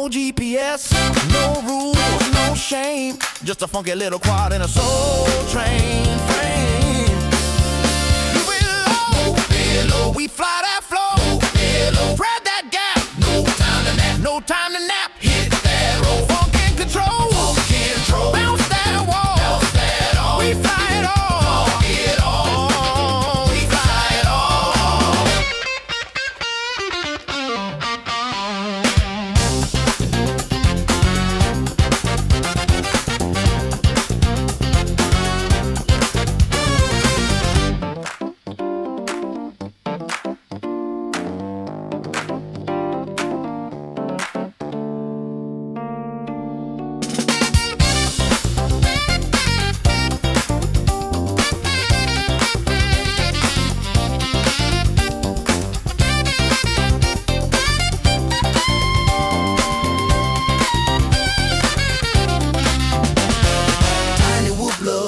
no GPS, no rules, no shame. Just a funky little quad and a soul train frame. Below, we fly that flow. Below, spread that gap. No time to nap. No time to nap. Hit that roll. Funk and control. Funk and control. Bounce that wall. Bounce that all. We fly it all. Funk it all. We fly it all.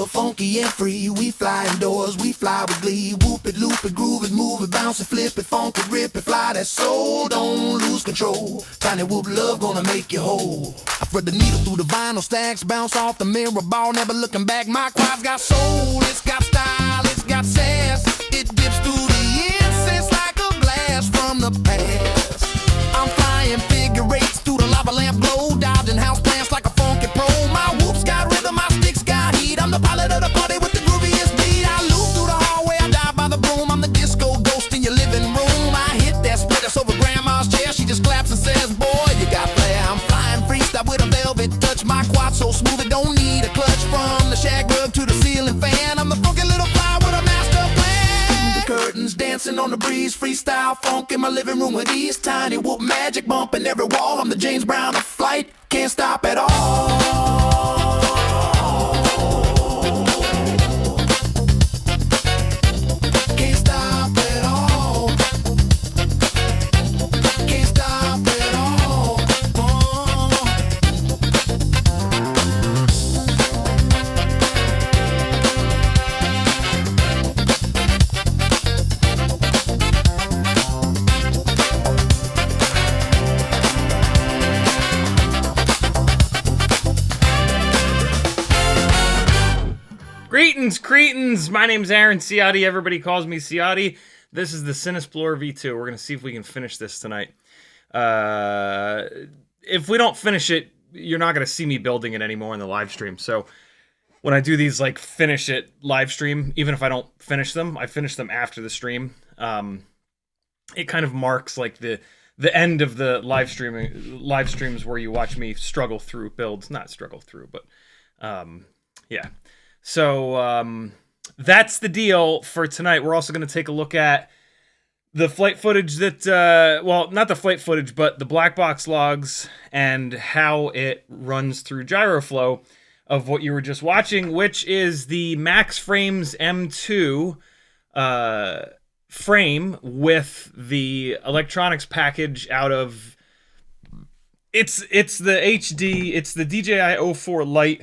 Funky and free, we fly indoors, we fly with glee. Whoop it, loop it, groove it, move it, bounce it, flip it, funk it, rip it, fly that soul, don't lose control. Tiny whoop love gonna make you whole. I thread the needle through the vinyl stacks, bounce off the mirror ball, never looking back. My quad's got soul, it's got style, it's got sass. It dips through the incense like a glass from the past. I'm flying figure eights through the lava lamp glow, dodging house plants like a funky pro. My whoops got rhythm, my sticks got heat. I'm the pilot of the party with the grooviest beat. I loop through the hallway, I dive by the broom. I'm the disco ghost in your living room. I hit that split that's over grandma's chair. She just claps and says, boy, you got flair. I'm flying freestyle with a velvet touch. My quad so smooth it don't need a clutch. From the shag rug to the ceiling fan, I'm the funky little fly with a master plan. The curtains dancing on the breeze, freestyle funk in my living room with ease. Tiny whoop magic bumping every wall. I'm the James Brown of flight, can't stop at all. Greetings, cretins! My name's Aaron Ciotti. Everybody calls me Ciotti. This is the Cinesplorer V2. We're going to see if we can finish this tonight. If we don't finish it, you're not going to see me building it anymore in the live stream. So when I do these, like, finish it live stream, even if I don't finish them, I finish them after the stream. It kind of marks, like, the end of the live streams where you watch me struggle through builds. Not struggle through, but, yeah. So that's the deal for tonight. We're also going to take a look at the flight footage that, well, not the flight footage, but the black box logs and how it runs through GyroFlow of what you were just watching, which is the Max Frames M2 frame with the electronics package out of, it's the HD, it's the DJI 04 Lite,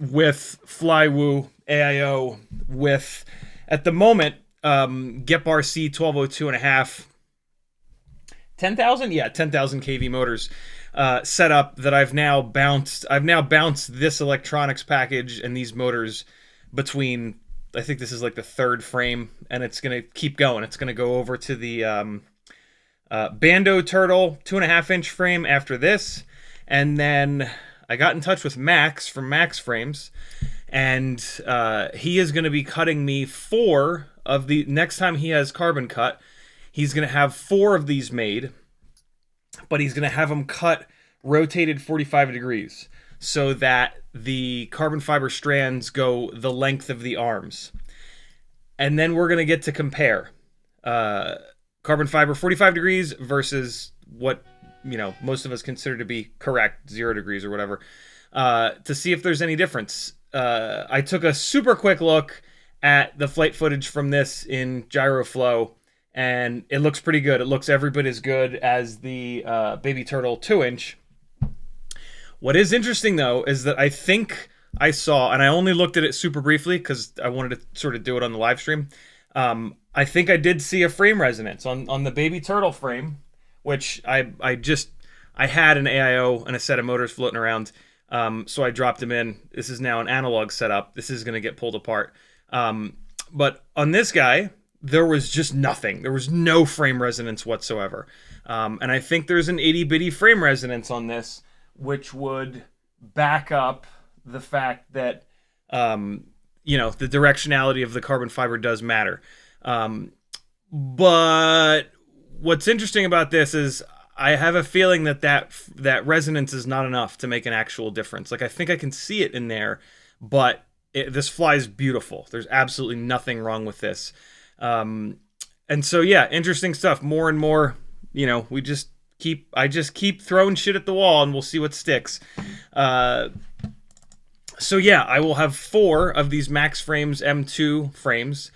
with Flywoo AIO with, at the moment, GEP-RC 1202.5, 10,000? Yeah, 10,000 kV motors set up that I've now bounced this electronics package and these motors between, I think this is like the third frame, and it's going to keep going. It's going to go over to the Bando Turtle 2.5-inch frame after this, and then I got in touch with Max from Max Frames, and he is going to be cutting me 4 of the, next time he has carbon cut, he's going to have 4 of these made, but he's going to have them cut rotated 45 degrees so that the carbon fiber strands go the length of the arms. And then we're going to get to compare carbon fiber 45 degrees versus what, you know, most of us consider to be correct, 0 degrees or whatever, to see if there's any difference. I took a super quick look at the flight footage from this in GyroFlow, and it looks pretty good. It looks every bit as good as the Baby Turtle 2-inch. What is interesting, though, is that I think I saw, and I only looked at it super briefly because I wanted to sort of do it on the live stream. I think I did see a frame resonance on the Baby Turtle frame, which I just I had an AIO and a set of motors floating around, so I dropped them in. This is now an analog setup. This is going to get pulled apart. But on this guy, there was just nothing. There was no frame resonance whatsoever. And I think there's an itty bitty frame resonance on this, which would back up the fact that, you know, the directionality of the carbon fiber does matter. But what's interesting about this is I have a feeling that resonance is not enough to make an actual difference. Like, I think I can see it in there, but this flies beautiful. There's absolutely nothing wrong with this. And so, yeah, interesting stuff. More and more, you know, I just keep throwing shit at the wall and we'll see what sticks. So yeah, I will have 4 of these Max Frames M2 frames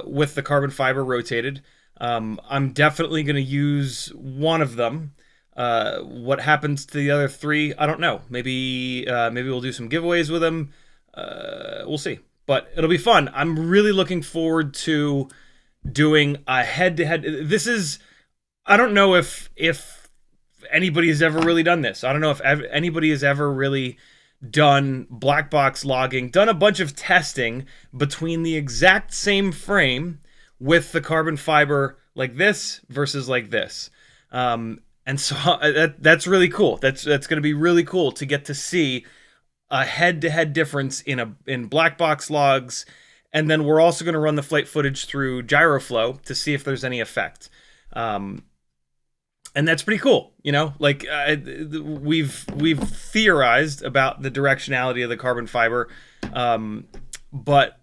with the carbon fiber rotated. I'm definitely going to use one of them. What happens to the other 3, I don't know. Maybe we'll do some giveaways with them. We'll see. But it'll be fun. I'm really looking forward to doing a head-to-head. This is, I don't know if anybody has ever really done this. I don't know if anybody has ever really done black box logging, done a bunch of testing between the exact same frame with the carbon fiber like this versus like this. And so that's really cool. That's going to be really cool to get to see a head-to-head difference in black box logs. And then we're also going to run the flight footage through Gyroflow to see if there's any effect. And that's pretty cool, you know. Like we've theorized about the directionality of the carbon fiber, but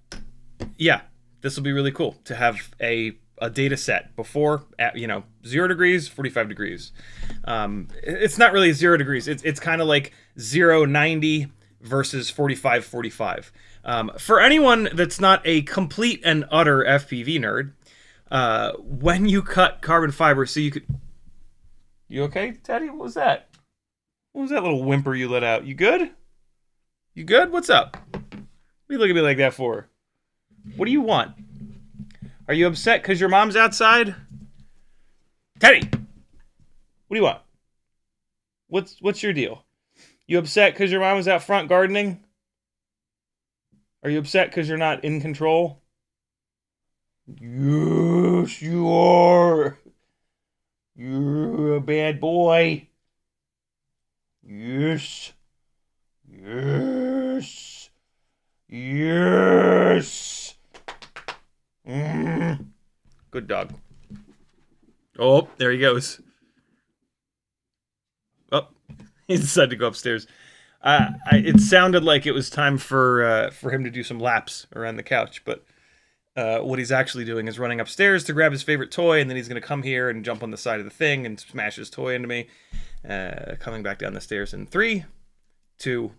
yeah, this will be really cool to have a data set before at 0 degrees, 45 degrees. It's not really 0 degrees. It's kind of like 0-90 versus 45-45. For anyone that's not a complete and utter FPV nerd, when you cut carbon fiber, so you could. You okay, Teddy? What was that? What was that little whimper you let out? You good? You good? What's up? What are you looking at me like that for? What do you want? Are you upset because your mom's outside? Teddy! What do you want? What's your deal? You upset because your mom was out front gardening? Are you upset because you're not in control? Yes, you are. You're a bad boy. Yes. Yes. Yes. Good dog. Oh, there he goes. Oh, he decided to go upstairs. It sounded like it was time for him to do some laps around the couch, but what he's actually doing is running upstairs to grab his favorite toy, and then he's going to come here and jump on the side of the thing and smash his toy into me. Coming back down the stairs in 3, 2,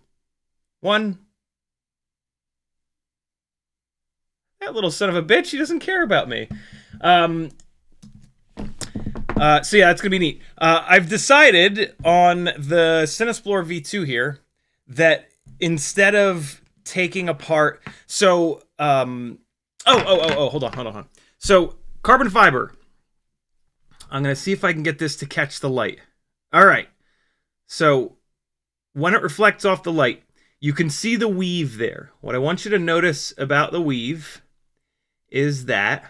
1. That little son of a bitch, he doesn't care about me. So yeah, it's going to be neat. I've decided on the Cinesplorer V2 here that instead of taking apart... So... hold on. So, carbon fiber. I'm going to see if I can get this to catch the light. All right. So, when it reflects off the light, you can see the weave there. What I want you to notice about the weave is that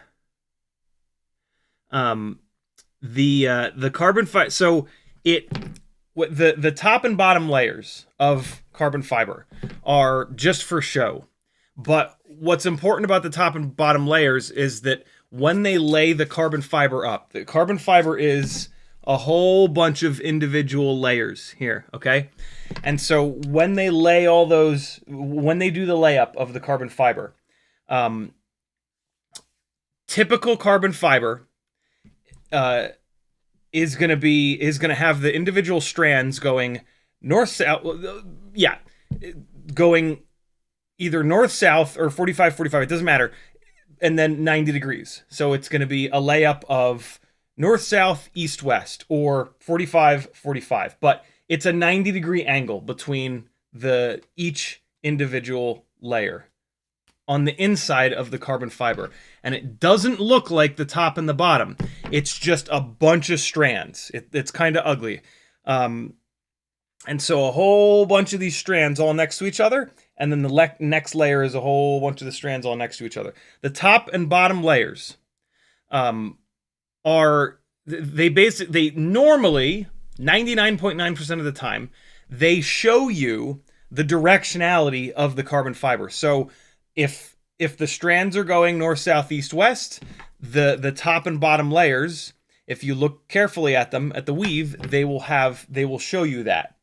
the carbon fiber... So, the top and bottom layers of carbon fiber are just for show. But what's important about the top and bottom layers is that when they lay the carbon fiber up, the carbon fiber is a whole bunch of individual layers here, okay? And so when they lay all those, when they do the layup of the carbon fiber, typical carbon fiber is going to have the individual strands going north-south, going either north-south or 45-45, it doesn't matter, and then 90 degrees. So it's going to be a layup of north-south, east-west, or 45-45. But it's a 90-degree angle between each individual layer on the inside of the carbon fiber. And it doesn't look like the top and the bottom. It's just a bunch of strands. It's kind of ugly. And so a whole bunch of these strands all next to each other, and then the next layer is a whole bunch of the strands all next to each other. The top and bottom layers they normally 99.9% of the time they show you the directionality of the carbon fiber. So if the strands are going north, south, east, west, the top and bottom layers, if you look carefully at them at the weave, they will show you that.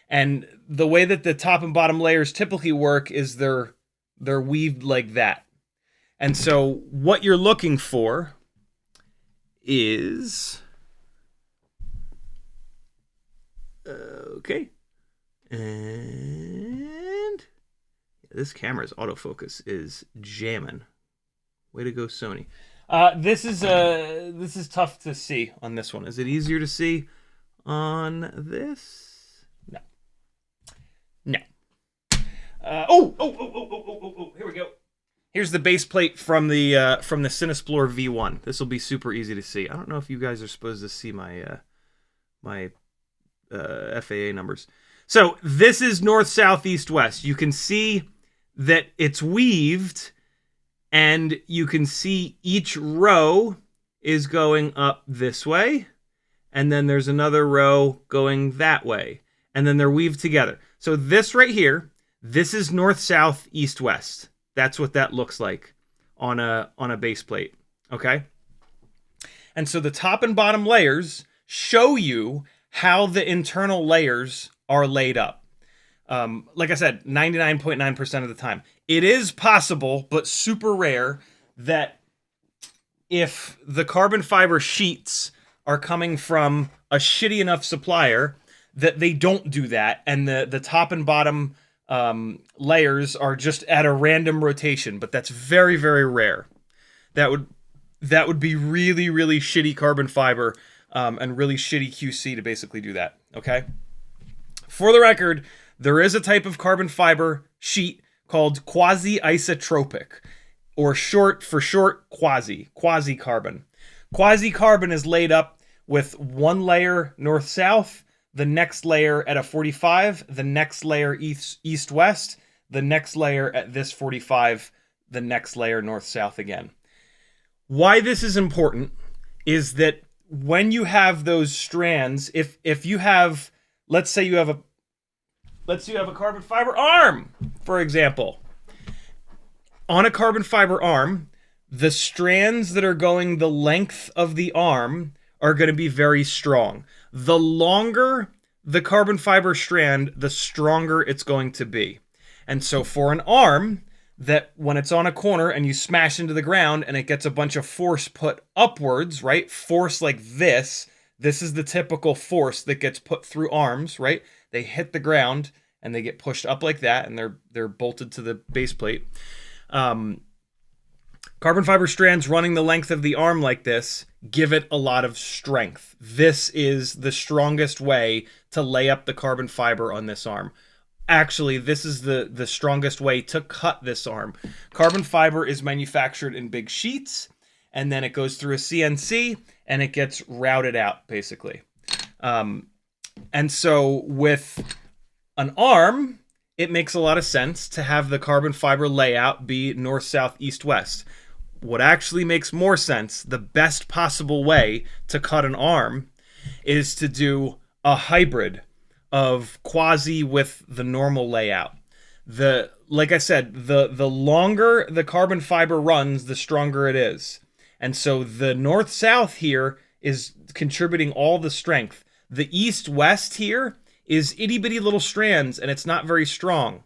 And the way that the top and bottom layers typically work is they're weaved like that. And so what you're looking for is okay. And this camera's autofocus is jamming. Way to go, Sony. This is tough to see on this one. Is it easier to see on this? No. No. Here we go. Here's the base plate from the Cinesplorer V1. This will be super easy to see. I don't know if you guys are supposed to see my FAA numbers. So this is north, south, east, west. You can see that it's weaved, and you can see each row is going up this way, and then there's another row going that way, and then they're weaved together. So this right here, this is north, south, east, west. That's what that looks like on a base plate, okay? And so the top and bottom layers show you how the internal layers are laid up. Like I said, 99.9% of the time. It is possible, but super rare, that if the carbon fiber sheets are coming from a shitty enough supplier that they don't do that, and the top and bottom layers are just at a random rotation, but that's very, very rare. That would be really, really shitty carbon fiber and really shitty QC to basically do that, okay? For the record, there is a type of carbon fiber sheet called quasi-isotropic, or quasi-carbon. Quasi-carbon is laid up with one layer north-south, the next layer at a 45, the next layer east-west, the next layer at this 45, the next layer north-south again. Why this is important is that when you have those strands, if you have, let's say you have a carbon fiber arm, for example. On a carbon fiber arm, the strands that are going the length of the arm are going to be very strong. The longer the carbon fiber strand, the stronger it's going to be. And so for an arm, that when it's on a corner and you smash into the ground and it gets a bunch of force put upwards, right? Force like this. This is the typical force that gets put through arms, right? They hit the ground and they get pushed up like that, and they're bolted to the base plate. Carbon fiber strands running the length of the arm like this give it a lot of strength. This is the strongest way to lay up the carbon fiber on this arm. Actually, this is the strongest way to cut this arm. Carbon fiber is manufactured in big sheets, and then it goes through a CNC, and it gets routed out, basically. And so with an arm, it makes a lot of sense to have the carbon fiber layout be north, south, east, west. What actually makes more sense, the best possible way to cut an arm, is to do a hybrid of quasi with the normal layout. Like I said, the longer the carbon fiber runs, the stronger it is. And so the north-south here is contributing all the strength. The east-west here is itty-bitty little strands, and it's not very strong.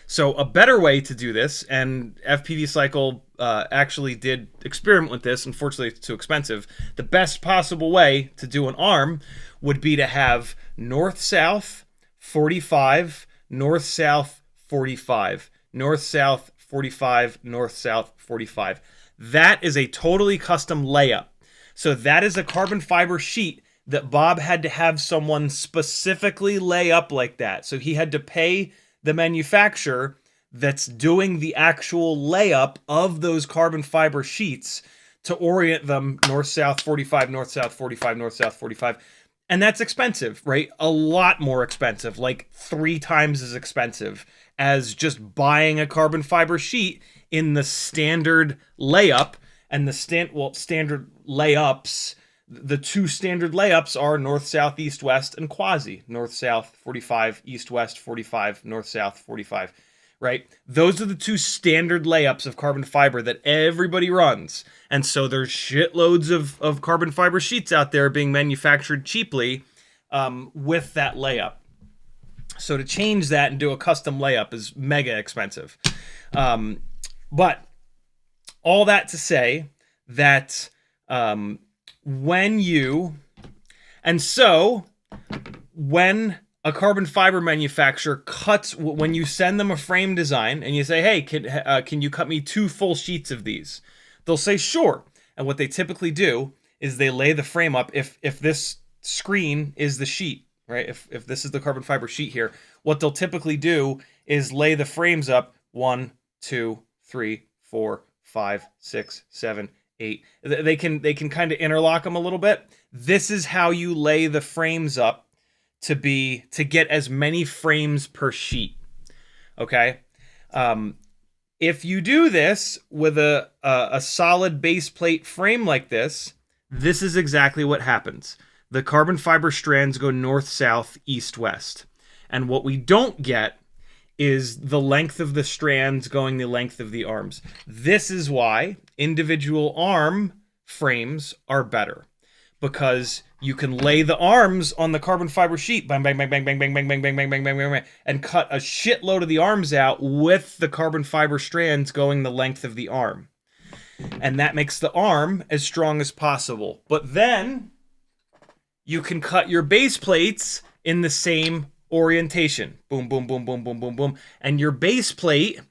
So a better way to do this, and FPV Cycle actually did experiment with this, unfortunately it's too expensive, the best possible way to do an arm would be to have north-south 45, north-south 45, north-south 45, north-south 45. That is a totally custom layup. So that is a carbon fiber sheet that Bob had to have someone specifically lay up like that. So he had to pay the manufacturer that's doing the actual layup of those carbon fiber sheets to orient them north-south 45, north-south 45, north-south 45. And that's expensive, right? A lot more expensive, like 3 times as expensive as just buying a carbon fiber sheet in the standard layup. And the standard layups, the 2 standard layups are north, south, east, west, and quasi. North, south, 45, east, west, 45, north, south, 45, right? Those are the 2 standard layups of carbon fiber that everybody runs. And so there's shitloads of carbon fiber sheets out there being manufactured cheaply with that layup. So to change that and do a custom layup is mega expensive. But all that to say that when a carbon fiber manufacturer cuts, when you send them a frame design and you say, hey, can you cut me 2 full sheets of these? They'll say, sure. And what they typically do is they lay the frame up. If this screen is the sheet, right? If this is the carbon fiber sheet here, what they'll typically do is lay the frames up 1, 2, 3, 4, 5, 6, 7, 8. They can kind of interlock them a little bit. This is how you lay the frames up to get as many frames per sheet. Okay? If you do this with a solid base plate frame like this, this is exactly what happens. The carbon fiber strands go north, south, east, west. And what we don't get is the length of the strands going the length of the arms. This is why individual arm frames are better, because you can lay the arms on the carbon fiber sheet, bang, bang, bang, bang, bang, bang, bang, bang, bang, bang, bang, bang, bang, and cut a shitload of the arms out with the carbon fiber strands going the length of the arm. And that makes the arm as strong as possible. But then you can cut your base plates in the same orientation. Boom, boom, boom, boom, boom, boom, boom. And your base plate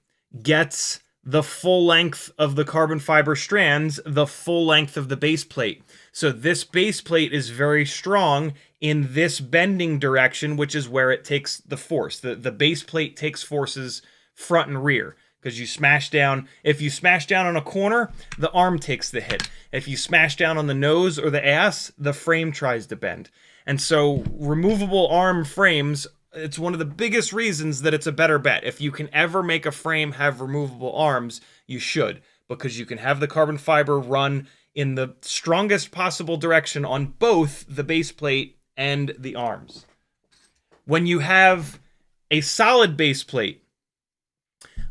gets the full length of the carbon fiber strands, the full length of the base plate. So this base plate is very strong in this bending direction, which is where it takes the force. The base plate takes forces front and rear, because you smash down. If you smash down on a corner, the arm takes the hit. If you smash down on the nose or the ass, the frame tries to bend. And so removable arm frames, it's one of the biggest reasons that it's a better bet. If you can ever make a frame have removable arms, you should, because you can have the carbon fiber run in the strongest possible direction on both the base plate and the arms. When you have a solid base plate,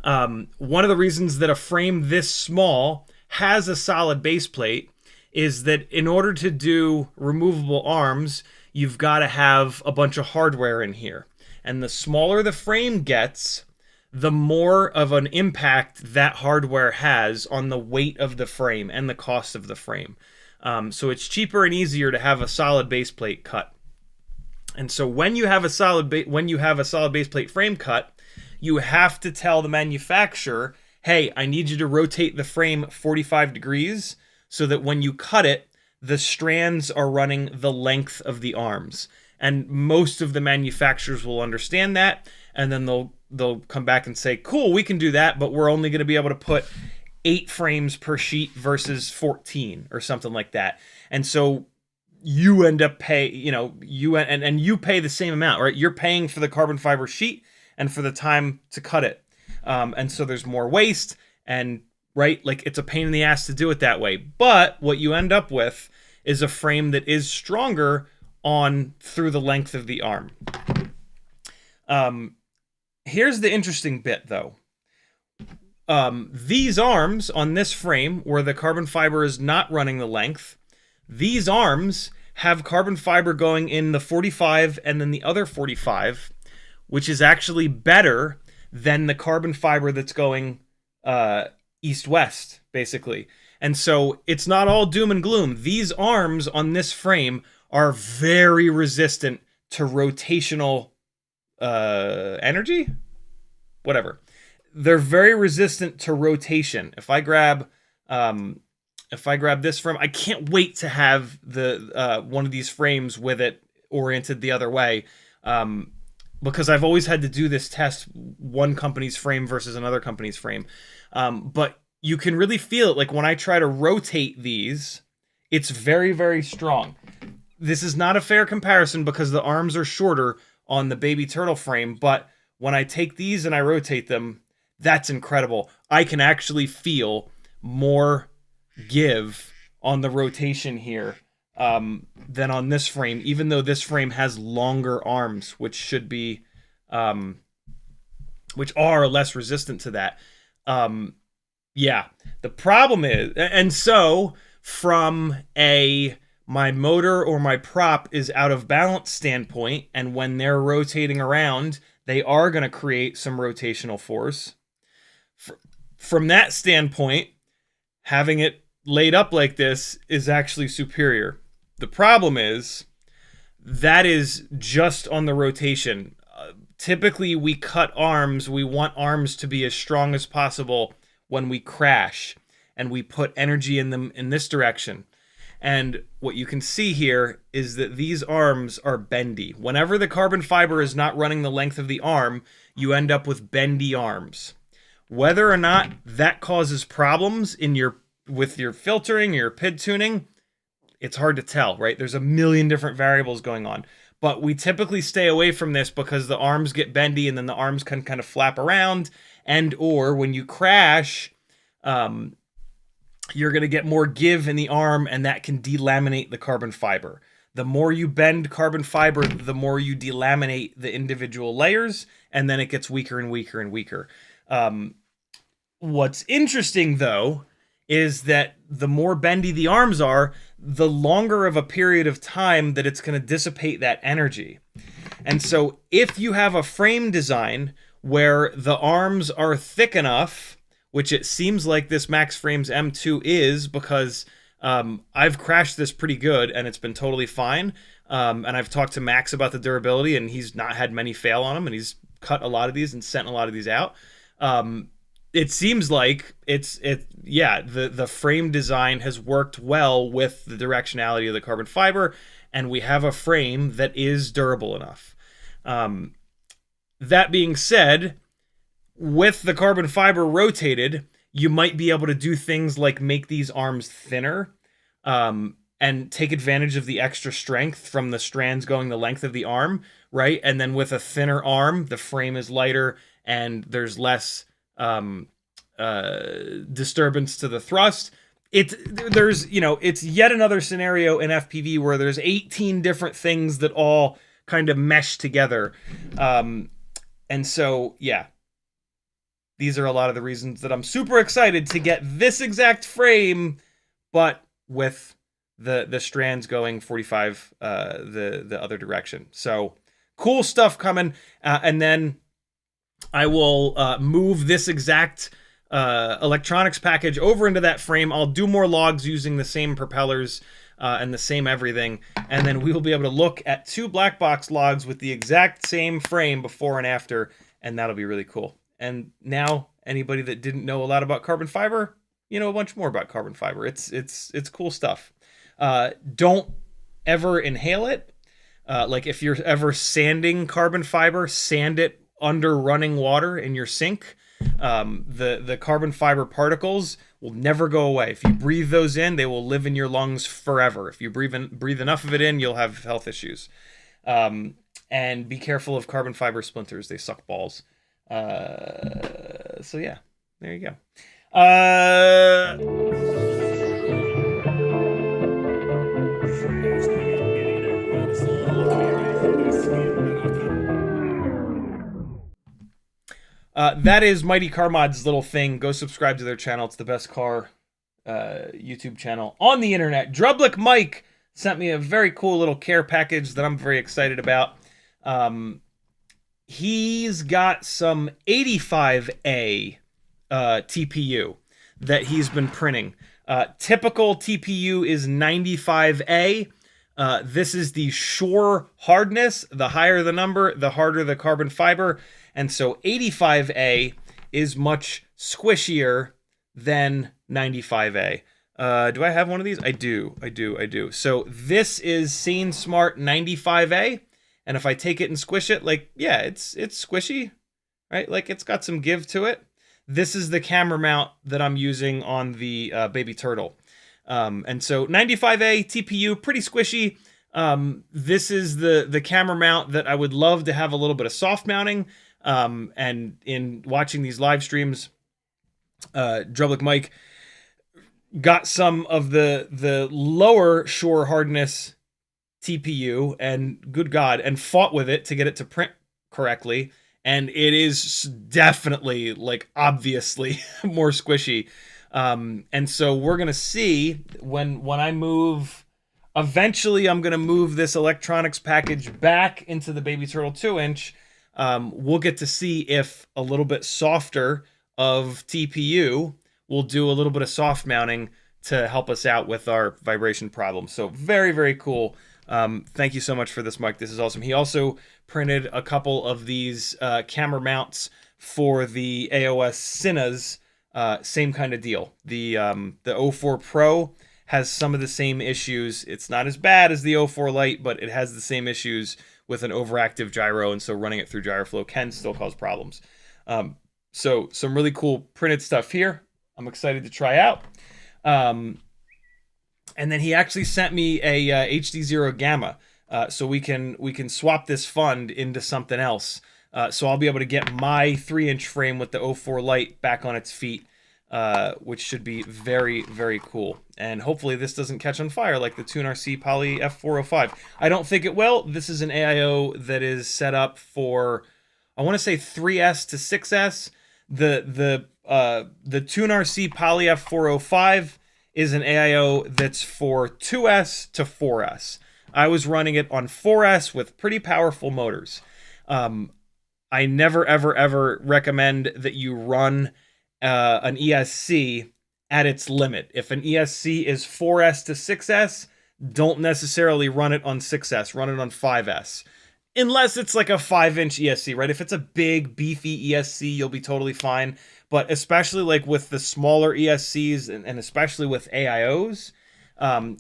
one of the reasons that a frame this small has a solid base plate is that in order to do removable arms, you've got to have a bunch of hardware in here. And the smaller the frame gets, the more of an impact that hardware has on the weight of the frame and the cost of the frame. So it's cheaper and easier to have a solid base plate cut. And so when you have a solid base plate frame cut, you have to tell the manufacturer, hey, I need you to rotate the frame 45 degrees so that when you cut it, the strands are running the length of the arms. And most of the manufacturers will understand that, and then they'll come back and say, cool, we can do that, but we're only going to be able to put 8 frames per sheet versus 14 or something like that. And so you end up you pay the same amount, right? You're paying for the carbon fiber sheet and for the time to cut it. And so there's more waste, and right, like it's a pain in the ass to do it that way. But what you end up with is a frame that is stronger through the length of the arm. Here's the interesting bit, though. These arms on this frame, where the carbon fiber is not running the length, these arms have carbon fiber going in the 45 and then the other 45, which is actually better than the carbon fiber that's going east-west, basically. And so it's not all doom and gloom. These arms on this frame are very resistant to rotational energy? Whatever. They're very resistant to rotation. If I grab this frame, I can't wait to have the one of these frames with it oriented the other way, because I've always had to do this test, one company's frame versus another company's frame. But you can really feel it. Like when I try to rotate these, it's very, very strong. this is not a fair comparison because the arms are shorter on the baby turtle frame, but when I take these and I rotate them, that's incredible. I can actually feel more give on the rotation here than on this frame, even though this frame has longer arms, which should be, which are less resistant to that. Yeah, the problem is, and so from my motor or my prop is out of balance standpoint, and when they're rotating around, they are going to create some rotational force. From that standpoint, having it laid up like this is actually superior. The problem is that is just on the rotation. Typically, we cut arms. We want arms to be as strong as possible when we crash, and we put energy in them in this direction. And what you can see here is that these arms are bendy. Whenever the carbon fiber is not running the length of the arm, you end up with bendy arms. Whether or not that causes problems with your filtering, your PID tuning, it's hard to tell, right? There's a million different variables going on. But we typically stay away from this because the arms get bendy and then the arms can kind of flap around, and or when you crash, you're going to get more give in the arm, and that can delaminate the carbon fiber. The more you bend carbon fiber, the more you delaminate the individual layers, and then it gets weaker and weaker and weaker. What's interesting, though, is that the more bendy the arms are, the longer of a period of time that it's going to dissipate that energy. And so if you have a frame design where the arms are thick enough, which it seems like this Max Frames M2 is, because I've crashed this pretty good and it's been totally fine. And I've talked to Max about the durability, and he's not had many fail on them, and he's cut a lot of these and sent a lot of these out. It seems like the frame design has worked well with the directionality of the carbon fiber, and we have a frame that is durable enough. That being said, with the carbon fiber rotated, you might be able to do things like make these arms thinner, and take advantage of the extra strength from the strands going the length of the arm, right? And then with a thinner arm, the frame is lighter and there's less disturbance to the thrust. It's yet another scenario in FPV where there's 18 different things that all kind of mesh together. And so, yeah, these are a lot of the reasons that I'm super excited to get this exact frame, but with the strands going 45 the other direction. So cool stuff coming. And then I will move this exact electronics package over into that frame. I'll do more logs using the same propellers and the same everything, and then we will be able to look at 2 black box logs with the exact same frame before and after, and that'll be really cool. And now anybody that didn't know a lot about carbon fiber, you know a bunch more about carbon fiber. It's cool stuff. Don't ever inhale it. Like if you're ever sanding carbon fiber, sand it under running water in your sink. The carbon fiber particles will never go away. If you breathe those in, they will live in your lungs forever. If you breathe enough of it in, you'll have health issues. And be careful of carbon fiber splinters. They suck balls. So yeah, there you go. That is Mighty Car Mod's little thing. Go subscribe to their channel. It's the best car YouTube channel on the internet. Drublick Mike sent me a very cool little care package that I'm very excited about. He's got some 85A TPU that he's been printing. Typical TPU is 95A. This is the shore hardness. The higher the number, the harder the carbon fiber. And so 85A is much squishier than 95A. Do I have one of these? I do. So this is Scene Smart 95A. And if I take it and squish it, like, yeah, it's squishy, right? Like, it's got some give to it. This is the camera mount that I'm using on the Baby Turtle. And so 95A TPU, pretty squishy. This is the camera mount that I would love to have a little bit of soft mounting. And in watching these live streams, Drublick Mike got some of the lower shore hardness TPU, and good God, and fought with it to get it to print correctly. And it is definitely, like, obviously more squishy. And so we're going to see when I move, eventually I'm going to move this electronics package back into the Baby Turtle 2-inch. We'll get to see if a little bit softer of TPU will do a little bit of soft mounting to help us out with our vibration problem. So very, very cool. Thank you so much for this, Mike. This is awesome. He also printed a couple of these camera mounts for the AOS Cinas. Same kind of deal. The 04 Pro has some of the same issues. It's not as bad as the 04 Lite, but it has the same issues with an overactive gyro, and so running it through GyroFlow can still cause problems. So some really cool printed stuff here. I'm excited to try out. And then he actually sent me a HD0 Gamma, so we can swap this fund into something else. So I'll be able to get my 3-inch frame with the 04 Lite back on its feet, which should be very, very cool. And hopefully this doesn't catch on fire like the Tune RC Poly F405. I don't think it will. This is an AIO that is set up for, I want to say 3S to 6S. The Tune RC Poly F405 is an AIO that's for 2S to 4S. I was running it on 4S with pretty powerful motors. I never, ever, ever recommend that you run an ESC at its limit. If an ESC is 4S to 6S, don't necessarily run it on 6S. Run it on 5S. Unless it's like a 5-inch ESC, right? If it's a big, beefy ESC, you'll be totally fine. But especially like with the smaller ESCs and especially with AIOs,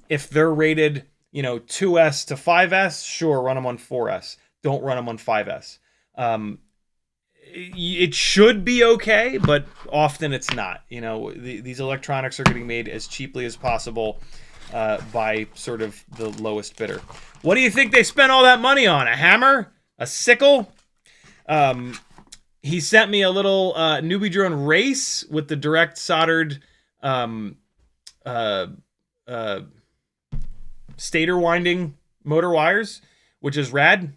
if they're rated, 2S to 5S, sure, run them on 4S. Don't run them on 5S. It should be okay, but often it's not. These electronics are getting made as cheaply as possible by sort of the lowest bidder. What do you think they spent all that money on? A hammer? A sickle? He sent me a little newbie drone race with the direct soldered stator winding motor wires, which is rad.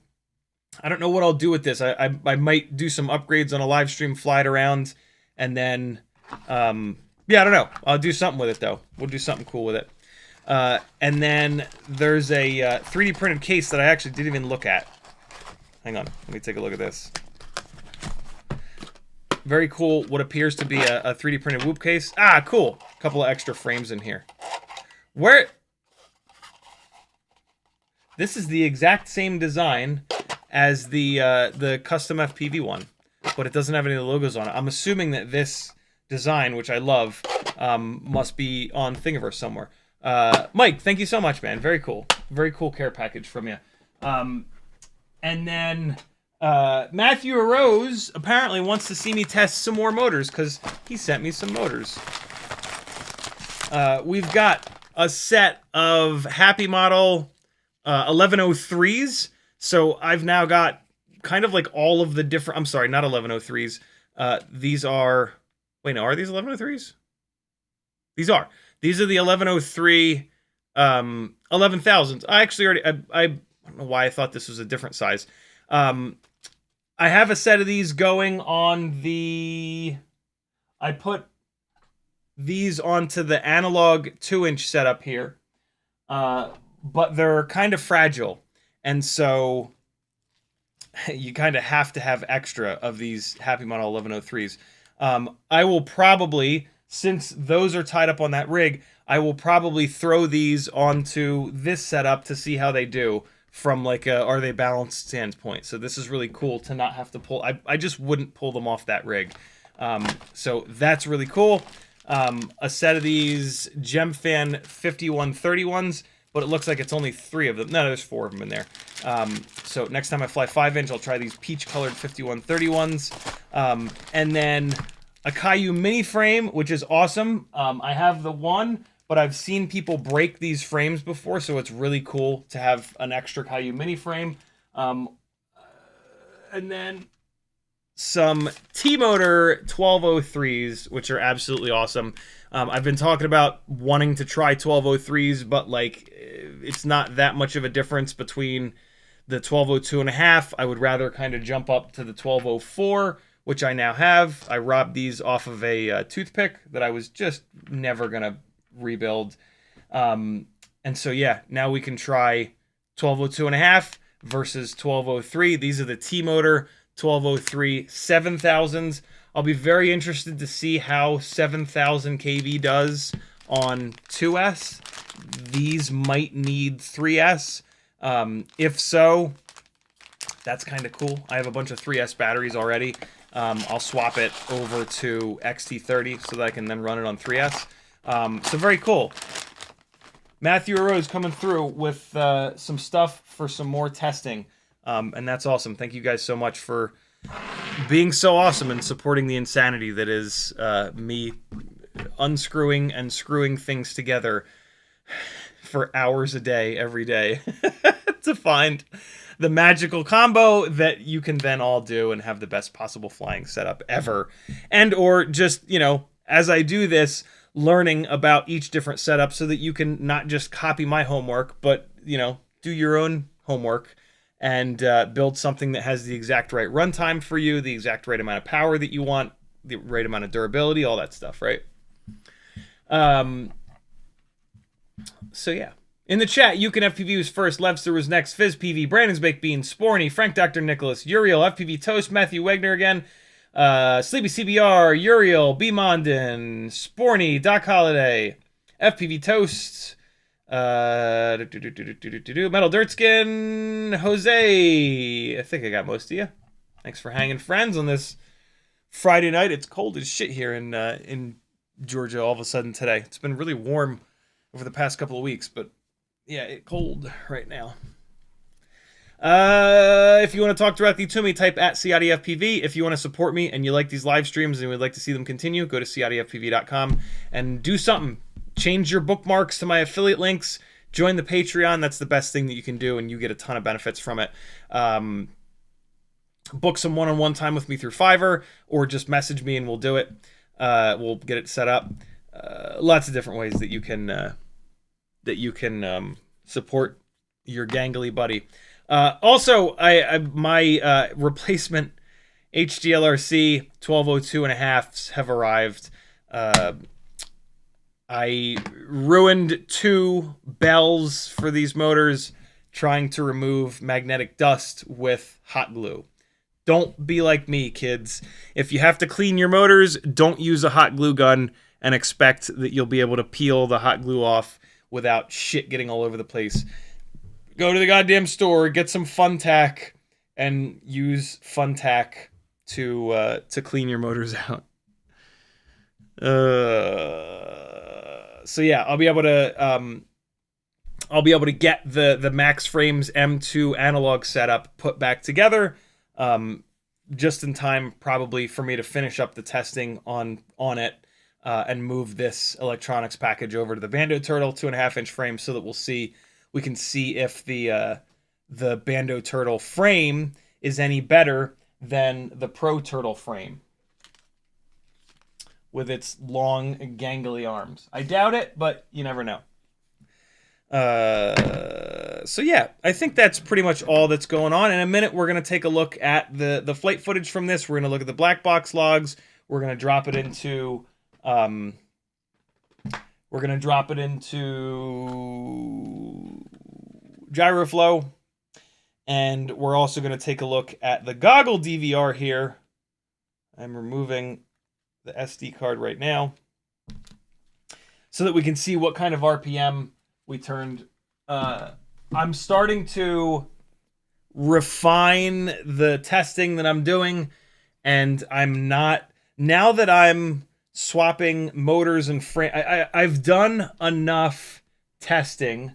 I don't know what I'll do with this. I might do some upgrades on a live stream, fly it around, and then, I don't know. I'll do something with it, though. We'll do something cool with it. And then there's a 3D printed case that I actually didn't even look at. Hang on. Let me take a look at this. Very cool. What appears to be a 3D printed Whoop case. Ah, cool. A couple of extra frames in here. This is the exact same design as the custom FPV one, but it doesn't have any logos on it. I'm assuming that this design, which I love, must be on Thingiverse somewhere. Mike, thank you so much, man. Very cool. Very cool care package from you. And then Matthew Arose apparently wants to see me test some more motors because he sent me some motors. We've got a set of Happy Model 1103s. So I've now got kind of like all of the different... I'm sorry, not 1103s. These are... Wait, no, are these 1103s? These are. These are the 1103 11,000s. I actually already... I don't know why I thought this was a different size. I have a set of these going on the... I put these onto the analog 2-inch setup here. But they're kind of fragile. And so you kind of have to have extra of these Happy Model 1103s. I will probably, since those are tied up on that rig, I will probably throw these onto this setup to see how they do from like a are they balanced standpoint. So this is really cool to not have to pull. I just wouldn't pull them off that rig. So that's really cool. A set of these GemFan 5131s. But it looks like it's only 3 of them. No, there's 4 of them in there. So next time I fly 5-inch, I'll try these peach-colored 5131s. And then a Caillou mini frame, which is awesome. I have the one, but I've seen people break these frames before, so it's really cool to have an extra Caillou mini frame. And then some T-Motor 1203s, which are absolutely awesome. I've been talking about wanting to try 1203s, but like it's not that much of a difference between the 1202.5. I would rather kind of jump up to the 1204, which I now have. I robbed these off of a toothpick that I was just never going to rebuild. And so, yeah, now we can try 1202.5 versus 1203. These are the T-Motor 1203 7000s. I'll be very interested to see how 7000 kV does on 2S. These might need 3S. If so, that's kind of cool. I have a bunch of 3S batteries already. I'll swap it over to XT30 so that I can then run it on 3S. So very cool. Matthew Arose coming through with some stuff for some more testing. And that's awesome. Thank you guys so much for being so awesome and supporting the insanity that is me unscrewing and screwing things together for hours a day, every day, to find the magical combo that you can then all do and have the best possible flying setup ever. And or just, you know, as I do this, learning about each different setup so that you can not just copy my homework, but, you know, do your own homework and build something that has the exact right runtime for you, the exact right amount of power that you want, the right amount of durability, all that stuff, right? So yeah. In the chat, you can FPV was first, Levster was next, Fizz PV, Brandon's Baked Beans, Sporny, Frank Dr. Nicholas, Uriel, FPV Toast, Matthew Wegner again, Sleepy CBR, Uriel, B. Mondin, Sporny, Doc Holiday, FPV Toast, Metal Dirtskin, Jose. I think I got most of you. Thanks for hanging, friends, on this Friday night. It's cold as shit here in Georgia all of a sudden today. It's been really warm over the past couple of weeks, but yeah, it's cold right now. If you want to talk directly to me, type at CiottiFPV. If you want to support me and you like these live streams and would like to see them continue, go to CiottiFPV.com and do something. Change your bookmarks to my affiliate links. Join the Patreon. That's the best thing that you can do, and you get a ton of benefits from it. Book some one-on-one time with me through Fiverr, or just message me and we'll do it. We'll get it set up. Lots of different ways that you can support your gangly buddy. Also, my replacement HDLRC 1202.5s have arrived. I ruined 2 bells for these motors trying to remove magnetic dust with hot glue. Don't be like me, kids. If you have to clean your motors, don't use a hot glue gun and expect that you'll be able to peel the hot glue off without shit getting all over the place. Go to the goddamn store, get some Fun Tack, and use Fun Tack to clean your motors out. So yeah, I'll be able to get the Max Frames M2 analog setup put back together, just in time probably for me to finish up the testing on it, and move this electronics package over to the Bando Turtle 2.5-inch frame so that we can see if the Bando Turtle frame is any better than the Pro Turtle frame with its long, gangly arms. I doubt it, but you never know. So yeah, I think that's pretty much all that's going on. In a minute, we're going to take a look at the flight footage from this. We're going to look at the black box logs. We're going to drop it into Gyroflow, and we're also going to take a look at the goggle DVR here. I'm removing the SD card right now so that we can see what kind of RPM we turned. I'm starting to refine the testing that I'm doing, and I'm not, now that I'm swapping motors and frame, I've done enough testing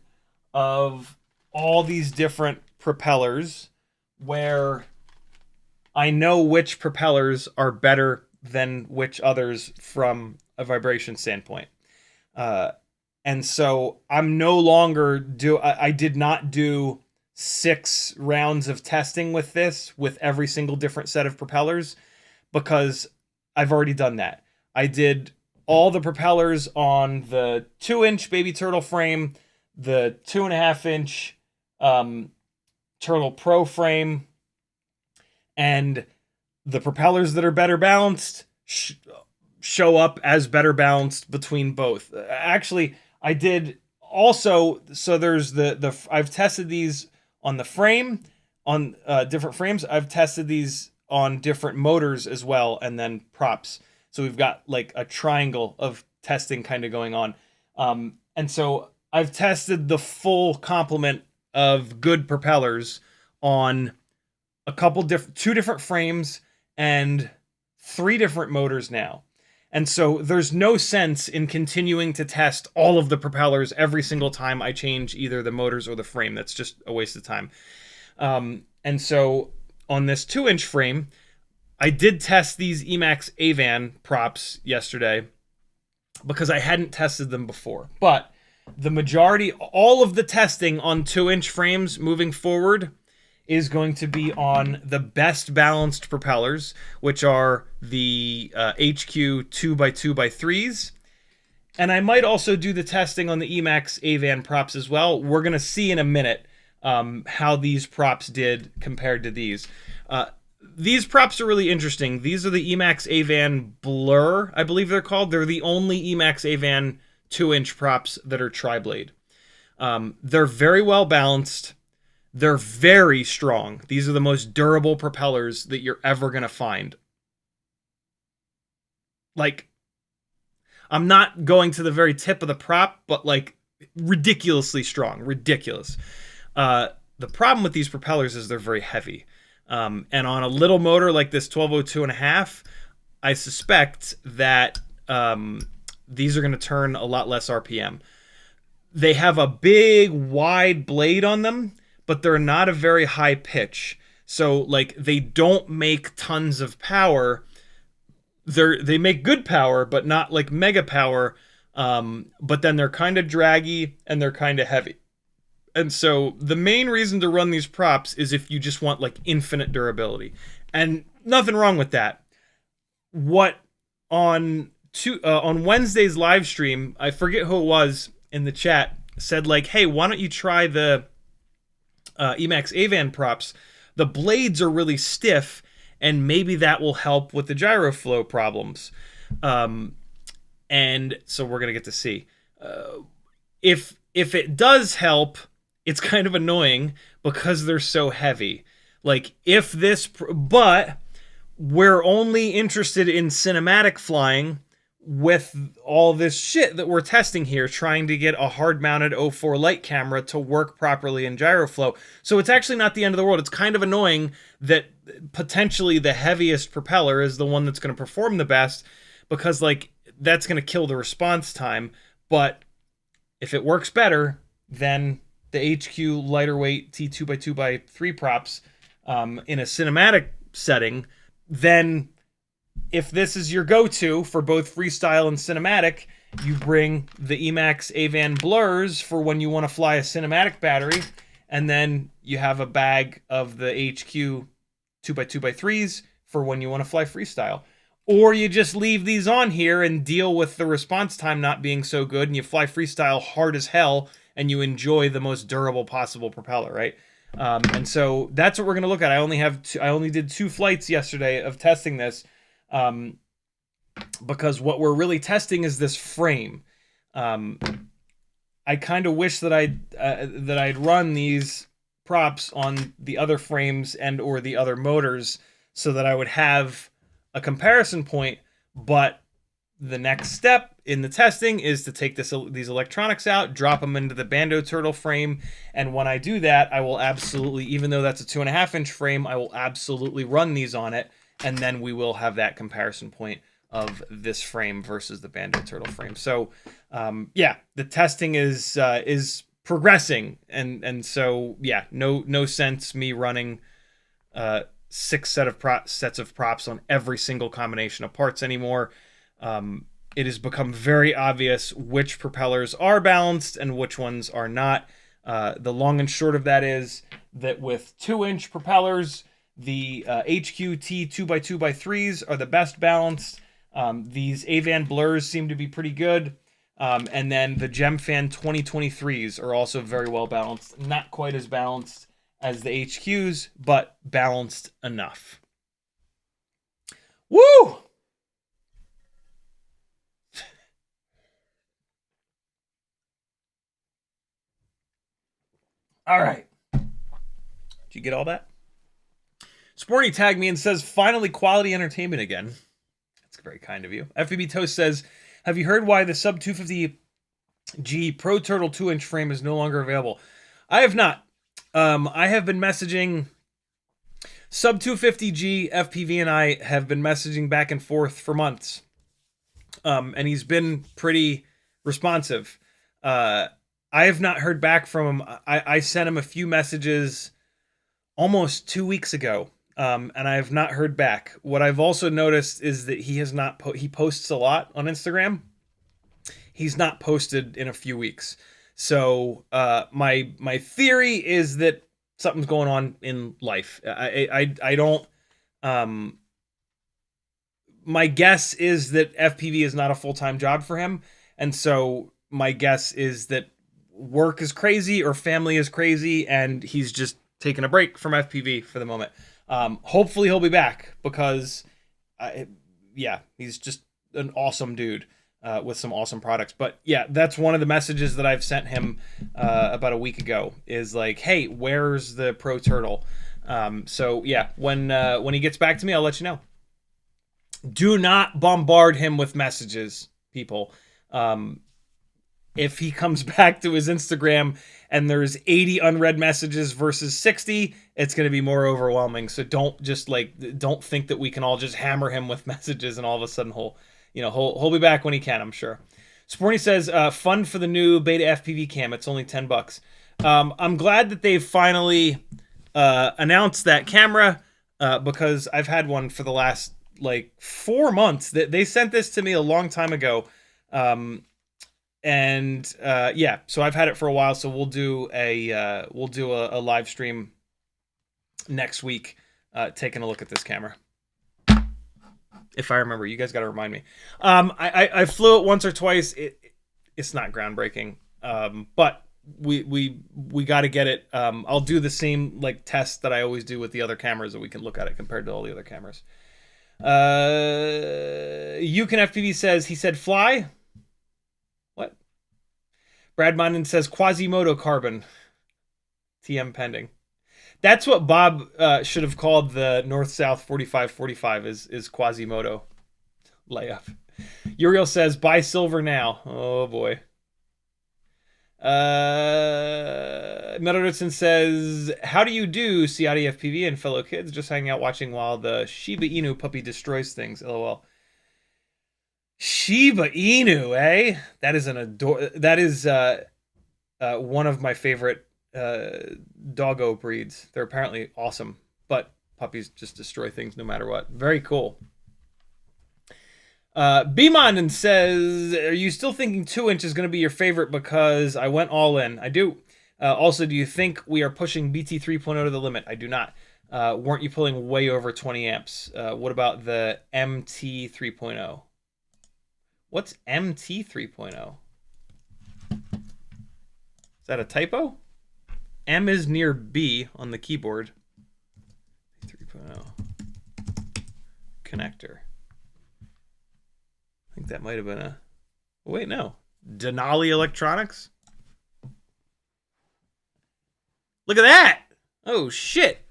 of all these different propellers where I know which propellers are better than which others from a vibration standpoint. And so I'm no longer I did not do 6 rounds of testing with this with every single different set of propellers, because I've already done that. I did all the propellers on the 2-inch baby turtle frame, the 2.5-inch Turtle Pro frame, and the propellers that are better balanced show up as better balanced between both. Actually, I did also, so there's I've tested these on the frame, on different frames. I've tested these on different motors as well, and then props. So we've got like a triangle of testing kind of going on. And so I've tested the full complement of good propellers on a couple different, 2 different frames and 3 different motors now. And so there's no sense in continuing to test all of the propellers every single time I change either the motors or the frame. That's just a waste of time. And so on this 2-inch frame, I did test these Emax Avan props yesterday because I hadn't tested them before. But the majority, all of the testing on 2-inch frames moving forward is going to be on the best balanced propellers, which are the HQ 2x2x3s. And I might also do the testing on the Emax Avan props as well. We're going to see in a minute how these props did compared to these. These props are really interesting. These are the Emax Avan Blur, I believe they're called. They're the only Emax Avan 2-inch props that are tri-blade. They're very well balanced. They're very strong. These are the most durable propellers that you're ever going to find. Like, I'm not going to the very tip of the prop, but like ridiculously strong. Ridiculous. The problem with these propellers is they're very heavy. And on a little motor like this 1202.5, I suspect that these are going to turn a lot less RPM. They have a big, wide blade on them, but they're not a very high pitch. So, like, they don't make tons of power. They make good power, but not like mega power. But then they're kind of draggy and they're kind of heavy. And so the main reason to run these props is if you just want like infinite durability. And nothing wrong with that. What on Wednesday's live stream, I forget who it was in the chat, said like, hey, why don't you try the Emax Avan props? The blades are really stiff, and maybe that will help with the gyro flow problems. And so we're gonna get to see if it does help. It's kind of annoying because they're so heavy. Like but we're only interested in cinematic flying with all this shit that we're testing here, trying to get a hard-mounted 04 light camera to work properly in gyroflow. So it's actually not the end of the world. It's kind of annoying that potentially the heaviest propeller is the one that's going to perform the best, because like that's going to kill the response time. But if it works better, then the HQ lighter weight T2x2x3 props in a cinematic setting, then if this is your go-to for both freestyle and cinematic, you bring the Emax Avan Blurs for when you want to fly a cinematic battery, and then you have a bag of the HQ 2x2x3s for when you want to fly freestyle. Or you just leave these on here and deal with the response time not being so good, and you fly freestyle hard as hell, and you enjoy the most durable possible propeller, right? And so that's what we're going to look at. I only did 2 flights yesterday of testing this, because what we're really testing is this frame. I kind of wish that I'd run these props on the other frames and or the other motors so that I would have a comparison point, but the next step in the testing is to take these electronics out, drop them into the Bando Turtle frame, and when I do that, I will absolutely, even though that's a 2.5-inch frame, I will absolutely run these on it, and then we will have that comparison point of this frame versus the Bando Turtle frame. So, yeah, the testing is progressing, and so yeah, no sense me running 6 sets of props on every single combination of parts anymore. it has become very obvious which propellers are balanced and which ones are not. The long and short of that is that with 2-inch propellers, the HQT 2x2x3s are the best balanced. These Avan blurs seem to be pretty good. And then the Gemfan 2023s are also very well balanced. Not quite as balanced as the HQs, but balanced enough. Woo! All right. Did you get all that? Sporty tagged me and says, finally quality entertainment again. That's very kind of you. FPV Toast says, have you heard why the sub 250G Pro Turtle 2-inch frame is no longer available? I have not. I have been messaging sub 250G FPV, and I have been messaging back and forth for months. And he's been pretty responsive. I have not heard back from him. I sent him a few messages almost 2 weeks ago, and I have not heard back. What I've also noticed is that he has not. He posts a lot on Instagram. He's not posted in a few weeks. So my theory is that something's going on in life. I don't. My guess is that FPV is not a full-time job for him, and so my guess is that work is crazy or family is crazy, and he's just taking a break from FPV for the moment. Hopefully he'll be back because, yeah, he's just an awesome dude with some awesome products. But yeah, that's one of the messages that I've sent him about a week ago is like, hey, where's the Pro Turtle? So yeah, when he gets back to me, I'll let you know. Do not bombard him with messages, people. If he comes back to his Instagram and there's 80 unread messages versus 60, it's going to be more overwhelming. So don't think that we can all just hammer him with messages and all of a sudden he'll be back when he can, I'm sure. Sporty says, fun for the new beta FPV cam. It's only $10. I'm glad that they've finally announced that camera because I've had one for the last 4 months. They sent this to me a long time ago. Yeah, so I've had it for a while, so we'll do a live stream next week taking a look at this camera. If I remember, you guys got to remind me. I flew it once or twice. It's not groundbreaking, but we got to get it. I'll do the same test that I always do with the other cameras, that we can look at it compared to all the other cameras. You Can FPV says, he said fly. What? Brad Monden says Quasimodo carbon. TM pending. That's what Bob should have called the North-South 4545 is Quasimodo layup. Uriel says, buy silver now. Oh, boy. Meadowdotson says, how do you do, CiottiFPV and fellow kids? Just hanging out watching while the Shiba Inu puppy destroys things. LOL. Shiba Inu, eh? That is that is one of my favorite doggo breeds. They're apparently awesome, but puppies just destroy things no matter what. Very cool. Beemonden says, are you still thinking 2-inch is going to be your favorite because I went all in? I do. Also, do you think we are pushing BT 3.0 to the limit? I do not. Weren't you pulling way over 20 amps? What about the MT 3.0? What's MT 3.0? Is that a typo? M is near B on the keyboard. 3.0. Connector. I think that might have been a... Wait, no. Denali Electronics? Look at that! Oh, shit!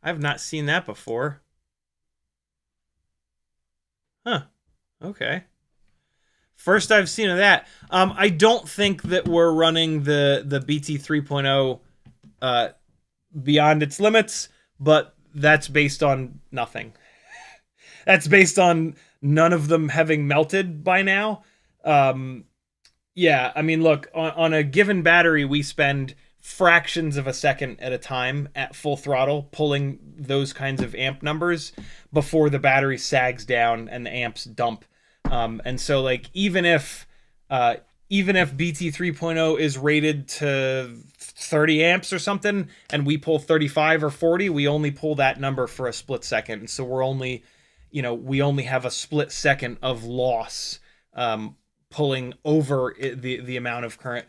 I've not seen that before. Huh. Okay. First I've seen of that. I don't think that we're running the BT 3.0 beyond its limits, but that's based on nothing. That's based on none of them having melted by now. Yeah, I mean, look, on a given battery, we spend fractions of a second at a time at full throttle pulling those kinds of amp numbers before the battery sags down and the amps dump. And so like even if BT 3.0 is rated to 30 amps or something, and we pull 35 or 40, we only pull that number for a split second. And so we're only, we only have a split second of loss, pulling over the amount of current.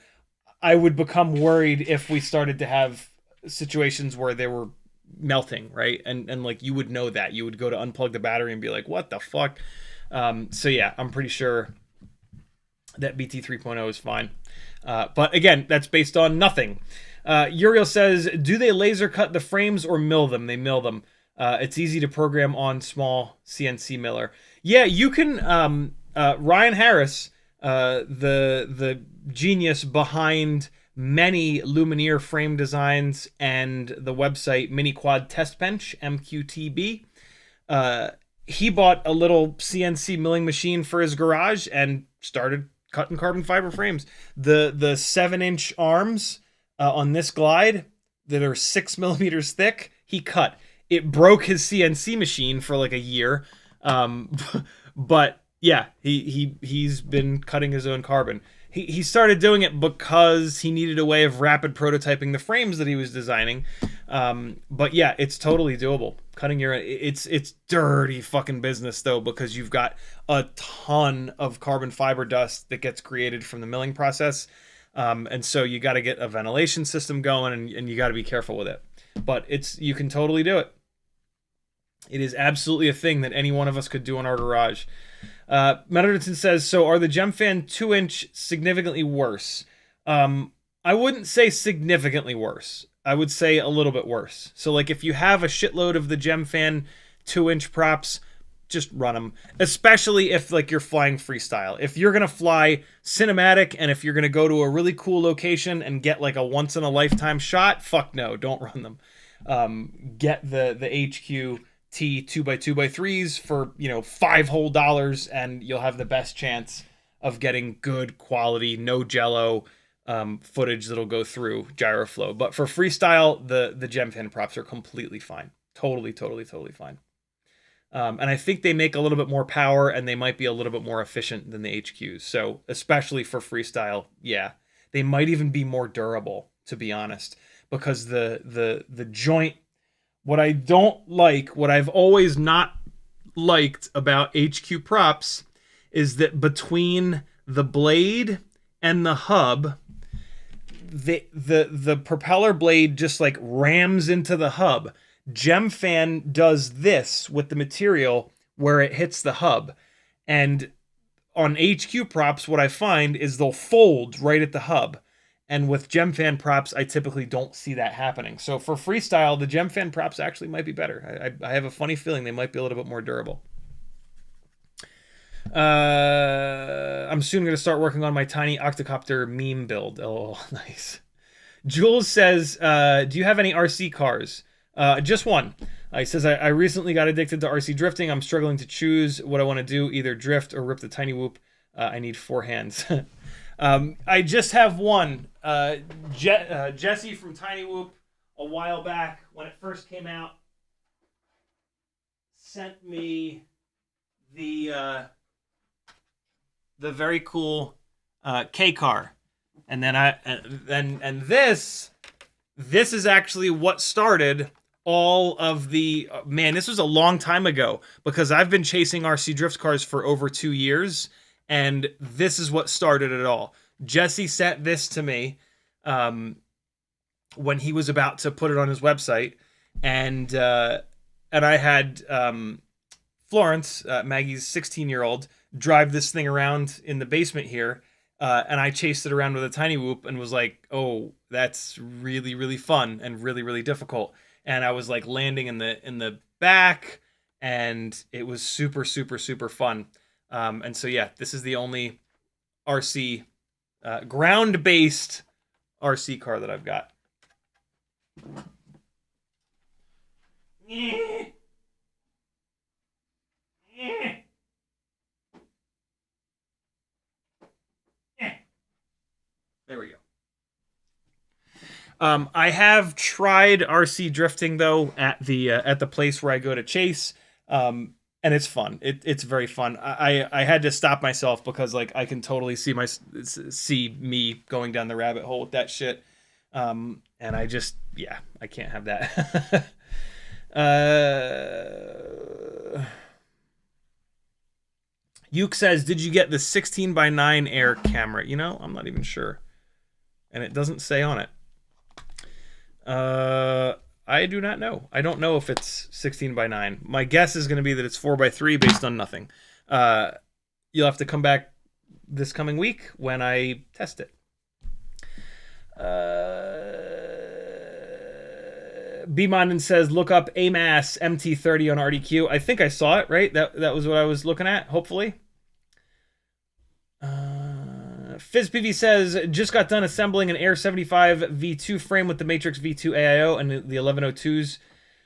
I would become worried if we started to have situations where they were melting, right? And like you would know that. You would go to unplug the battery and be like, what the fuck? So yeah, I'm pretty sure that BT 3.0 is fine. But again, that's based on nothing. Uriel says, do they laser cut the frames or mill them? They mill them. It's easy to program on small CNC miller. Yeah, you can. Ryan Harris, the genius behind many Lumineer frame designs and the website Mini Quad Test Bench, MQTB, he bought a little CNC milling machine for his garage and started cutting carbon fiber frames. The 7-inch arms on this glide that are 6 millimeters thick, he cut. It broke his CNC machine for like a year, but yeah, he's been cutting his own carbon. He started doing it because he needed a way of rapid prototyping the frames that he was designing. But yeah, it's totally doable. Cutting it's dirty fucking business though, because you've got a ton of carbon fiber dust that gets created from the milling process. And so you got to get a ventilation system going, and you got to be careful with it. But you can totally do it. It is absolutely a thing that any one of us could do in our garage. Meaderton says, so are the GemFan 2-inch significantly worse? I wouldn't say significantly worse. I would say a little bit worse. So like if you have a shitload of the GemFan 2-inch props, just run them. Especially if like you're flying freestyle. If you're going to fly cinematic and if you're going to go to a really cool location and get like a once in a lifetime shot, fuck no, don't run them. Get the HQ T 2x2x3s for $5 whole, and you'll have the best chance of getting good quality, no jello footage that'll go through gyroflow. But for freestyle, the GemFan props are completely fine, totally fine. And I think they make a little bit more power, and they might be a little bit more efficient than the HQs. So especially for freestyle, yeah, they might even be more durable, to be honest, because the joint. What I don't like, what I've always not liked about HQ props is that between the blade and the hub, the propeller blade just like rams into the hub. GemFan does this with the material where it hits the hub. And on HQ props, what I find is they'll fold right at the hub. And with GemFan props, I typically don't see that happening. So for freestyle, the GemFan props actually might be better. I have a funny feeling they might be a little bit more durable. I'm soon going to start working on my tiny octocopter meme build. Oh, nice. Jules says, do you have any RC cars? Just one. He says, I recently got addicted to RC drifting. I'm struggling to choose what I want to do, either drift or rip the Cinewhoop. I need 4 hands. I just have one. Jesse from Cinewhoop, a while back when it first came out, sent me the very cool K car, and then this is actually what started all of the man. This was a long time ago because I've been chasing RC drift cars for over 2 years. And this is what started it all. Jesse sent this to me when he was about to put it on his website, and I had Florence, Maggie's 16-year-old, drive this thing around in the basement here, and I chased it around with a Cinewhoop and was like, "Oh, that's really, really fun and really, really difficult." And I was like landing in the back, and it was super, super, super fun. And so, yeah, this is the only RC, ground-based RC car that I've got. There we go. I have tried RC drifting though at the place where I go to chase. and it's fun. It's very fun. I had to stop myself because like I can totally see me going down the rabbit hole with that shit. And I just, yeah, I can't have that. Yuke says, did you get the 16:9 Air camera? You know, I'm not even sure. And it doesn't say on it. I do not know. I don't know if it's 16:9. My guess is going to be that it's 4:3 based on nothing. You'll have to come back this coming week when I test it. B-Monden says, look up AMAS MT30 on RDQ. I think I saw it, right? That was what I was looking at, hopefully. FizzPV says, just got done assembling an Air 75 V2 frame with the Matrix V2 AIO and the 1102s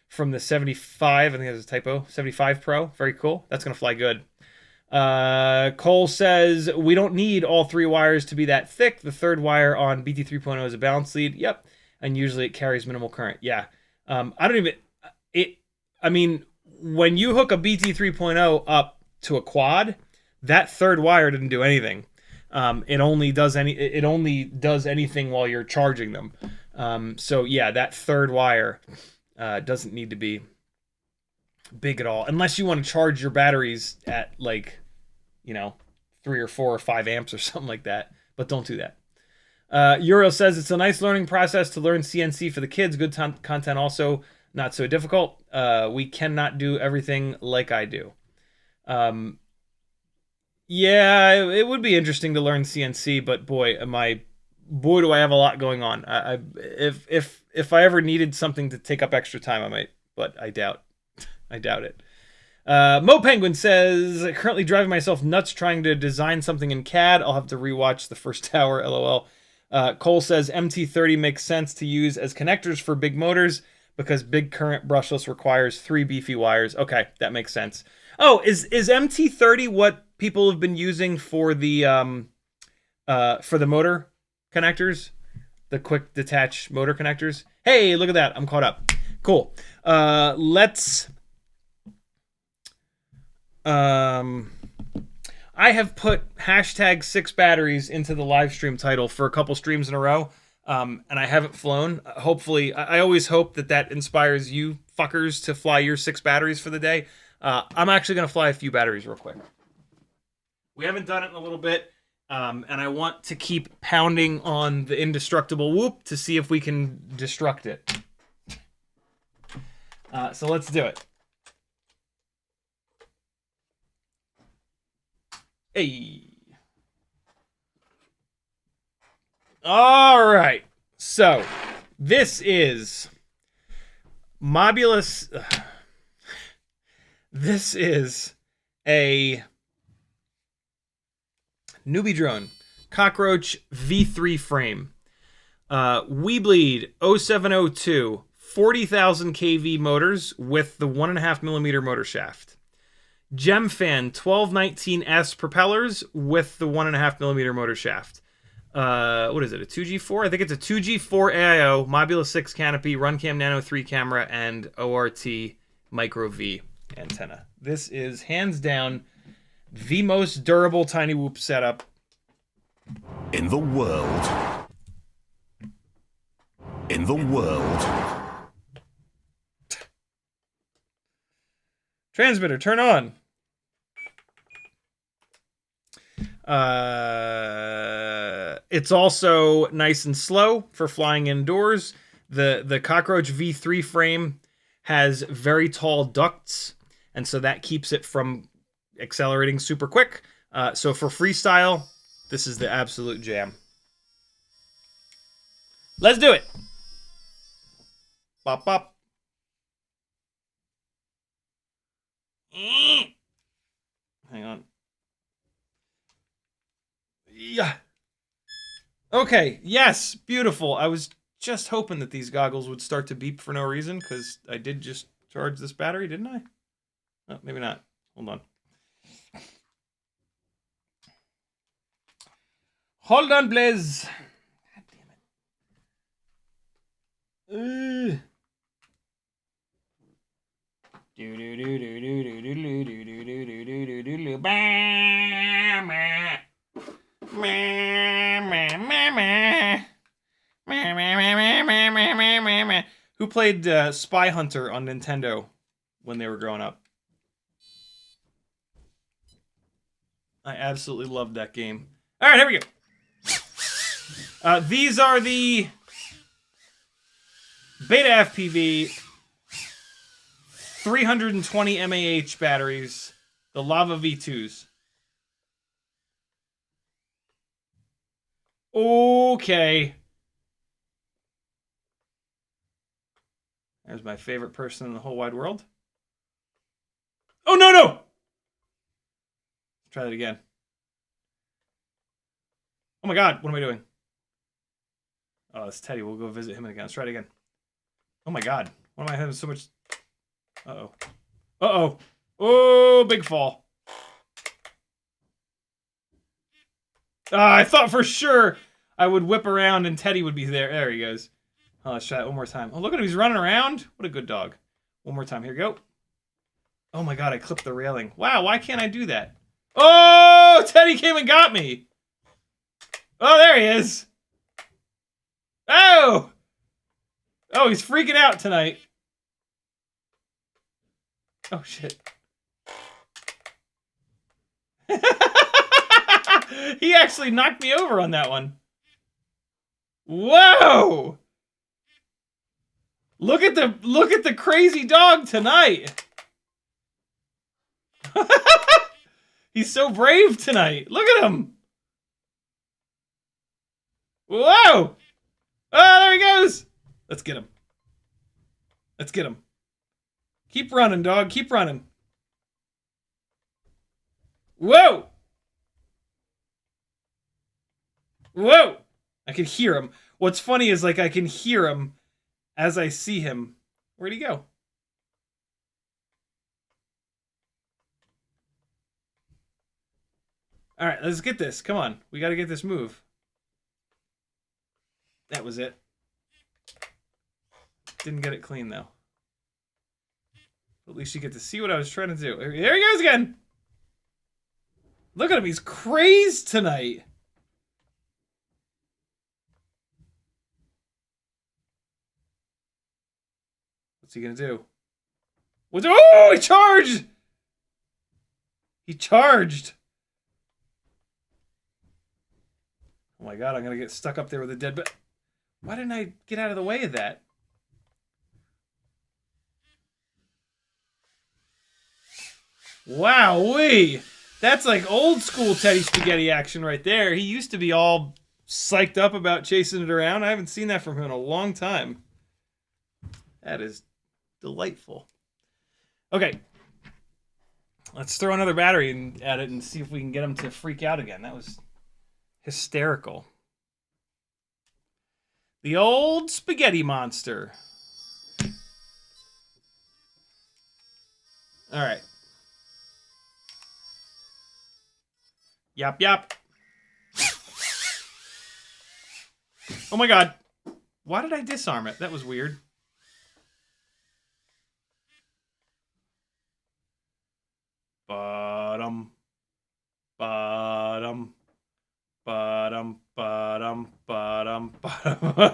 from the 75. I think that's a typo. 75 Pro. Very cool. That's going to fly good. Cole says, we don't need all 3 wires to be that thick. The 3rd wire on BT 3.0 is a balance lead. Yep. And usually it carries minimal current. Yeah. I mean, when you hook a BT 3.0 up to a quad, that 3rd wire didn't do anything. It only does anything while you're charging them. So yeah, that 3rd wire doesn't need to be big at all, unless you want to charge your batteries at like, 3 or 4 or 5 amps or something like that. But don't do that. Uriel says it's a nice learning process to learn CNC for the kids. Good content also, not so difficult. We cannot do everything like I do. Yeah, it would be interesting to learn CNC, but boy, do I have a lot going on. If I ever needed something to take up extra time, I might, but I doubt it. Mo Penguin says, currently driving myself nuts trying to design something in CAD. I'll have to rewatch the first hour, LOL. Cole says MT30 makes sense to use as connectors for big motors because big current brushless requires 3 beefy wires. Okay, that makes sense. Oh, is MT30 what people have been using for the motor connectors, the quick detach motor connectors? Hey, look at that! I'm caught up. Cool. Let's. I have put #6 batteries into the live stream title for a couple streams in a row, and I haven't flown. Hopefully, I always hope that inspires you fuckers to fly your 6 batteries for the day. I'm actually gonna fly a few batteries real quick. We haven't done it in a little bit, and I want to keep pounding on the indestructible whoop to see if we can destruct it. So let's do it. Hey. All right. So this is Mobulus. This is a newbie drone cockroach V3 frame. Weebleed 0702 40,000 kV motors with the 1.5mm motor shaft. Gemfan 1219S propellers with the 1.5mm motor shaft. What is it, a 2G4? I think it's a 2G4 AIO, Mobula 6 canopy, Runcam Nano 3 camera, and ORT Micro V antenna. This is hands down the most durable Cinewhoop setup in the world. In the world. Transmitter, turn on. It's also nice and slow for flying indoors. The Cockroach V3 frame has very tall ducts, and so that keeps it from accelerating super quick. So for freestyle, this is the absolute jam. Let's do it. Bop, bop. Hang on. Yeah. Okay, yes, beautiful. I was just hoping that these goggles would start to beep for no reason, because I did just charge this battery, didn't I? Oh, maybe not. Hold on. Hold on, Blaze. God damn it. Who played Spy Hunter on Nintendo when they were growing up? I absolutely loved that game. All right, here we go. These are the Beta FPV 320 mAh batteries, the Lava V2s. Okay. There's my favorite person in the whole wide world. Oh, no, no! Let's try that again. Oh my god, what am I doing? Oh, it's Teddy. We'll go visit him again. Let's try it again. Oh my god. Why am I having so much... Uh-oh. Uh-oh. Oh, big fall. I thought for sure I would whip around and Teddy would be there. There he goes. Oh, let's try it one more time. Oh, look at him. He's running around. What a good dog. One more time. Here we go. Oh my god, I clipped the railing. Wow, why can't I do that? Oh, Teddy came and got me. Oh, there he is. Oh! Oh, he's freaking out tonight. Oh, shit. He actually knocked me over on that one. Whoa! Look at the crazy dog tonight. He's so brave tonight. Look at him. Whoa! Oh, there he goes. Let's get him. Let's get him. Keep running, dog. Keep running. Whoa! Whoa! I can hear him. What's funny is, like, I can hear him as I see him. Where'd he go? All right, let's get this. Come on. We got to get this move. That was it. Didn't get it clean, though. At least you get to see what I was trying to do. There he goes again. Look at him. He's crazed tonight. What's he going to do? Oh, he charged! He charged. Oh my god, I'm going to get stuck up there with a dead... Why didn't I get out of the way of that? Wowee! That's like old school Teddy Spaghetti action right there. He used to be all psyched up about chasing it around. I haven't seen that from him in a long time. That is delightful. Okay. Let's throw another battery at it and see if we can get him to freak out again. That was hysterical. The old spaghetti monster. All right. Yap, yap. Oh my god. Why did I disarm it? That was weird. Bottom. Bottom. Bottom. Bottom. Bottom. Bottom.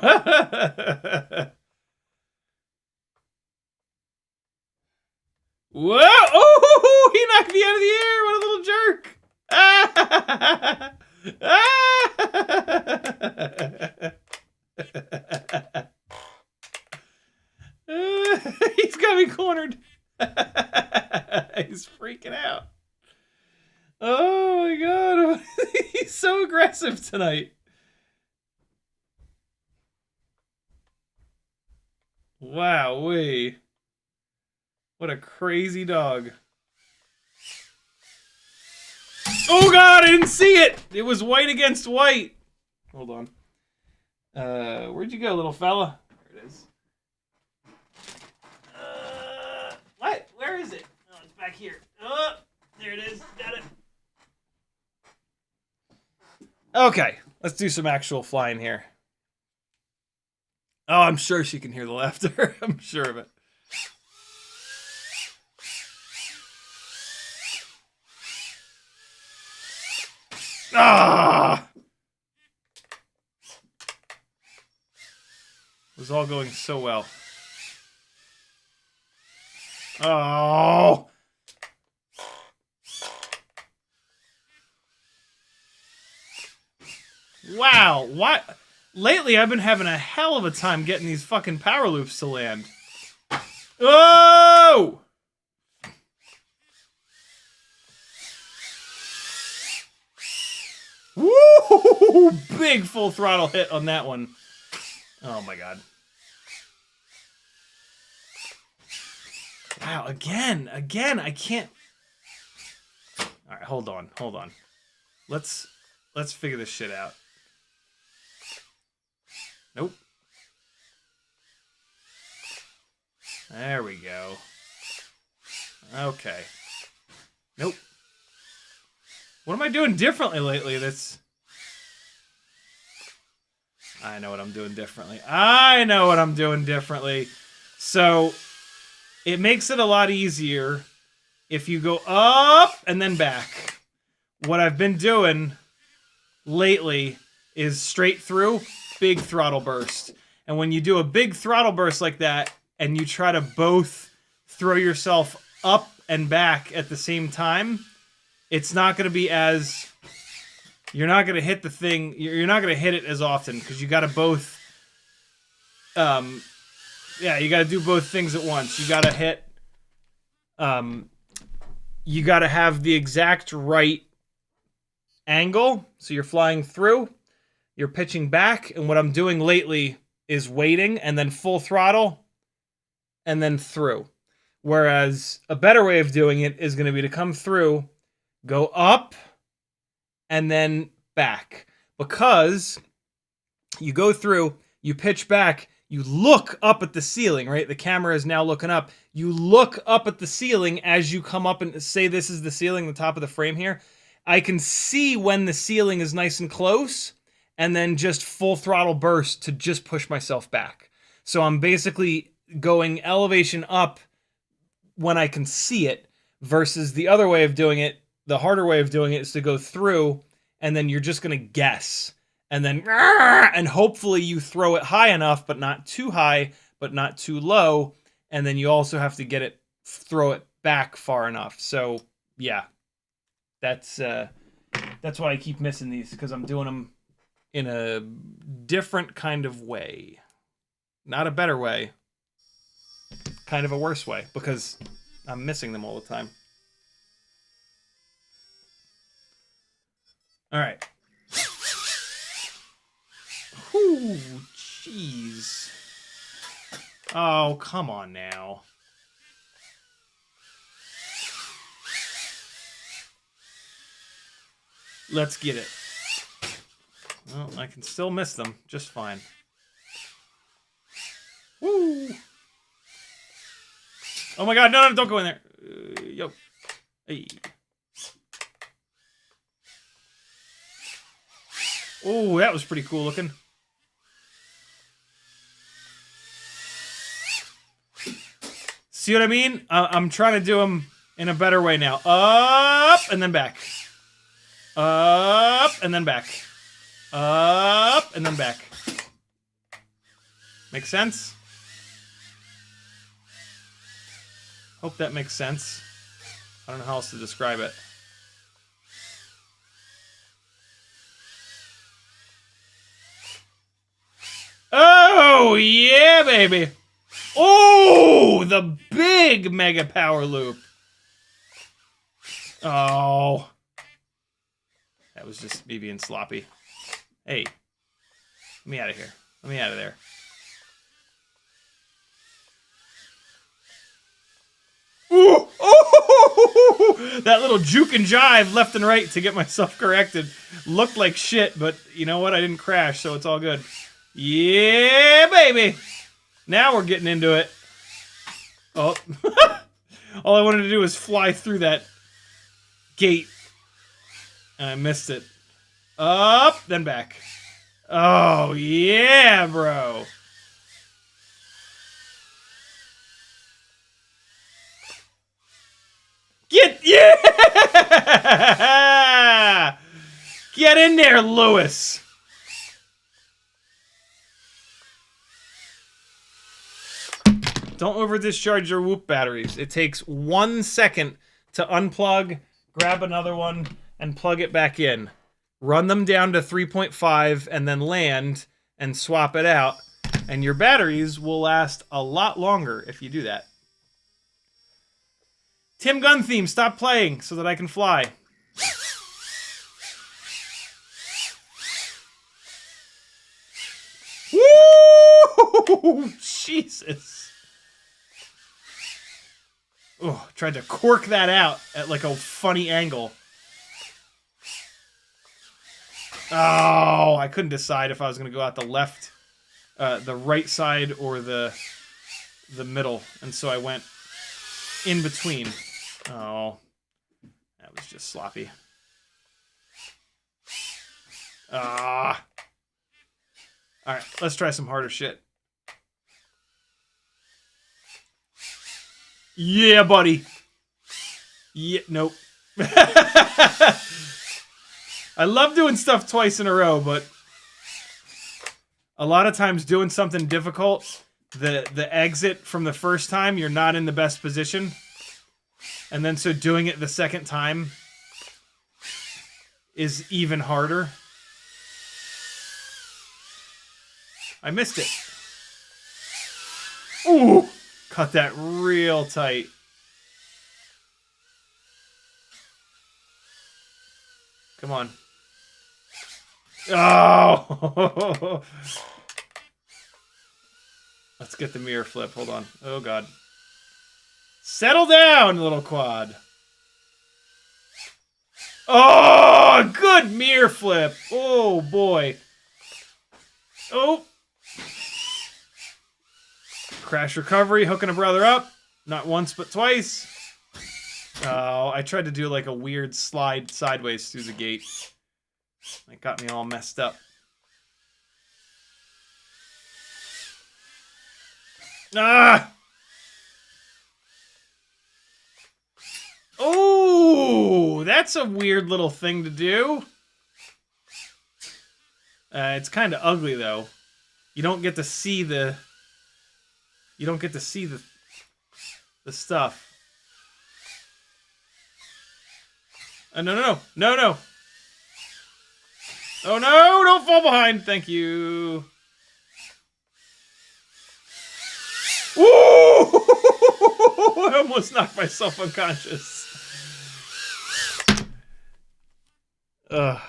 Whoa! Oh, he knocked me out of the air. What a little jerk. He's got me cornered. He's freaking out. Oh my god. He's so aggressive tonight. Wowee. What a crazy dog. Oh god, I didn't see it! It was white against white. Hold on. Where'd you go, little fella? There it is. What? Where is it? Oh, it's back here. Oh, there it is. Got it. Okay, let's do some actual flying here. Oh, I'm sure she can hear the laughter. I'm sure of it. Ah! Was was all going so well. Oh! Wow, what? Lately, I've been having a hell of a time getting these fucking power loops to land. Oh! Woo! Big full throttle hit on that one. Oh my god. Wow, again, I can't. All right, hold on. Let's figure this shit out. Nope. There we go. Okay. Nope. What am I doing differently lately? I know what I'm doing differently. So, it makes it a lot easier if you go up and then back. What I've been doing lately is straight through, big throttle burst. And when you do a big throttle burst like that, and you try to both throw yourself up and back at the same time, it's not going to be as... You're not going to hit the thing... You're not going to hit it as often, because you got to both... yeah, you got to do both things at once. You got to hit... you got to have the exact right angle, so you're flying through, you're pitching back, and what I'm doing lately is waiting, and then full throttle, and then through. Whereas a better way of doing it is going to be to come through, go up, and then back. Because you go through, you pitch back, you look up at the ceiling, right? The camera is now looking up. You look up at the ceiling as you come up and say this is the ceiling, the top of the frame here. I can see when the ceiling is nice and close, and then just full throttle burst to just push myself back. So I'm basically going elevation up when I can see it, versus the other way of doing it, the harder way of doing it is to go through, and then you're just going to guess. And then, and hopefully you throw it high enough, but not too high, but not too low. And then you also have to get it, throw it back far enough. So, yeah. That's why I keep missing these, because I'm doing them in a different kind of way. Not a better way. Kind of a worse way, because I'm missing them all the time. All right. Whew, jeez. Oh, come on now. Let's get it. Well, I can still miss them just fine. Woo! Oh my god, no, don't go in there. Yo. Hey. Oh, that was pretty cool looking. See what I mean? I'm trying to do them in a better way now. Up and then back. Up and then back. Up and then back. Make sense? Hope that makes sense. I don't know how else to describe it. Oh, yeah, baby. Oh, the big mega power loop. Oh. That was just me being sloppy. Hey. Let me out of here. Let me out of there. Ooh. Oh, that little juke and jive left and right to get myself corrected. Looked like shit, but you know what? I didn't crash, so it's all good. Yeah, baby. Now we're getting into it. Oh. All I wanted to do was fly through that gate. And I missed it. Up, then back. Oh, yeah, bro. Yeah! Get in there, Lewis. Don't over discharge your Whoop batteries. It takes 1 second to unplug, grab another one, and plug it back in. Run them down to 3.5 and then land and swap it out. And your batteries will last a lot longer if you do that. Tim Gun Theme, stop playing so that I can fly. Woo! Jesus. Oh, tried to cork that out at like a funny angle. Oh, I couldn't decide if I was going to go out the left, the right side, or the middle, and so I went in between. Oh, that was just sloppy. Ah. All right, let's try some harder shit. Yeah, buddy. Yeah, nope. I love doing stuff twice in a row, but a lot of times doing something difficult, the exit from the first time, you're not in the best position. And then so doing it the second time is even harder. I missed it. Ooh! Cut that real tight. Come on. Oh! Let's get the mirror flip. Hold on. Oh, God. Settle down, little quad. Oh, good mirror flip. Oh, boy. Oh. Crash recovery, hooking a brother up. Not once, but twice. Oh, I tried to do like a weird slide sideways through the gate. It got me all messed up. Ah! Oh, that's a weird little thing to do. It's kind of ugly though. You don't get to see the. You don't get to see the stuff. No, no, no, no, no. Oh no! Don't fall behind. Thank you. Ooh! I almost knocked myself unconscious. Ugh.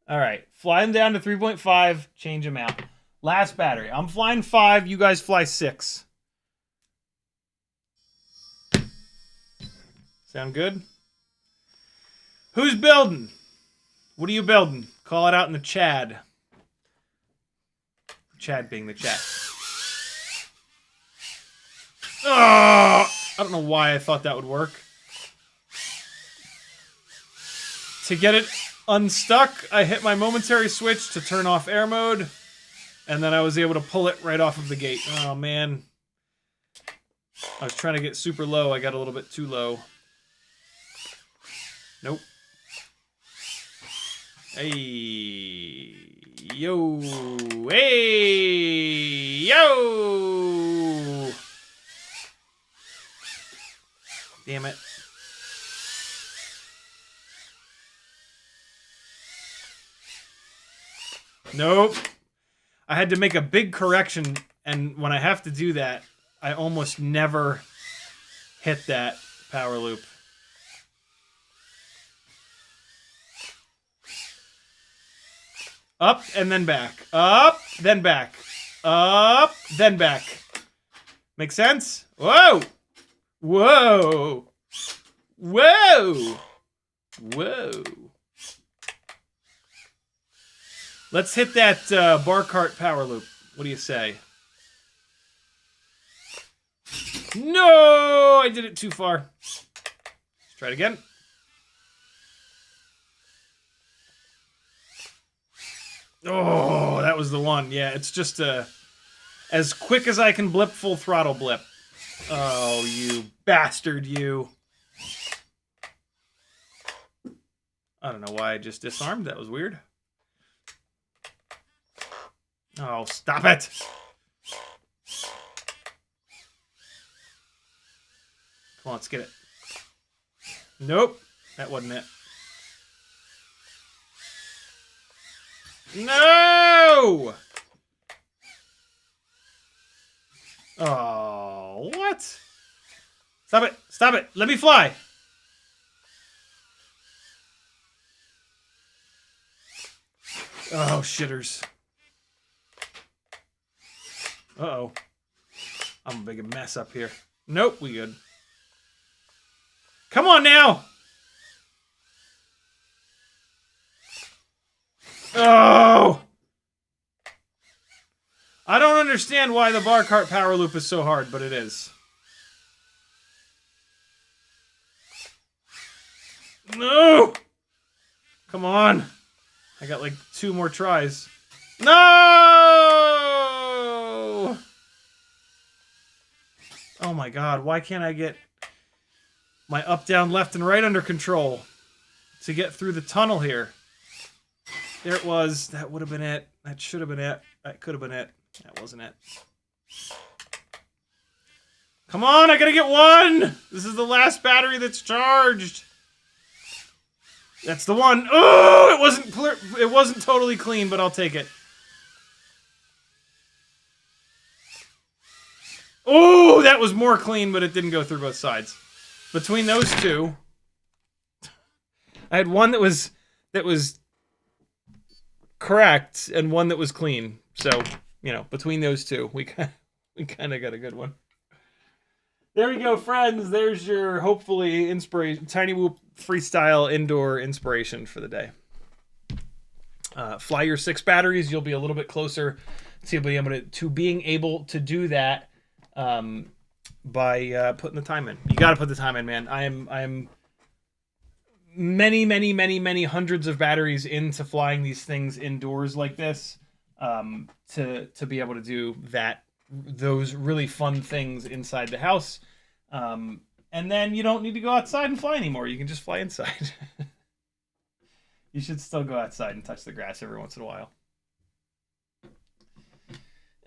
All right. Flying down to 3.5. Change them out. Last battery. I'm flying 5. You guys fly 6. Sound good? Who's building? What are you building? Call it out in the Chad. Chad being the chat. Oh, I don't know why I thought that would work. To get it unstuck, I hit my momentary switch to turn off air mode, and then I was able to pull it right off of the gate. Oh, man. I was trying to get super low. I got a little bit too low. Nope. Hey. Yo. Hey. Yo. Damn it. Nope. I had to make a big correction, and when I have to do that, I almost never hit that power loop. Up and then back. Up, then back. Up, then back. Make sense? Whoa! Whoa! Whoa! Whoa! Let's hit that bar cart power loop. What do you say? No! I did it too far. Let's try it again. Oh, that was the one. Yeah, it's just as quick as I can blip, full throttle blip. Oh, you bastard, you. I don't know why I just disarmed. That was weird. Oh, stop it. Come on, let's get it. Nope. That wasn't it. No! Oh, what? Stop it. Stop it. Let me fly. Oh, shitters. Uh-oh. I'm a big mess up here. Nope, we good. Come on now! Oh! I don't understand why the bar cart power loop is so hard, but it is. No! Come on. I got like 2 more tries. No! Oh my god, why can't I get my up, down, left, and right under control to get through the tunnel here? There it was. That would have been it. That should have been it. That could have been it. That wasn't it. Come on, I gotta get 1! This is the last battery that's charged. That's the one. Oh, it wasn't clear. It wasn't totally clean, but I'll take it. Oh, that was more clean, but it didn't go through both sides. Between those two, I had one that was correct and one that was clean. So, you know, between those two, we kind of got a good one. There we go, friends. There's your, hopefully, inspiration. Cinewhoop freestyle indoor inspiration for the day. Fly your 6 batteries. You'll be a little bit closer to being able to do that by putting the time in. You got to put the time in, man. I'm many hundreds of batteries into flying these things indoors like this to be able to do those really fun things inside the house. And then you don't need to go outside and fly anymore. You can just fly inside. You should still go outside and touch the grass every once in a while.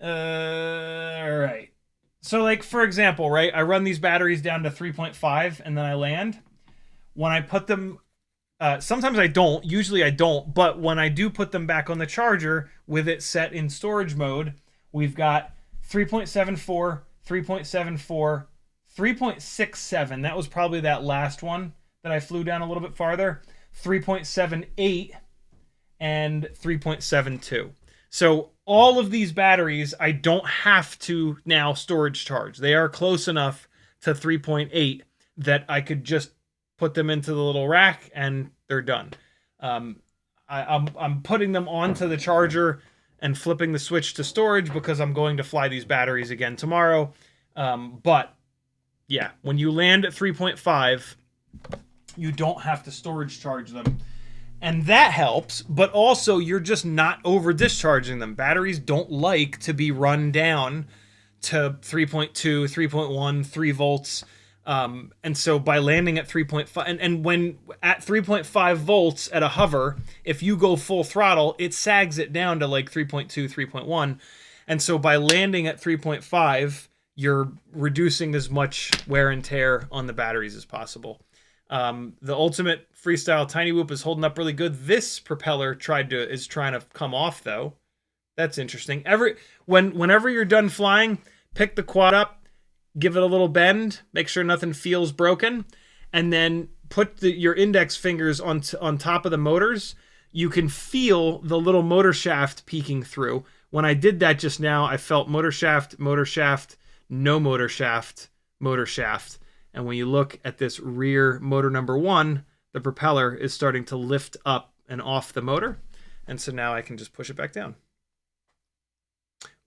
All right. So, like, for example, right, I run these batteries down to 3.5 and then I land. When I put them, sometimes I don't, usually I don't, but when I do put them back on the charger with it set in storage mode, we've got 3.74, 3.74, 3.67. That was probably that last one that I flew down a little bit farther. 3.78 and 3.72. So all of these batteries, I don't have to now storage charge. They are close enough to 3.8 that I could just put them into the little rack and they're done. I'm putting them onto the charger and flipping the switch to storage because I'm going to fly these batteries again tomorrow. But yeah, when you land at 3.5, you don't have to storage charge them. And that helps, but also you're just not over discharging them. Batteries don't like to be run down to 3.2, 3.1, 3 volts. And so by landing at 3.5, and when at 3.5 volts at a hover, if you go full throttle, it sags it down to like 3.2, 3.1. And so by landing at 3.5, you're reducing as much wear and tear on the batteries as possible. The ultimate freestyle Cinewhoop is holding up really good. This propeller is trying to come off though. That's interesting. Whenever you're done flying, pick the quad up, give it a little bend, make sure nothing feels broken, and then put your index fingers on top of the motors. You can feel the little motor shaft peeking through. When I did that just now, I felt motor shaft, no motor shaft, motor shaft. And when you look at this rear motor number 1, the propeller is starting to lift up and off the motor. And so now I can just push it back down.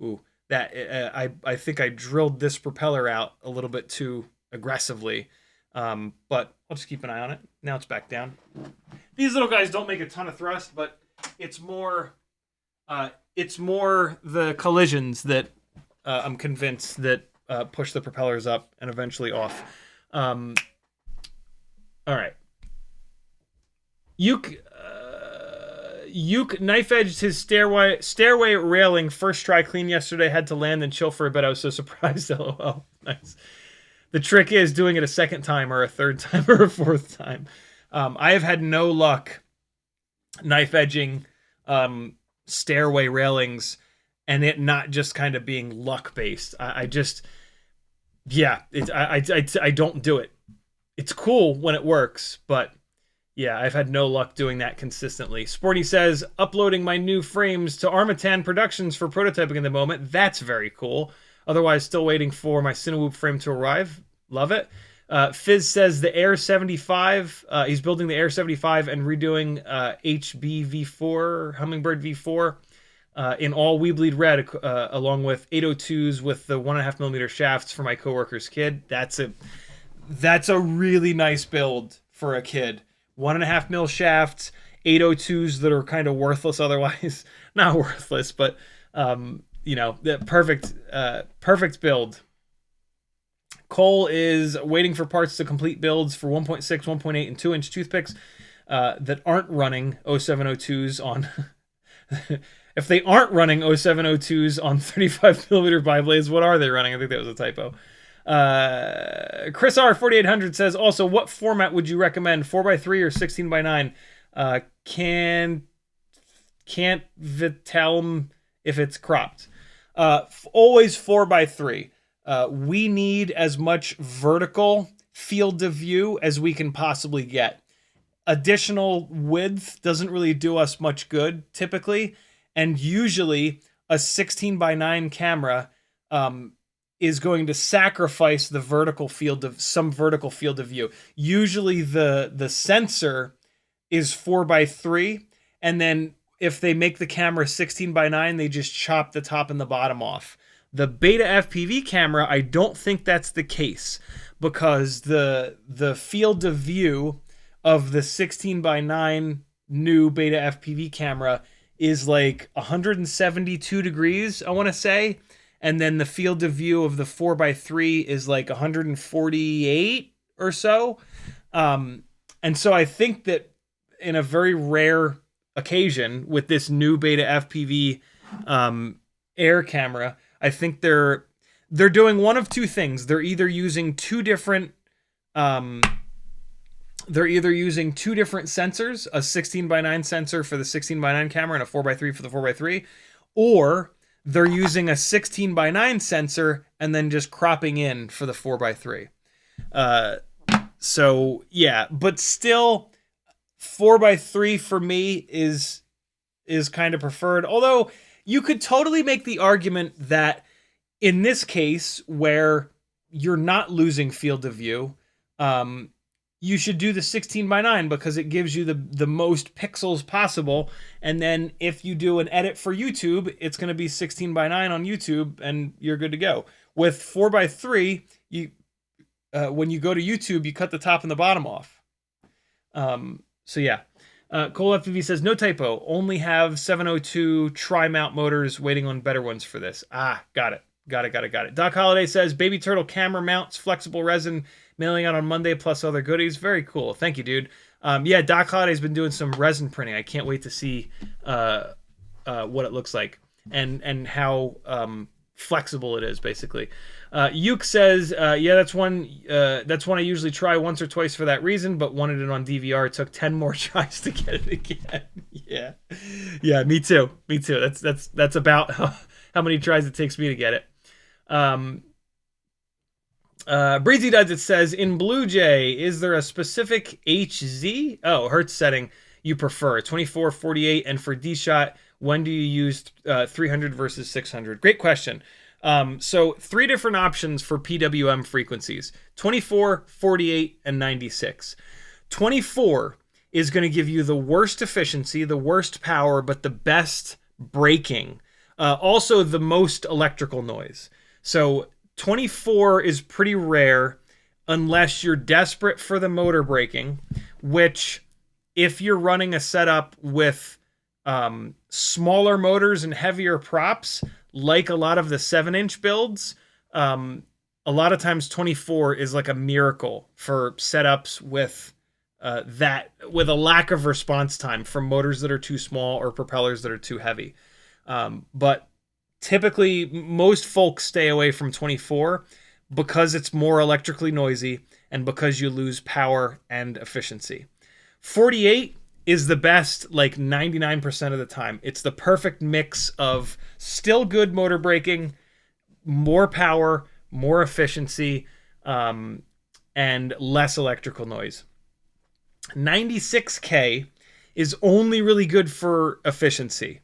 Ooh, I think I drilled this propeller out a little bit too aggressively. But I'll just keep an eye on it. Now it's back down. These little guys don't make a ton of thrust, but it's more the collisions that I'm convinced that push the propellers up and eventually off. All right. Uke knife edged his stairway railing first try clean yesterday. Had to land and chill for a bit. I was so surprised. LOL. Nice. The trick is doing it a second time or a third time or a fourth time. I have had no luck knife edging stairway railings and it not just kind of being luck based. I don't do it. It's cool when it works, but yeah, I've had no luck doing that consistently. Sporty says, uploading my new frames to Armatan Productions for prototyping at the moment. That's very cool. Otherwise, still waiting for my Cinewhoop frame to arrive. Love it. Fizz says the Air 75, he's building the Air 75 and redoing HB V4, Hummingbird V4, in all We Bleed Red, along with 802s with the 1.5mm shafts for my coworker's kid. That's a really nice build for a kid. 1.5mm shafts, 802s that are kind of worthless otherwise. Not worthless, but the perfect build. Cole is waiting for parts to complete builds for 1.6, 1.8, and 2-inch toothpicks that aren't running 0702s on... If they aren't running 0702s on 35mm biblades, what are they running? I think that was a typo. Chris R 4800 says, also, what format would you recommend? 4x3 or 16x9? Can't Vitelm if it's cropped. Always 4x3. We need as much vertical field of view as we can possibly get. Additional width doesn't really do us much good, typically. And usually, a 16x9 camera is going to sacrifice the vertical field of view. Usually, the sensor is 4x3, and then if they make the camera 16x9, they just chop the top and the bottom off. The Beta FPV camera, I don't think that's the case, because the field of view of the 16x9 new Beta FPV camera is like 172 degrees, I want to say. And then the field of view of the 4x3 is like 148 or so. And so I think that in a very rare occasion with this new Beta FPV air camera, I think they're doing one of two things. They're either using two different sensors, a 16x9 sensor for the 16x9 camera and a 4x3 for the 4x3, or they're using a 16x9 sensor and then just cropping in for the 4x3. So yeah, but still 4x3 for me is kind of preferred. Although you could totally make the argument that in this case where you're not losing field of view, you should do the 16x9 because it gives you the most pixels possible. And then if you do an edit for YouTube, it's going to be 16x9 on YouTube and you're good to go. With 4x3, when you go to YouTube, you cut the top and the bottom off. So yeah. Cole FPV says, no typo, only have 702 tri-mount motors, waiting on better ones for this. Got it. Doc Holiday says, Baby Turtle camera mounts, flexible resin, mailing out on Monday, plus other goodies. Very cool. Thank you, dude. Yeah, Doc Holiday's been doing some resin printing. I can't wait to see what it looks like and how flexible it is, basically. Yuke says, yeah, that's one I usually try once or twice for that reason, but wanted it on DVR. It took 10 more tries to get it again. Yeah, me too. That's about how many tries it takes me to get it. Breezy Duds, it says, in Blue Jay, is there a specific HZ? Hertz setting you prefer? 24, 48, and for D-Shot, when do you use 300 versus 600? Great question. So 3 different options for PWM frequencies: 24, 48, and 96. 24 is going to give you the worst efficiency, the worst power, but the best braking. Also the most electrical noise. So 24 is pretty rare unless you're desperate for the motor braking, which if you're running a setup with smaller motors and heavier props, like a lot of the 7-inch builds, a lot of times 24 is like a miracle for setups with with a lack of response time from motors that are too small or propellers that are too heavy. But typically most folks stay away from 24, because it's more electrically noisy and because you lose power and efficiency. 48 is the best like 99% of the time. It's the perfect mix of still good motor braking, more power, more efficiency, and less electrical noise. 96K is only really good for efficiency.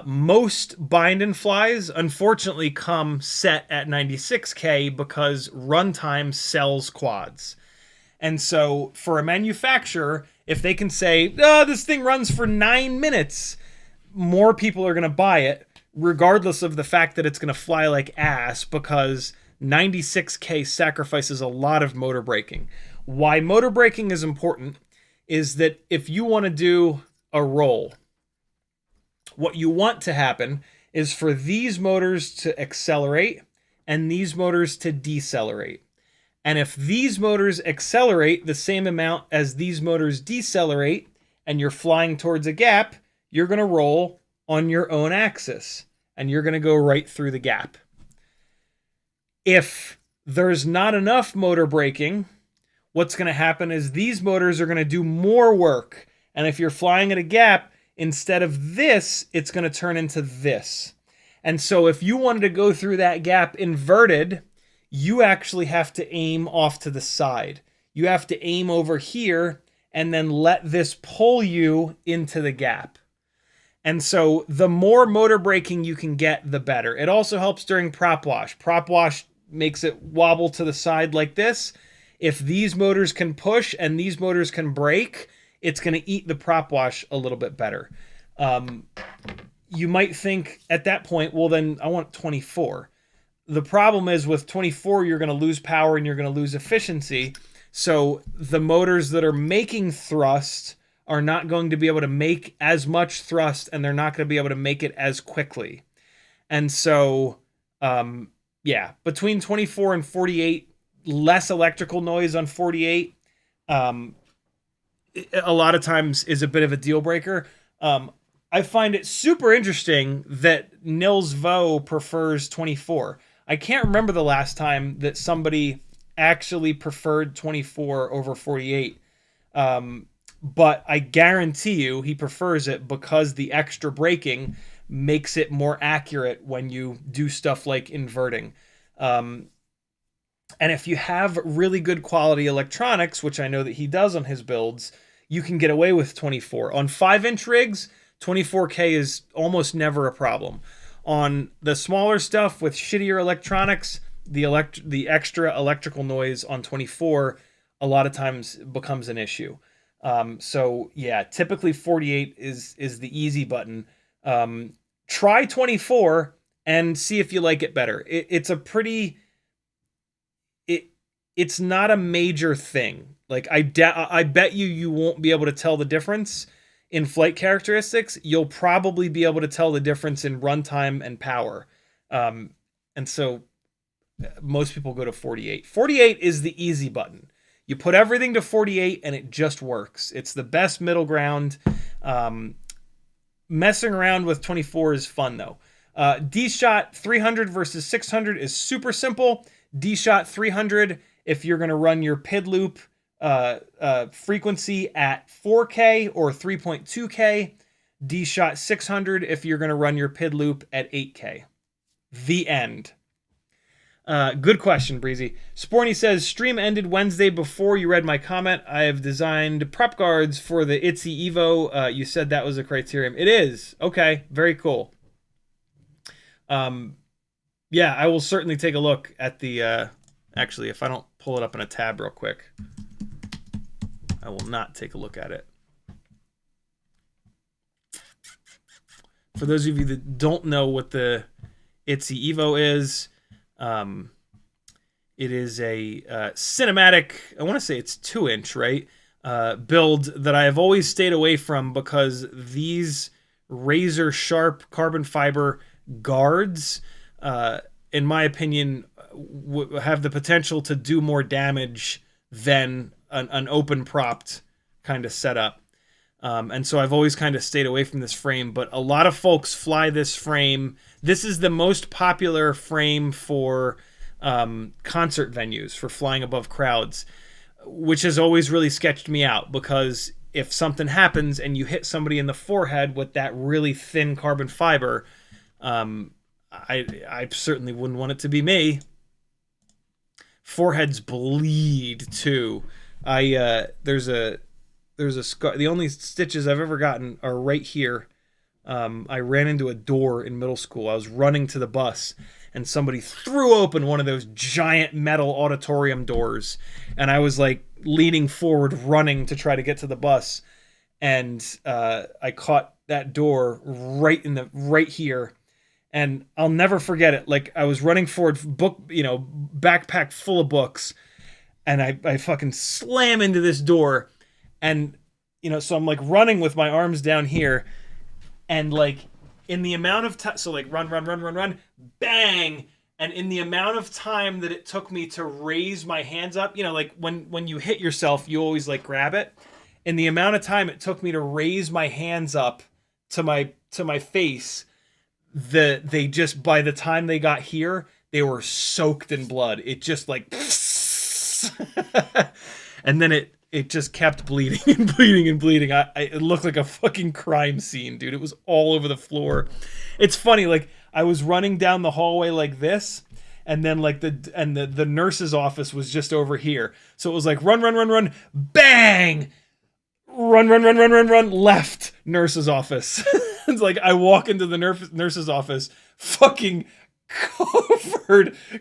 Most bind and flies, unfortunately, come set at 96K because runtime sells quads. And so for a manufacturer, if they can say, oh, this thing runs for 9 minutes, more people are going to buy it, regardless of the fact that it's going to fly like ass, because 96K sacrifices a lot of motor braking. Why motor braking is important is that if you want to do a roll, what you want to happen is for these motors to accelerate and these motors to decelerate. And if these motors accelerate the same amount as these motors decelerate, and you're flying towards a gap, you're going to roll on your own axis, and you're going to go right through the gap. If there's not enough motor braking, what's going to happen is these motors are going to do more work. And if you're flying at a gap, instead of this, it's going to turn into this. And so if you wanted to go through that gap inverted, you actually have to aim off to the side. You have to aim over here and then let this pull you into the gap. And so the more motor braking you can get, the better. It also helps during prop wash. Prop wash makes it wobble to the side like this. If these motors can push and these motors can brake, it's going to eat the prop wash a little bit better. You might think at that point, well, then I want 24. The problem is with 24, you're going to lose power and you're going to lose efficiency. So the motors that are making thrust are not going to be able to make as much thrust, and they're not going to be able to make it as quickly. And so, yeah, between 24 and 48, less electrical noise on 48, a lot of times is a bit of a deal breaker. I find it super interesting that Nils Vo prefers 24. I can't remember the last time that somebody actually preferred 24 over 48. But I guarantee you he prefers it because the extra braking makes it more accurate when you do stuff like inverting. And if you have really good quality electronics, which I know that he does on his builds, you can get away with 24. On 5-inch rigs, 24K is almost never a problem. On the smaller stuff with shittier electronics, the extra electrical noise on 24 a lot of times becomes an issue. So yeah, typically 48 is the easy button. Try 24 and see if you like it better. It's not a major thing. Like I bet you won't be able to tell the difference in flight characteristics. You'll probably be able to tell the difference in runtime and power. And so most people go to 48. 48 is the easy button. You put everything to 48 and it just works. It's the best middle ground. Messing around with 24 is fun though. D-Shot 300 versus 600 is super simple. D-Shot 300, if you're going to run your PID loop frequency at 4K or 3.2K. D-Shot 600 if you're going to run your PID loop at 8K. The end. Good question, Breezy. Sporny says, stream ended Wednesday before you read my comment. I have designed prop guards for the ITZY Evo. You said that was a criterion. It is. Okay, very cool. Yeah, I will certainly take a look at the... actually, if I don't pull it up in a tab real quick, I will not take a look at it. For those of you that don't know what the ITZY Evo is... it is a cinematic, I want to say it's 2-inch, right? Build that I have always stayed away from because these razor sharp carbon fiber guards, in my opinion, have the potential to do more damage than an open propped kind of setup. And so I've always kind of stayed away from this frame, but a lot of folks fly this frame. This is the most popular frame for concert venues for flying above crowds, which has always really sketched me out, because if something happens and you hit somebody in the forehead with that really thin carbon fiber, I certainly wouldn't want it to be me. Foreheads bleed too. There's a scar. The only stitches I've ever gotten are right here. I ran into a door in middle school. I was running to the bus, and somebody threw open one of those giant metal auditorium doors, and I was like leaning forward, running to try to get to the bus, and I caught that door right here, and I'll never forget it. Like, I was running forward, backpack full of books, and I fucking slam into this door, and so I'm like running with my arms down here. And like in the amount of time, so like run, bang. And in the amount of time that it took me to raise my hands up, like when you hit yourself, you always like grab it. In the amount of time it took me to raise my hands up to my face, they just, by the time they got here, they were soaked in blood. It just like, and then it just kept bleeding and bleeding and bleeding. It looked like a fucking crime scene, dude. It was all over the floor. It's funny, like I was running down the hallway like this, and then like the nurse's office was just over here. So it was like run, bang, run, left, nurse's office. It's like I walk into the nurse's office, fucking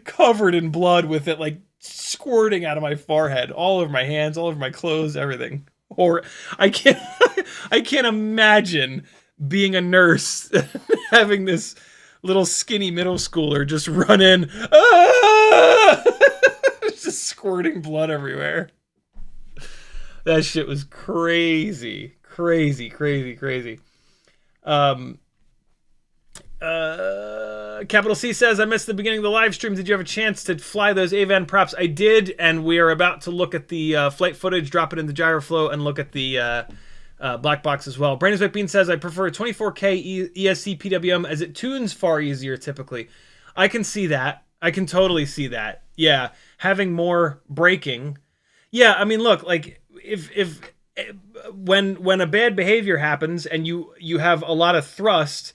covered in blood, with it like squirting out of my forehead, all over my hands, all over my clothes, everything. Or I can't imagine being a nurse having this little skinny middle schooler just run in, just squirting blood everywhere. That shit was crazy. Capital C says, I missed the beginning of the live stream. Did you have a chance to fly those Avan props? I did, and we are about to look at the flight footage, drop it into Gyroflow, and look at the black box as well. Brandon Bean says, I prefer 24K ESC PWM as it tunes far easier typically. I can see that. I can totally see that. Yeah, having more braking. Yeah, I mean, look, like if when a bad behavior happens and you have a lot of thrust,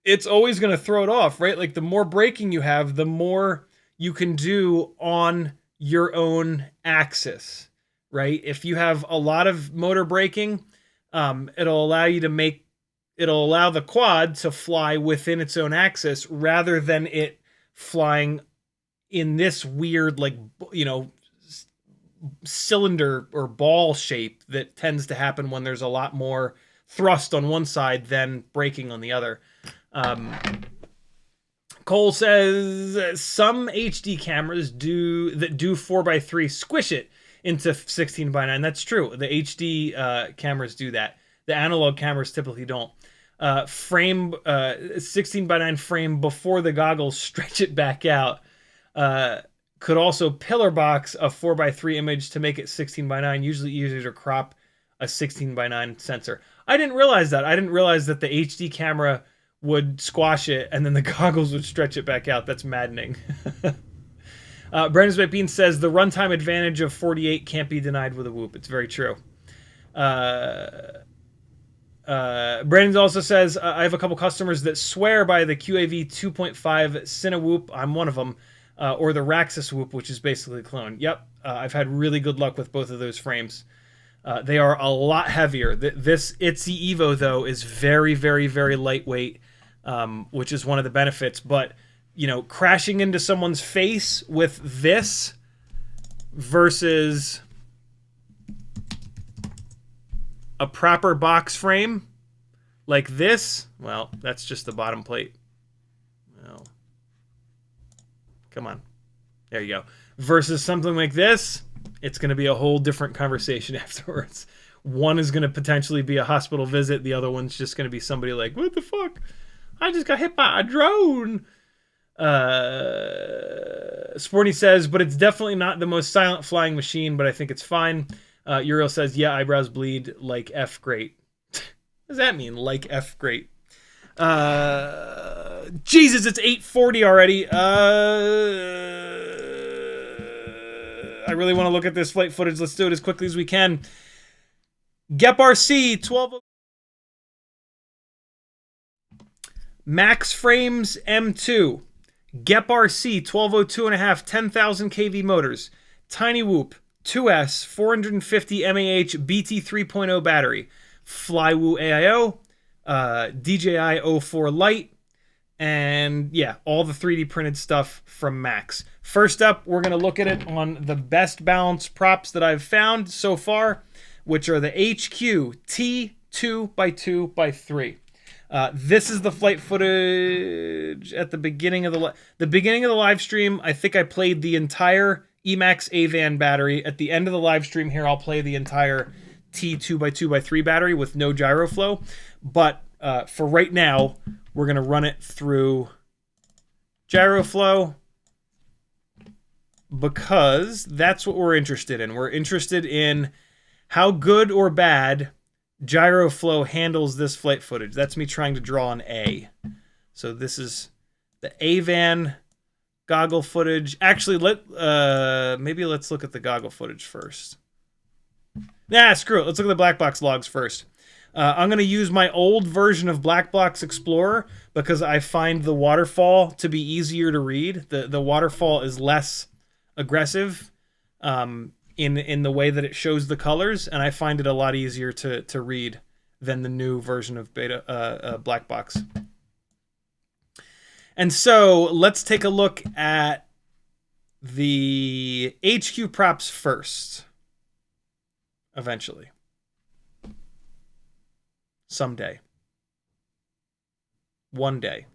it's always going to throw it off, right? Like the more braking you have, the more you can do on your own axis, right? If you have a lot of motor braking, it'll allow the quad to fly within its own axis rather than it flying in this weird, like, cylinder or ball shape that tends to happen when there's a lot more thrust on one side than braking on the other. Cole says some HD cameras do 4x3 squish it into 16:9. That's true. The HD cameras do that. The analog cameras typically don't. 16:9 frame before the goggles stretch it back out. Could also pillar box a 4x3 image to make it 16:9. Usually easier to crop a 16:9 sensor. I didn't realize that. I didn't realize that the HD camera would squash it and then the goggles would stretch it back out. That's maddening. Brandon Bean says the runtime advantage of 48 can't be denied with a Whoop. It's very true. Brandon also says, I have a couple customers that swear by the QAV 2.5 Cinewhoop. I'm one of them. Or the Raxus Whoop, which is basically a clone. Yep, I've had really good luck with both of those frames. They are a lot heavier. This ITZY Evo, though, is very, very, very lightweight, which is one of the benefits. But, crashing into someone's face with this versus a proper box frame like this, well, that's just the bottom plate. Well, come on. There you go. Versus something like this, it's going to be a whole different conversation afterwards. One is going to potentially be a hospital visit. The other one's just going to be somebody like, what the fuck? I just got hit by a drone. Sporty says, but it's definitely not the most silent flying machine, but I think it's fine. Uriel says, yeah, eyebrows bleed like F great. What does that mean? Like F great. Jesus, it's 8:40 already. I really want to look at this flight footage. Let's do it as quickly as we can. GEP-RC 12. Max Frames M2. GEP-RC 1202.5 10,000 kV motors. Cinewhoop 2S 450 mAh BT 3.0 battery. Flywoo AIO. DJI 04 Lite. And yeah, all the 3D printed stuff from Max. First up, we're going to look at it on the best balanced props that I've found so far, which are the HQ T2x2x3. This is the flight footage at the beginning of the beginning of the live stream. I think I played the entire Emax A-Van battery. At the end of the live stream here, I'll play the entire T2x2x3 battery with no gyro flow. But for right now, we're going to run it through gyro flow because that's what we're interested in. We're interested in how good or bad gyro flow handles this flight footage. That's me trying to draw an A. So this is the A-Van goggle footage. Actually, maybe let's look at the goggle footage first. Nah, screw it. Let's look at the black box logs first. I'm going to use my old version of Blackbox Explorer because I find the waterfall to be easier to read. The waterfall is less aggressive in the way that it shows the colors, and I find it a lot easier to read than the new version of Blackbox. And so let's take a look at the HQ props first. Eventually. Someday. One day.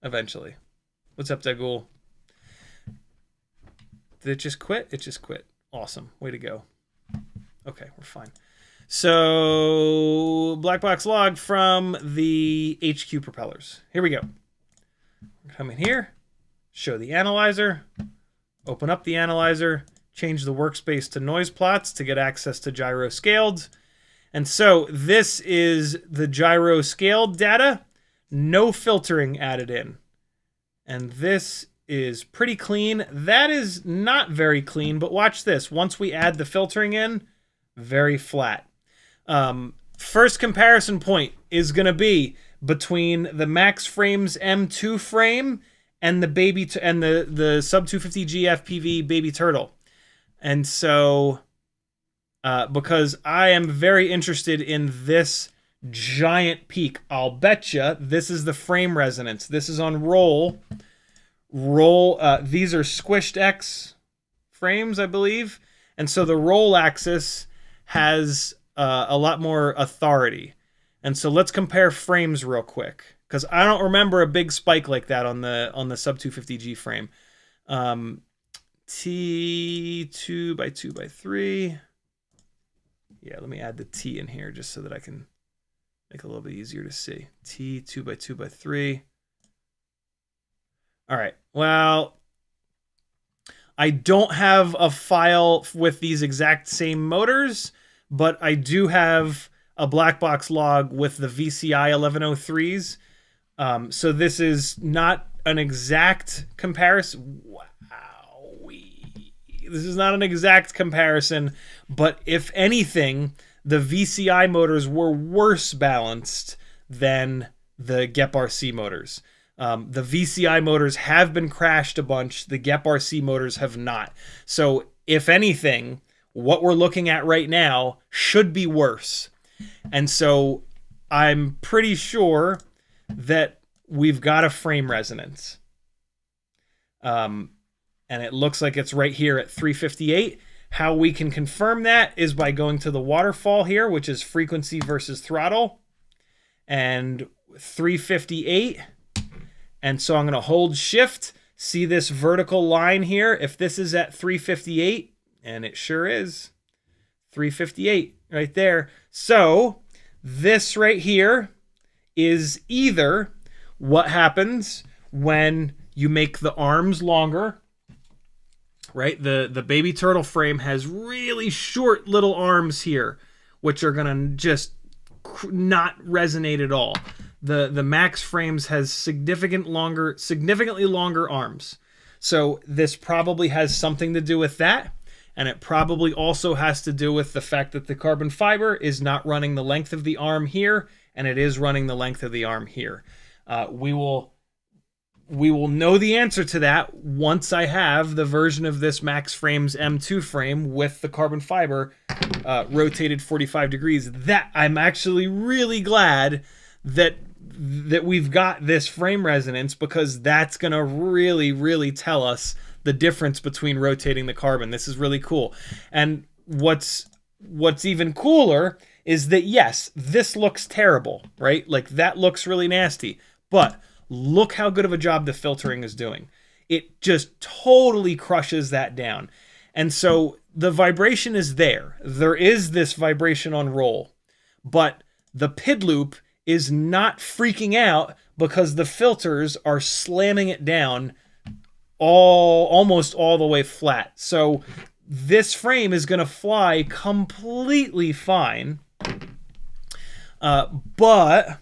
Eventually. What's up, Dagul? Did it just quit? It just quit. Awesome. Way to go. Okay, we're fine. So, black box log from the HQ propellers. Here we go. Come in here. Show the analyzer. Open up the analyzer. Change the workspace to noise plots to get access to gyro scaled. And so this is the gyro scaled data, no filtering added in. And this is pretty clean. That is not very clean, but watch this. Once we add the filtering in, very flat. First comparison point is going to be between the Max Frames M2 frame and the the Sub 250G FPV Baby Turtle. And so because I am very interested in this giant peak. I'll betcha this is the frame resonance. This is on roll. These are squished X frames, I believe. And so the roll axis has a lot more authority. And so let's compare frames real quick, because I don't remember a big spike like that on the Sub 250G frame. T2x2x3. Yeah, let me add the T in here just so that I can make it a little bit easier to see. T2x2x3. All right. Well, I don't have a file with these exact same motors, but I do have a black box log with the VCI 1103s. So this is not an exact comparison. This is not an exact comparison, but if anything, the VCI motors were worse balanced than the GEP-RC motors. The VCI motors have been crashed a bunch. The GEP-RC motors have not. So if anything, what we're looking at right now should be worse. And so I'm pretty sure that we've got a frame resonance. And it looks like it's right here at 358. How we can confirm that is by going to the waterfall here, which is frequency versus throttle. And 358. And so I'm going to hold shift. See this vertical line here? If this is at 358, and it sure is, 358 right there. So this right here is either what happens when you make the arms longer, right? The baby turtle frame has really short little arms here, which are going to just not resonate at all. The Max Frames has significantly longer arms. So this probably has something to do with that. And it probably also has to do with the fact that the carbon fiber is not running the length of the arm here, and it is running the length of the arm here. We will know the answer to that once I have the version of this Max Frames M2 frame with the carbon fiber rotated 45 degrees. That I'm actually really glad that we've got this frame resonance, because that's going to really tell us the difference between rotating the carbon. This is really cool. And what's even cooler is that, yes, this looks terrible, right? Like, that looks really nasty. But look how good of a job the filtering is doing. It just totally crushes that down. And so the vibration is there. There is this vibration on roll. But the PID loop is not freaking out because the filters are slamming it down almost all the way flat. So this frame is going to fly completely fine. But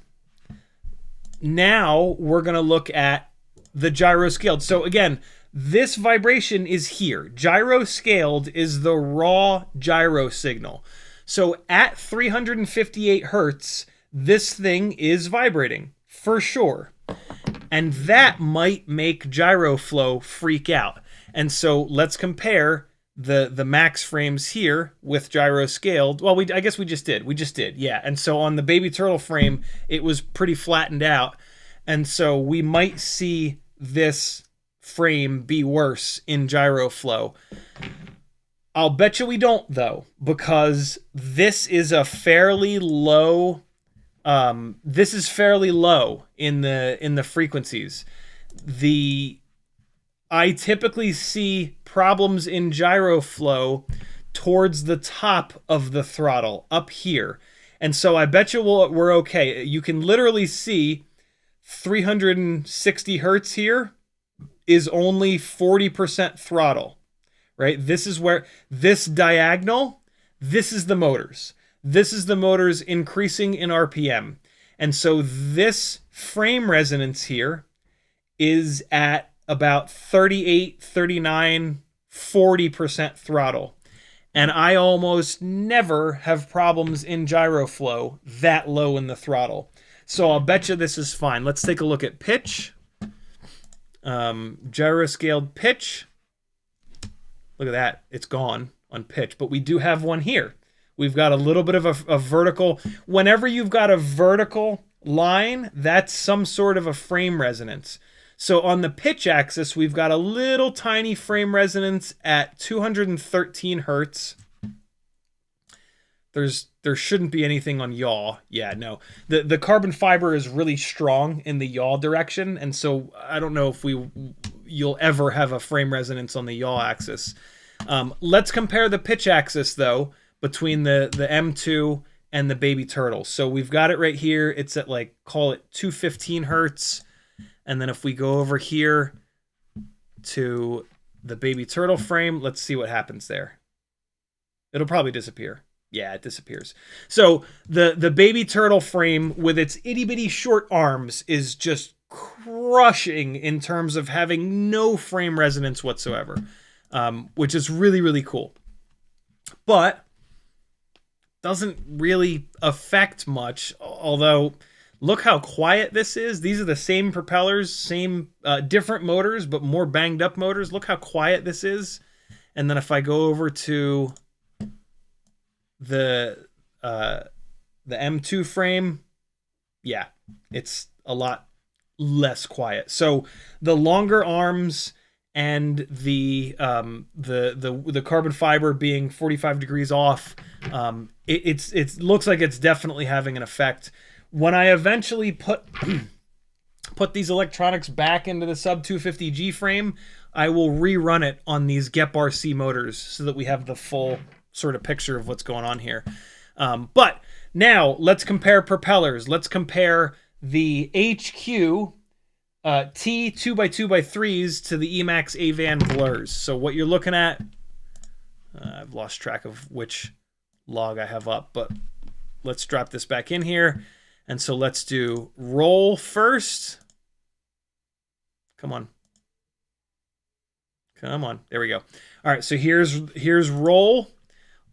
now we're going to look at the gyro scaled. So again, this vibration is here. Gyro scaled is the raw gyro signal. So at 358 hertz, this thing is vibrating for sure. And that might make gyro flow freak out. And so let's compare the max frames here with gyro scaled. Well, I guess we just did. Yeah. And so on the baby turtle frame, it was pretty flattened out. And so we might see this frame be worse in gyro flow. I'll bet you we don't, though, because this is a fairly low this is fairly low in the frequencies. I typically see problems in gyro flow towards the top of the throttle up here. And so I bet you we're okay. You can literally see 360 hertz here is only 40% throttle, right? This is where this diagonal, this is the motors. This is the motors increasing in RPM. And so this frame resonance here is at about 38, 39, 40% throttle. And I almost never have problems in gyro flow that low in the throttle. So I'll bet you this is fine. Let's take a look at pitch. Gyro scaled pitch. Look at that. It's gone on pitch. But we do have one here. We've got a little bit of a vertical. Whenever you've got a vertical line, that's some sort of a frame resonance. So on the pitch axis, we've got a little tiny frame resonance at 213 hertz. There shouldn't be anything on yaw. Yeah, no. The carbon fiber is really strong in the yaw direction, and so I don't know if you'll ever have a frame resonance on the yaw axis. Let's compare the pitch axis, though, between the M2 and the baby turtle. So we've got it right here. It's at, like, call it 215 hertz. And then if we go over here to the baby turtle frame, let's see what happens there. It'll probably disappear. Yeah, it disappears. So the baby turtle frame with its itty bitty short arms is just crushing in terms of having no frame resonance whatsoever, which is really, really cool. But doesn't really affect much, although look how quiet this is. These are the same propellers, same different motors, but more banged up motors. Look how quiet this is. And then if I go over to the M2 frame, yeah, it's a lot less quiet. So the longer arms and the carbon fiber being 45 degrees off, it looks like it's definitely having an effect. When I eventually put these electronics back into the sub 250G frame, I will rerun it on these Gep-RC motors so that we have the full sort of picture of what's going on here. But now let's compare propellers. Let's compare the HQ T 2x2x3s to the Emax AVAN blurs. So what you're looking at, I've lost track of which log I have up, but let's drop this back in here. And so let's do roll first. Come on. Come on. There we go. All right, so here's roll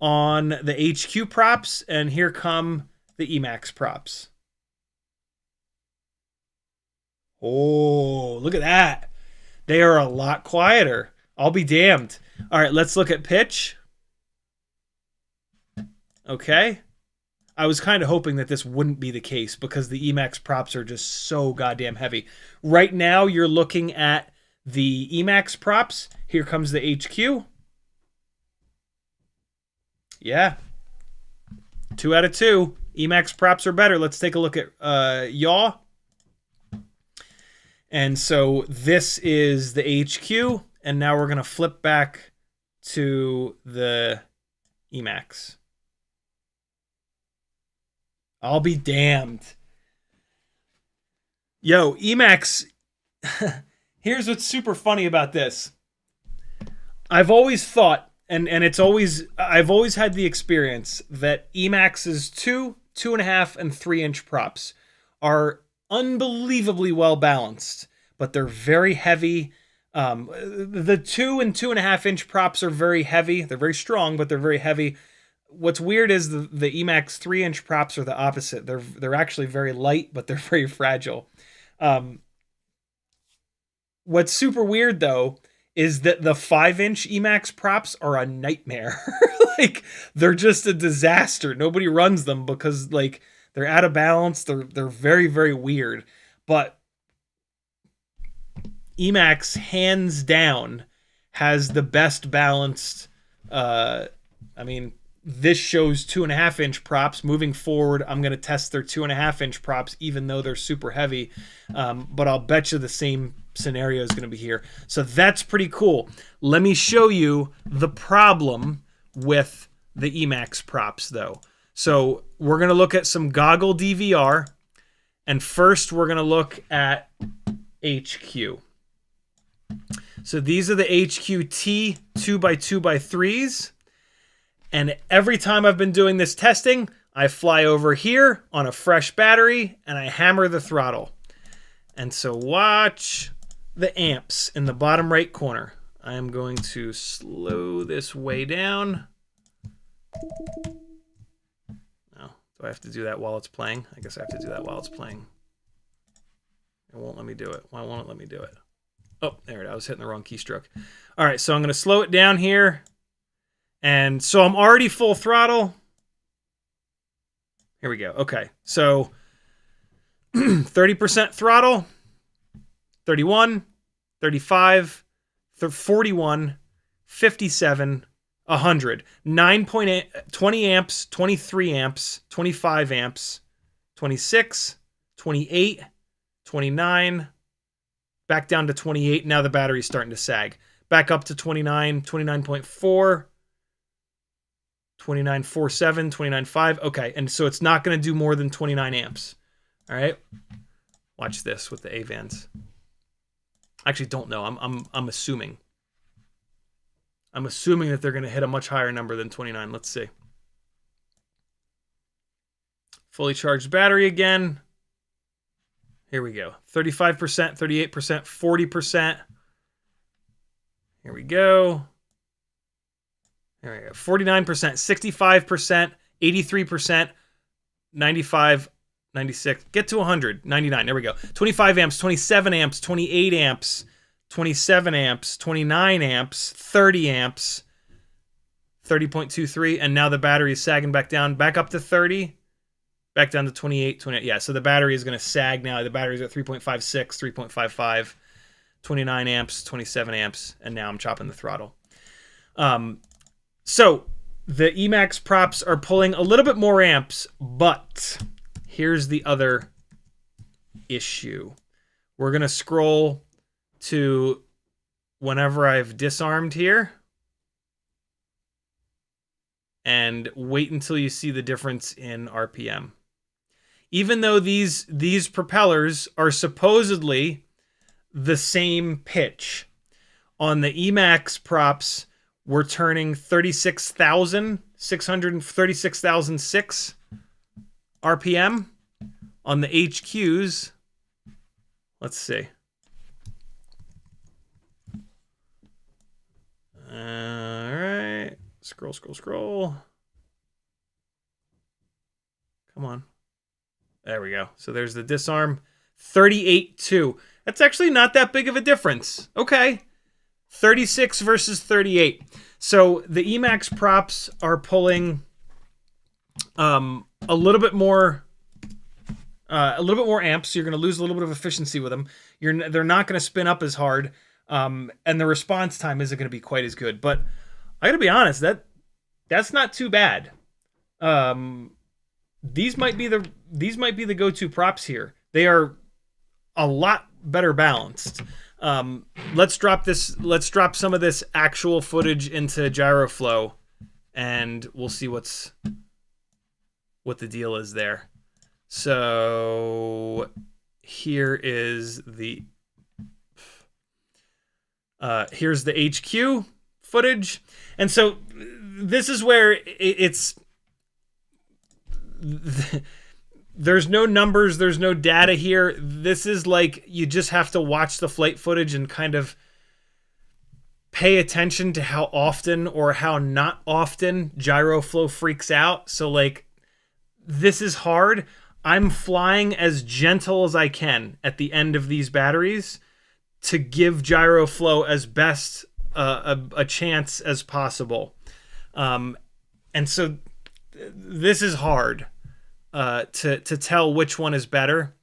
on the HQ props, and here come the Emax props. Oh, look at that. They are a lot quieter. I'll be damned. All right, let's look at pitch. Okay. I was kind of hoping that this wouldn't be the case because the Emax props are just so goddamn heavy. Right now, you're looking at the Emax props. Here comes the HQ. Yeah. 2 out of 2. Emax props are better. Let's take a look at yaw. And so this is the HQ. And now we're going to flip back to the Emax. I'll be damned. Yo, Emax. Here's what's super funny about this. I've always thought, and I've always had the experience that Emax's 2, 2.5, and 3-inch props are unbelievably well balanced, but they're very heavy. The 2 and 2.5-inch props are very heavy. They're very strong, but they're very heavy. What's weird is the Emax 3-inch props are the opposite. They're actually very light, but they're very fragile. What's super weird though is that the 5-inch Emax props are a nightmare. Like they're just a disaster. Nobody runs them because like they're out of balance. They're very, very weird. But Emax hands down has the best balanced. This shows 2.5-inch props. Moving forward, I'm going to test their 2.5-inch props, even though they're super heavy. But I'll bet you the same scenario is going to be here. So that's pretty cool. Let me show you the problem with the Emax props, though. So we're going to look at some goggle DVR. And first, we're going to look at HQ. So these are the HQT 2x2x3s. And every time I've been doing this testing, I fly over here on a fresh battery and I hammer the throttle. And so watch the amps in the bottom right corner. I am going to slow this way down. Oh, do I have to do that while it's playing? I guess I have to do that while it's playing. It won't let me do it. Why won't it let me do it? Oh, there it is. I was hitting the wrong keystroke. All right, so I'm going to slow it down here. And so I'm already full throttle. Here we go. Okay, so 30% throttle, 31, 35, 41, 57, 100, 9.8, 20 amps, 23 amps, 25 amps, 26, 28, 29, back down to 28. Now the battery's starting to sag. Back up to 29, 29.4, 29.47, 29.5. Okay, and so it's not going to do more than 29 amps. All right, watch this with the AVANs. I actually don't know. I'm assuming. I'm assuming that they're going to hit a much higher number than 29. Let's see. Fully charged battery again. Here we go. 35%, 38%, 40%. Here we go. There we go. 49%, 65%, 83%, 95, 96. Get to 100. 99. There we go. 25 amps, 27 amps, 28 amps, 27 amps, 29 amps, 30 amps, 30.23. And now the battery is sagging back down, back up to 30, back down to 28, 28. Yeah, so the battery is going to sag now. The battery's at 3.56, 3.55, 29 amps, 27 amps, and now I'm chopping the throttle. So the Emax props are pulling a little bit more amps, but here's the other issue. We're going to scroll to whenever I've disarmed here and wait until you see the difference in RPM. Even though these propellers are supposedly the same pitch, on the Emax props, we're turning 36,636 RPM. On the HQs, let's see. Scroll, scroll, scroll. Come on. There we go. So there's the disarm. 38-2. That's actually not that big of a difference. Okay. 36 versus 38. So the Emax props are pulling a little bit more amps. So you're going to lose a little bit of efficiency with them. They're not going to spin up as hard, and the response time isn't going to be quite as good. But I got to be honest, that's not too bad. These might be the go-to props here. They are a lot better balanced. Let's drop some of this actual footage into Gyroflow, and we'll see what the deal is there. So here is here's the HQ footage, and so this is where it's there's no numbers, there's no data here. This is like you just have to watch the flight footage and kind of pay attention to how often or how not often Gyroflow freaks out. So like this is hard. I'm flying as gentle as I can at the end of these batteries to give Gyroflow as best a chance as possible. And so this is hard to tell which one is better.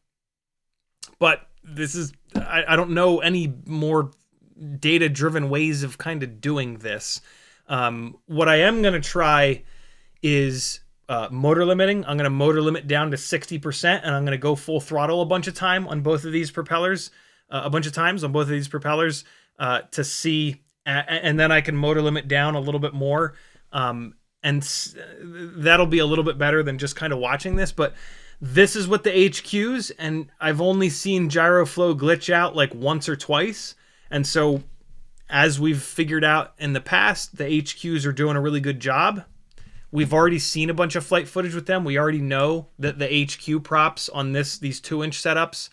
But this is, I don't know any more data-driven ways of kind of doing this. What I am going to try is motor limiting. I'm going to motor limit down to 60%, and I'm going to go full throttle a bunch of times on both of these propellers, to see, and then I can motor limit down a little bit more. And that'll be a little bit better than just kind of watching this. But this is what the HQs, and I've only seen Gyroflow glitch out like once or twice. And so as we've figured out in the past, the HQs are doing a really good job. We've already seen a bunch of flight footage with them. We already know that the HQ props on these 2-inch setups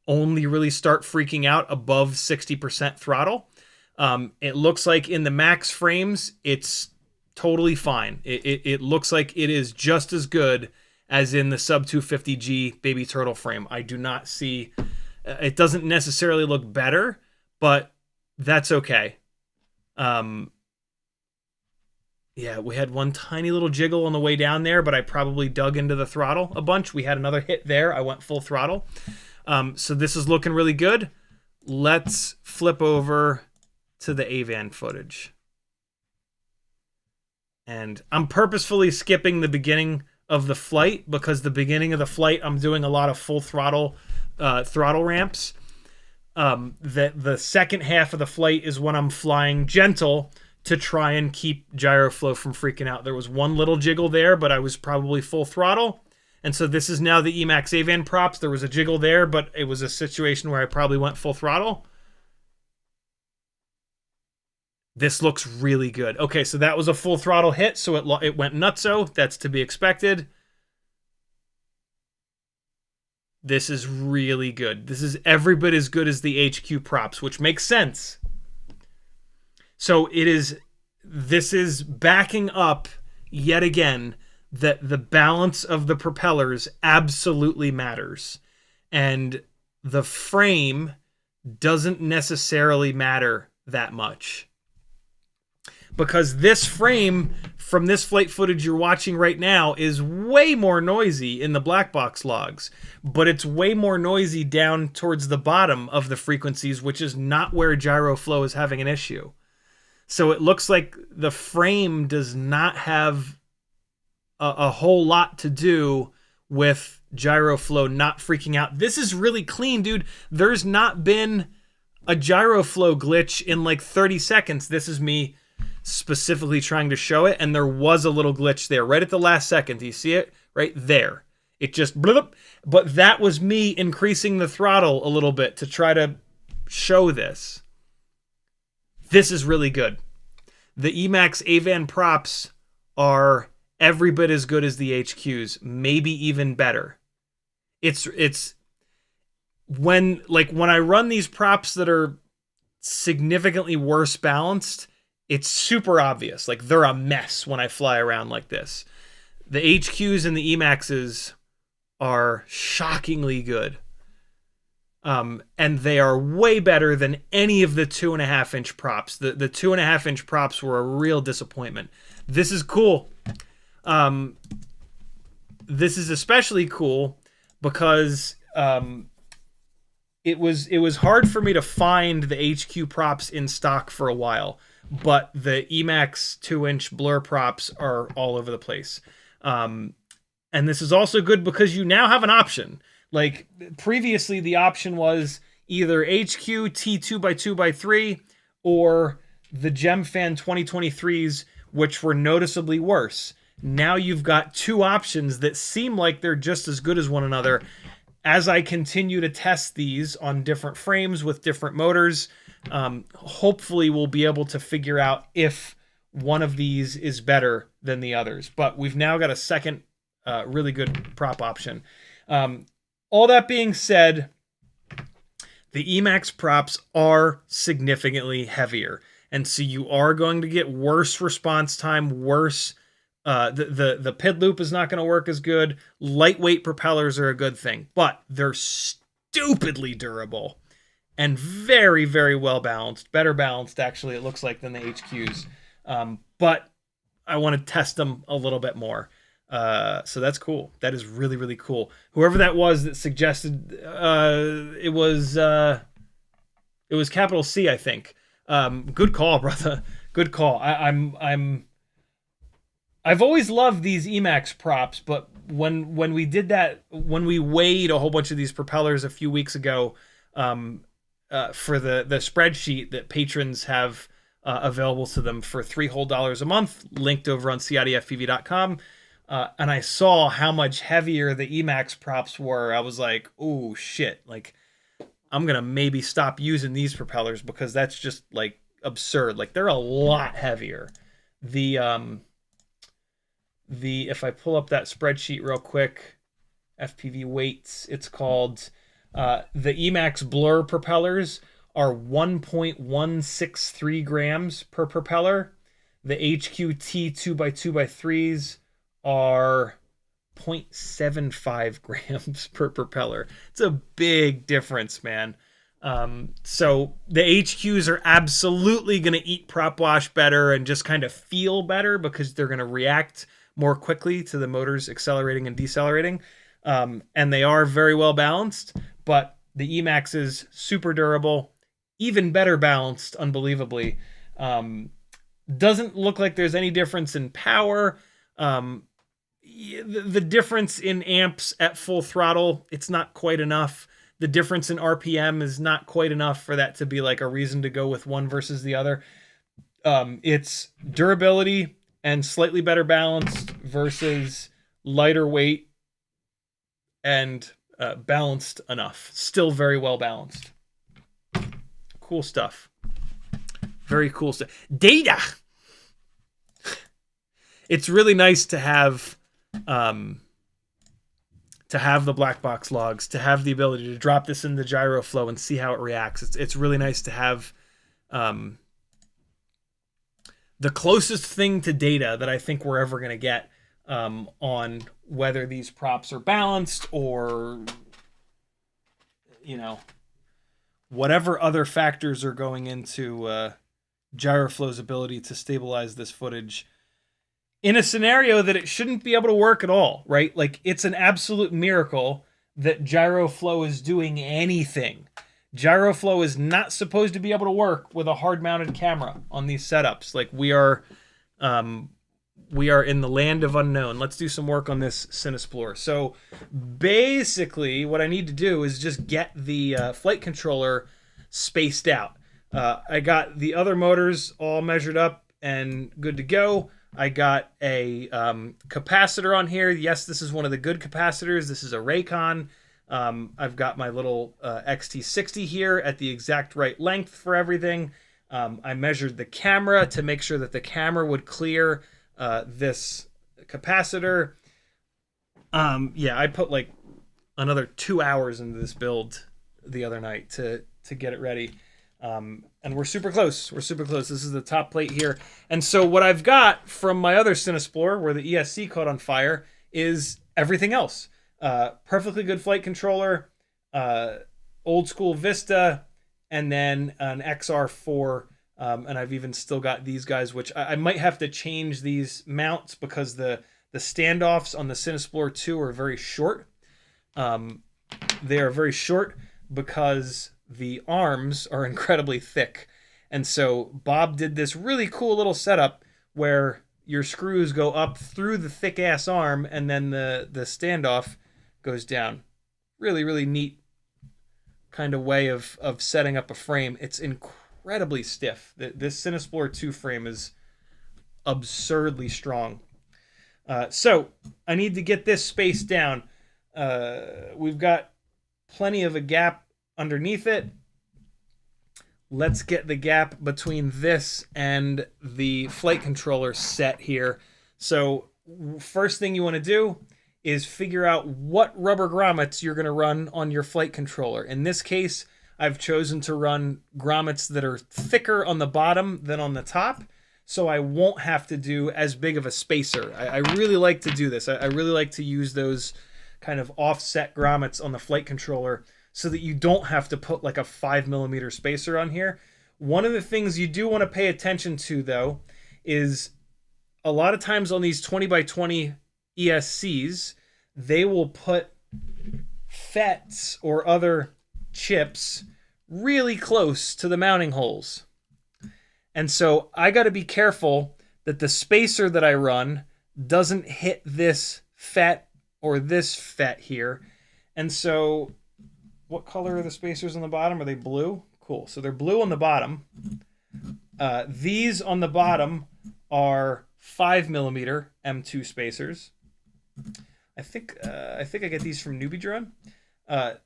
only really start freaking out above 60% throttle. It looks like in the max frames, it's totally fine. It looks like it is just as good as in the sub 250G baby turtle frame. I do not see, it doesn't necessarily look better, but that's okay. Yeah, we had one tiny little jiggle on the way down there, but I probably dug into the throttle a bunch. We had another hit there. I went full throttle. So this is looking really good. Let's flip over to the AVAN footage. And I'm purposefully skipping the beginning of the flight because the beginning of the flight, I'm doing a lot of full throttle ramps. The second half of the flight is when I'm flying gentle to try and keep Gyroflow from freaking out. There was one little jiggle there, but I was probably full throttle. And so this is now the Emax AVAN props. There was a jiggle there, but it was a situation where I probably went full throttle. This looks really good. Okay, so that was a full throttle hit, so it went nutso. That's to be expected. This is really good. This is every bit as good as the HQ props, which makes sense. So this is backing up yet again that the balance of the propellers absolutely matters. And the frame doesn't necessarily matter that much. Because this frame from this flight footage you're watching right now is way more noisy in the black box logs, but it's way more noisy down towards the bottom of the frequencies, which is not where Gyroflow is having an issue. So it looks like the frame does not have a whole lot to do with Gyroflow not freaking out. This is really clean, dude. There's not been a Gyroflow glitch in like 30 seconds. This is me specifically trying to show it, and there was a little glitch there right at the last second. Do you see it? Right there. It just blip, but that was me increasing the throttle a little bit to try to show this. This is really good. The Emax AVAN props are every bit as good as the HQs, maybe even better. It's when I run these props that are significantly worse balanced, it's super obvious. Like, they're a mess when I fly around like this. The HQs and the Emaxes are shockingly good. And they are way better than any of the 2.5-inch props. The 2.5-inch props were a real disappointment. This is cool. This is especially cool because it was hard for me to find the HQ props in stock for a while, but the Emax 2-inch blur props are all over the place. And this is also good because you now have an option. Like, previously the option was either HQ T2x2x3 or the GemFan 2023s, which were noticeably worse. Now you've got two options that seem like they're just as good as one another. As I continue to test these on different frames with different motors, hopefully we'll be able to figure out if one of these is better than the others. But we've now got a second really good prop option. All that being said, the Emax props are significantly heavier. And so you are going to get worse response time, worse. The PID loop is not going to work as good. Lightweight propellers are a good thing, but they're stupidly durable and very, very well balanced. Better balanced, actually, it looks like, than the HQs. But I want to test them a little bit more. So that's cool. That is really, really cool. Whoever that was that suggested, it was capital C, I think. Good call, brother. Good call. I've always loved these Emax props, but when we did that, when we weighed a whole bunch of these propellers a few weeks ago, for the spreadsheet that patrons have available to them for $3 whole a month, linked over on CiottiFPV.com. And I saw how much heavier the Emax props were. I was like, oh shit, like, I'm gonna maybe stop using these propellers because that's just, like, absurd. Like, they're a lot heavier. If I pull up that spreadsheet real quick, FPV weights, it's called, the Emax blur propellers are 1.163 grams per propeller. The HQT 2x2x3s are 0.75 grams per propeller. It's a big difference, man. So the HQs are absolutely going to eat prop wash better and just kind of feel better because they're going to react more quickly to the motors accelerating and decelerating. And they are very well balanced, but the Emax is super durable, even better balanced, unbelievably. Doesn't look like there's any difference in power. The difference in amps at full throttle, it's not quite enough. The difference in RPM is not quite enough for that to be like a reason to go with one versus the other. It's durability and slightly better balanced versus lighter weight and balanced enough. Still very well balanced. Cool stuff. Very cool stuff. Data! It's really nice to have the black box logs, to have the ability to drop this in the gyro flow and see how it reacts. It's really nice to have the closest thing to data that I think we're ever going to get on whether these props are balanced or, you know, whatever other factors are going into gyroflow's ability to stabilize this footage in a scenario that it shouldn't be able to work at all, right? Like, it's an absolute miracle that gyroflow is doing anything. Gyroflow is not supposed to be able to work with a hard-mounted camera on these setups. Like, we are in the land of unknown. Let's do some work on this Cinesplorer. So basically what I need to do is just get the flight controller spaced out. I got the other motors all measured up and good to go. I got a capacitor on here. Yes, this is one of the good capacitors. This is a Raycon. I've got my little XT60 here at the exact right length for everything. I measured the camera to make sure that the camera would clear this capacitor. Yeah, I put like another 2 hours into this build the other night to get it ready. And we're super close. We're super close. This is the top plate here. And so what I've got from my other Cinesplorer, where the ESC caught on fire, is everything else. Perfectly good flight controller, old school Vista, and then an XR4. And I've even still got these guys, which I might have to change these mounts because the standoffs on the Cinesplorer 2 are very short. They are very short because the arms are incredibly thick. And so Bob did this really cool little setup where your screws go up through the thick ass arm and then the standoff goes down. Really, really neat kind of way of setting up a frame. It's incredibly stiff. This Cinesplorer 2 frame is absurdly strong. So I need to get this space down. We've got plenty of a gap underneath it. Let's get the gap between this and the flight controller set here. So first thing you want to do is figure out what rubber grommets you're going to run on your flight controller. In this case, I've chosen to run grommets that are thicker on the bottom than on the top, so I won't have to do as big of a spacer. I really like to do this. I really like to use those kind of offset grommets on the flight controller so that you don't have to put like a 5mm spacer on here. One of the things you do want to pay attention to, though, is a lot of times on these 20x20 ESCs, they will put FETs or other chips really close to the mounting holes. And so I got to be careful that the spacer that I run doesn't hit this FET or this FET here. And so what color are the spacers on the bottom? Are they blue? Cool. So they're blue on the bottom. These on the bottom are 5mm M2 spacers. I think I get these from Newbie Drone.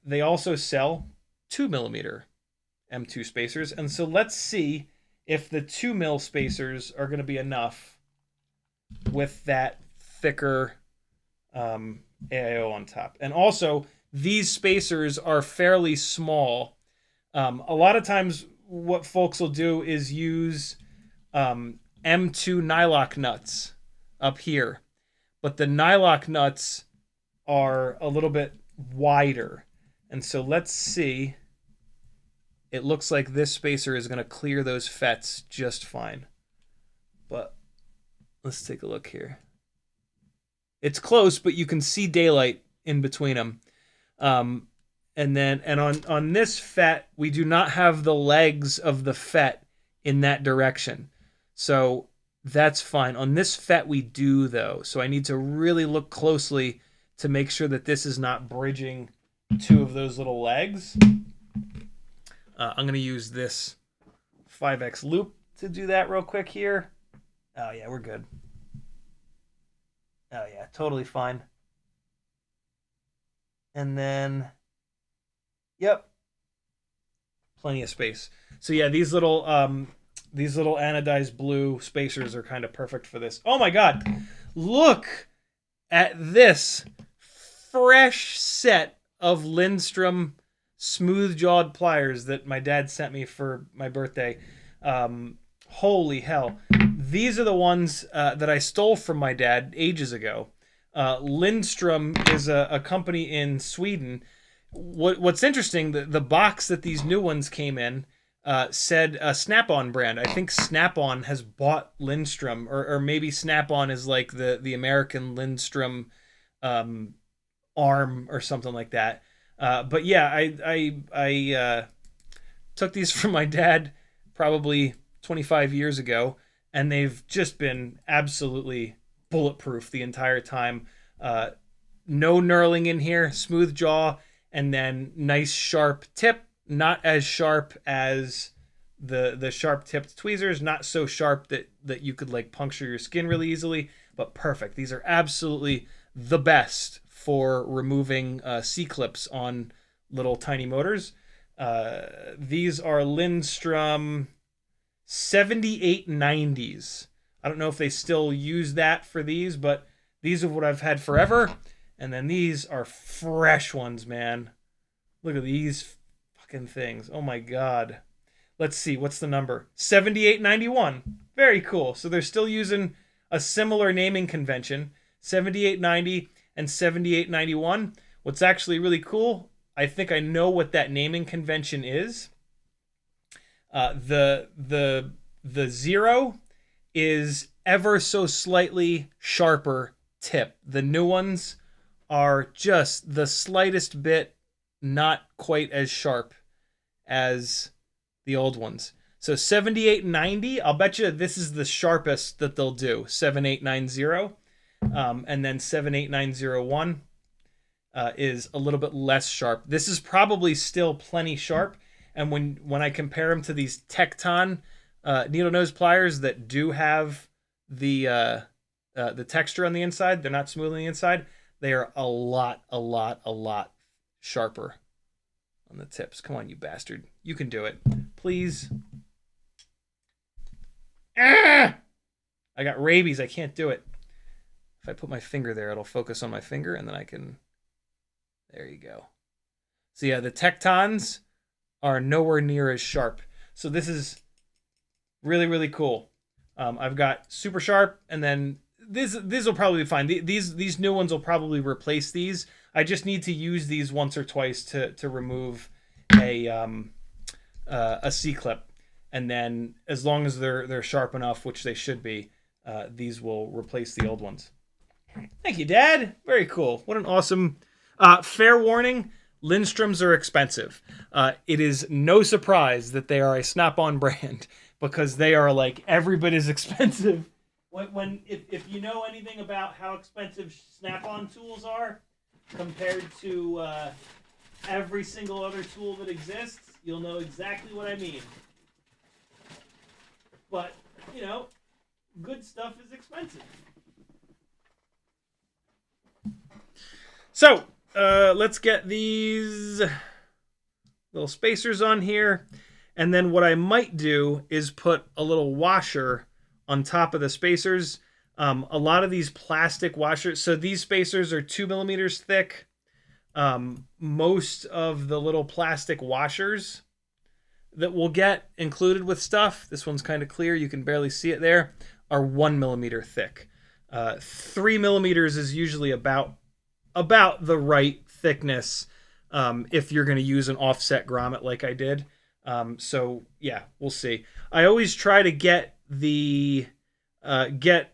They also sell 2mm M2 spacers. And so let's see if the 2mm spacers are going to be enough with that thicker AIO on top. And also, these spacers are fairly small. A lot of times what folks will do is use M2 nylock nuts up here. But the nylock nuts are a little bit wider. And so let's see. It looks like this spacer is going to clear those FETs just fine. But let's take a look here. It's close, but you can see daylight in between them. And on this FET, we do not have the legs of the FET in that direction. So that's fine. On this FET we do, though. So I need to really look closely to make sure that this is not bridging two of those little legs. I'm going to use this 5X loop to do that real quick here. Oh, yeah, we're good. Oh, yeah, totally fine. And then, yep, plenty of space. So, yeah, these little anodized blue spacers are kind of perfect for this. Oh, my God. Look at this fresh set of Lindstrom smooth-jawed pliers that my dad sent me for my birthday. Holy hell. These are the ones that I stole from my dad ages ago. Lindstrom is a company in Sweden. What's interesting, the box that these new ones came in said a Snap-on brand. I think Snap-on has bought Lindstrom, or maybe Snap-on is like the American Lindstrom arm or something like that. But yeah, I took these from my dad probably 25 years ago, and they've just been absolutely bulletproof the entire time. No knurling in here, smooth jaw, and then nice sharp tip. Not as sharp as the sharp tipped tweezers, not so sharp that you could like puncture your skin really easily, but perfect. These are absolutely the best for removing C-clips on little tiny motors. These are Lindstrom 7890s. I don't know if they still use that for these, but these are what I've had forever. And then these are fresh ones, man. Look at these fucking things. Oh my God. Let's see, what's the number? 7891. Very cool. So they're still using a similar naming convention, 7890 and 7891. What's actually really cool, I think I know what that naming convention is. The 0 is ever so slightly sharper tip. The new ones are just the slightest bit not quite as sharp as the old ones. So 7890, I'll bet you this is the sharpest that they'll do. 7890, and then 78901 is a little bit less sharp. This is probably still plenty sharp. And when I compare them to these Tecton needle nose pliers that do have the texture on the inside, they're not smooth on the inside. They are a lot sharper on the tips. Come on, you bastard. You can do it. Please. Ah! I got rabies. I can't do it. If I put my finger there, it'll focus on my finger, and then I can... There you go. So yeah, the Tectons are nowhere near as sharp. So this is really, really cool. I've got super sharp, and then this will probably be fine. These new ones will probably replace these. I just need to use these once or twice to remove a C-clip, and then as long as they're sharp enough, which they should be, these will replace the old ones. Thank you, Dad. Very cool. What an awesome... fair warning, Lindstroms are expensive. It is no surprise that they are a Snap-on brand, because they are like every bit as expensive. If you know anything about how expensive Snap-on tools are compared to every single other tool that exists, you'll know exactly what I mean. But, you know, good stuff is expensive. So, let's get these little spacers on here. And then what I might do is put a little washer on top of the spacers. A lot of these plastic washers, so these spacers are 2 millimeters thick. Most of the little plastic washers that we'll get included with stuff, this one's kind of clear, you can barely see it there, are 1 millimeter thick. 3 millimeters is usually about the right thickness if you're going to use an offset grommet like I did. So yeah, we'll see. I always try to get get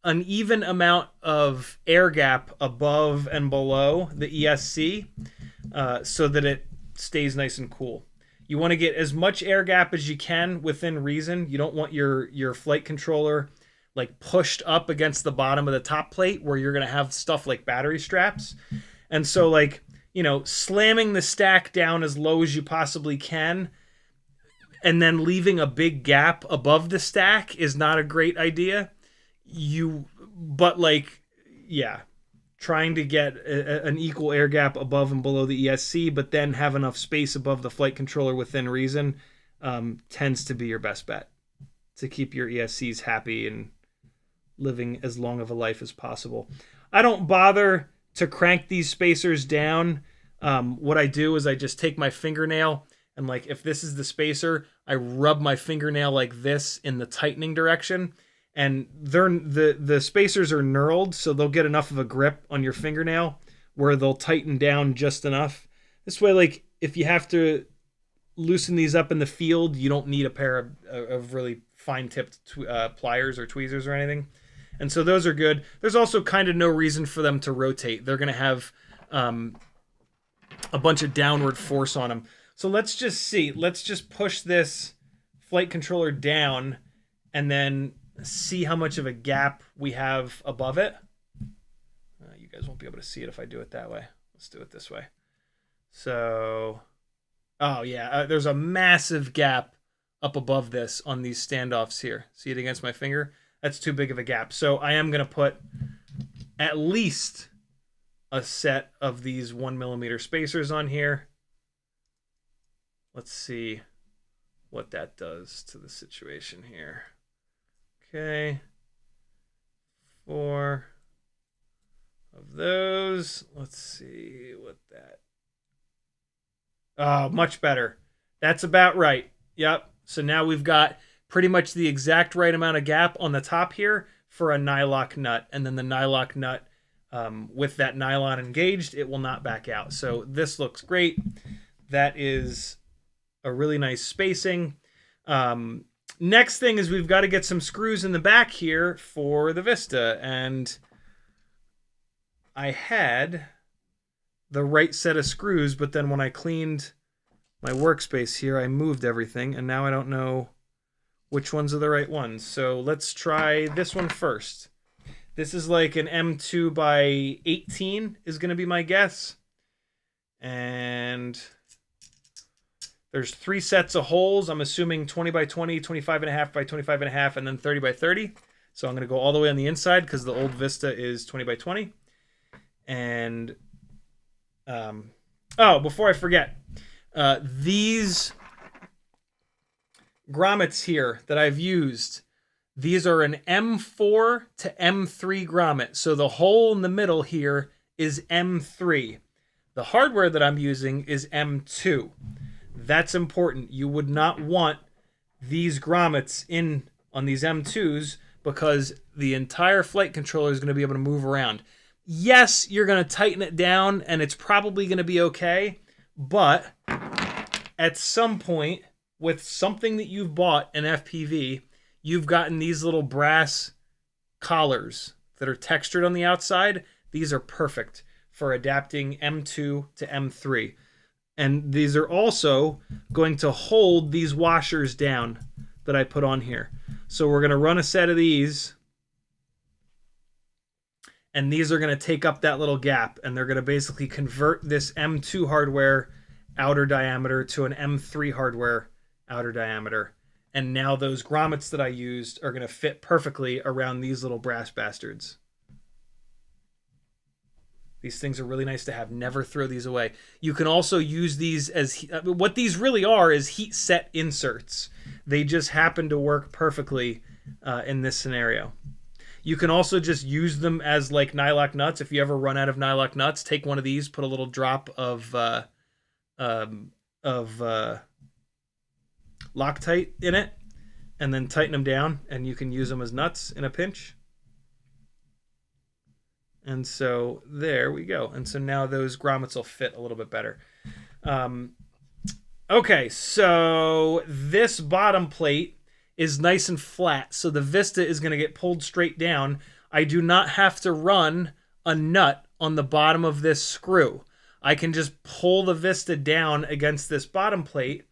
an even amount of air gap above and below the ESC so that it stays nice and cool. You want to get as much air gap as you can within reason. You don't want your flight controller like pushed up against the bottom of the top plate where you're going to have stuff like battery straps. And so, like, you know, slamming the stack down as low as you possibly can and then leaving a big gap above the stack is not a great idea. But like, yeah, trying to get an equal air gap above and below the ESC, but then have enough space above the flight controller within reason tends to be your best bet to keep your ESCs happy and living as long of a life as possible. I don't bother to crank these spacers down. What I do is I just take my fingernail and, like, if this is the spacer, I rub my fingernail like this in the tightening direction, and the spacers are knurled, so they'll get enough of a grip on your fingernail where they'll tighten down just enough. This way, like, if you have to loosen these up in the field, you don't need a pair of really fine-tipped pliers or tweezers or anything. And so those are good. There's also kind of no reason for them to rotate. They're going to have a bunch of downward force on them. So let's just see. Let's just push this flight controller down and then see how much of a gap we have above it. You guys won't be able to see it if I do it that way. Let's do it this way. So, oh yeah, there's a massive gap up above this on these standoffs here. See it against my finger? That's too big of a gap. So I am going to put at least a set of these 1 millimeter spacers on here. Let's see what that does to the situation here. Okay. 4 of those. Let's see what that... Oh, much better. That's about right. Yep. So now we've got pretty much the exact right amount of gap on the top here for a nylock nut. And then the nylock nut, with that nylon engaged, it will not back out. So this looks great. That is a really nice spacing. Next thing is we've got to get some screws in the back here for the Vista. And I had the right set of screws, but then when I cleaned my workspace here, I moved everything, and now I don't know which ones are the right ones. So let's try this one first. This is like an M2 by 18 is going to be my guess. And there's 3 sets of holes. I'm assuming 20 by 20, 25 and a half by 25 and a half, and then 30 by 30. So I'm going to go all the way on the inside because the old Vista is 20 by 20. And, oh, before I forget, these grommets here that I've used, these are an M4 to M3 grommet. So the hole in the middle here is M3. The hardware that I'm using is M2. That's important. You would not want these grommets in on these M2s because the entire flight controller is going to be able to move around. Yes, you're going to tighten it down and it's probably going to be okay, but at some point with something that you've bought in FPV, you've gotten these little brass collars that are textured on the outside. These are perfect for adapting M2 to M3. And these are also going to hold these washers down that I put on here. So we're going to run a set of these, and these are going to take up that little gap, and they're going to basically convert this M2 hardware outer diameter to an M3 hardware outer diameter. And now those grommets that I used are going to fit perfectly around these little brass bastards. These things are really nice to have. Never throw these away. You can also use these as... what these really are is heat set inserts. They just happen to work perfectly in this scenario. You can also just use them as like nylock nuts. If you ever run out of nylock nuts, take one of these, put a little drop of Loctite in it, and then tighten them down, and you can use them as nuts in a pinch. And so there we go. And so now those grommets will fit a little bit better. Okay, so this bottom plate is nice and flat. So the Vista is going to get pulled straight down. I do not have to run a nut on the bottom of this screw. I can just pull the Vista down against this bottom plate.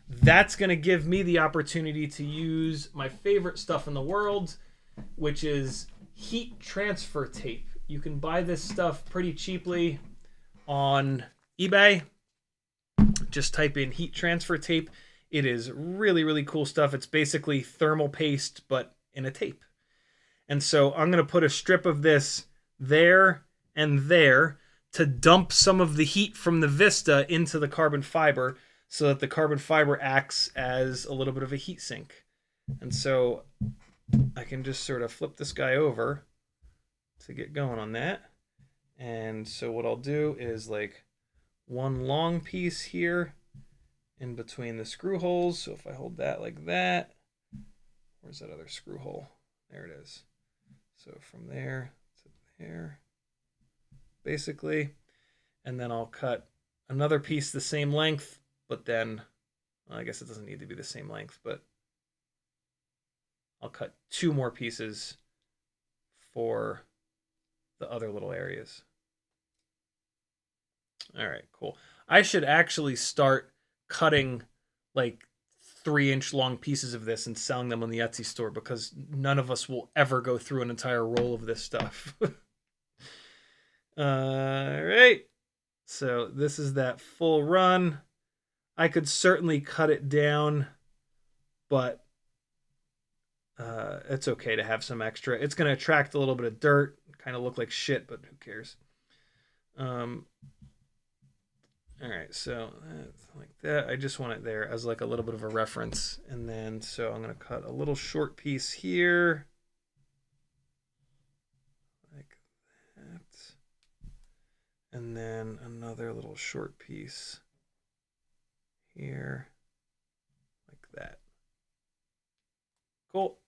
That's going to give me the opportunity to use my favorite stuff in the world, which is heat transfer tape. You can buy this stuff pretty cheaply on eBay. Just type in heat transfer tape. It is really, really cool stuff. It's basically thermal paste, but in a tape. And so I'm going to put a strip of this there and there to dump some of the heat from the Vista into the carbon fiber so that the carbon fiber acts as a little bit of a heat sink. And so I can just sort of flip this guy over to get going on that. And so what I'll do is like one long piece here in between the screw holes. So if I hold that like that, where's that other screw hole? There it is. So from there to there, basically. And then I'll cut another piece the same length, but then, well, I guess it doesn't need to be the same length, but I'll cut 2 more pieces for the other little areas. All right, cool. I should actually start cutting like 3-inch long pieces of this and selling them on the Etsy store because none of us will ever go through an entire roll of this stuff. All right. So this is that full run. I could certainly cut it down, but it's okay to have some extra. It's going to attract a little bit of dirt, kind of look like shit, but who cares? All right, so like that. I just want it there as like a little bit of a reference. And then, so I'm going to cut a little short piece here. Like that. And then another little short piece here. Like that. Cool.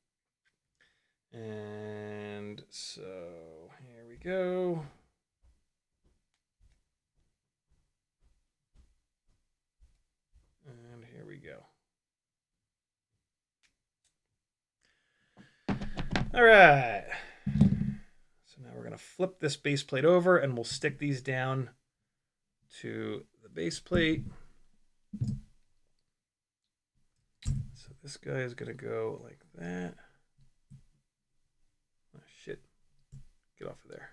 And so here we go. And here we go. All right. So now we're going to flip this base plate over and we'll stick these down to the base plate. So this guy is going to go like that. Oh, shit. Get off of there.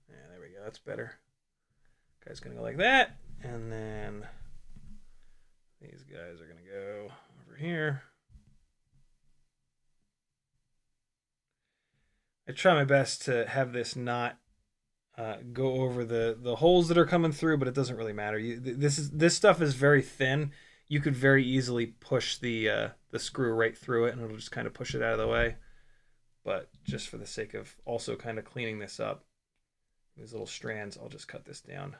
Yeah, there we go. That's better. Guy's going to go like that. And then these guys are going to go over here. I try my best to have this not go over the holes that are coming through, but it doesn't really matter. This stuff is very thin. You could very easily push the screw right through it, and it'll just kind of push it out of the way. But just for the sake of also kind of cleaning this up, these little strands, I'll just cut this down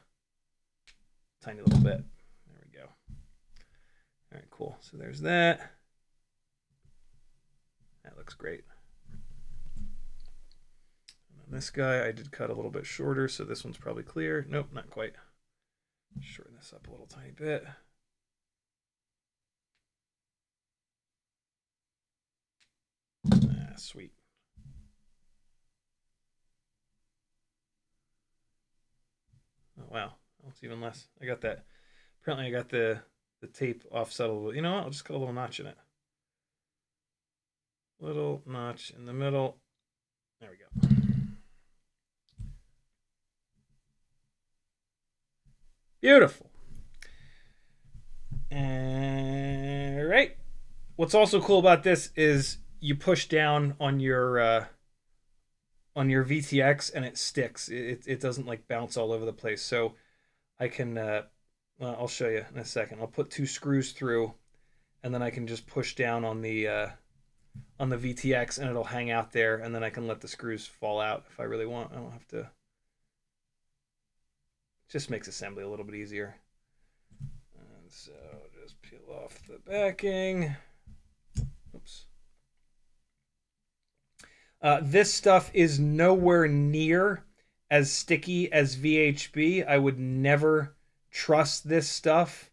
a tiny little bit. There we go. All right, cool. So there's that. That looks great. This guy I did cut a little bit shorter, so this one's probably clear. Nope, not quite. Shorten this up a little tiny bit. Ah, sweet. Oh, wow. Oh, it's even less. I got that. Apparently I got the tape offset a little. You know what? I'll just cut a little notch in it. Little notch in the middle. There we go. Beautiful. All right. What's also cool about this is you push down on your VTX and it sticks. It doesn't like bounce all over the place. So I can I'll show you in a second. I'll put 2 screws through, and then I can just push down on the VTX and it'll hang out there, and then I can let the screws fall out if I really want. I don't have to. Just makes assembly a little bit easier. And so just peel off the backing. Oops. This stuff is nowhere near as sticky as VHB. I would never trust this stuff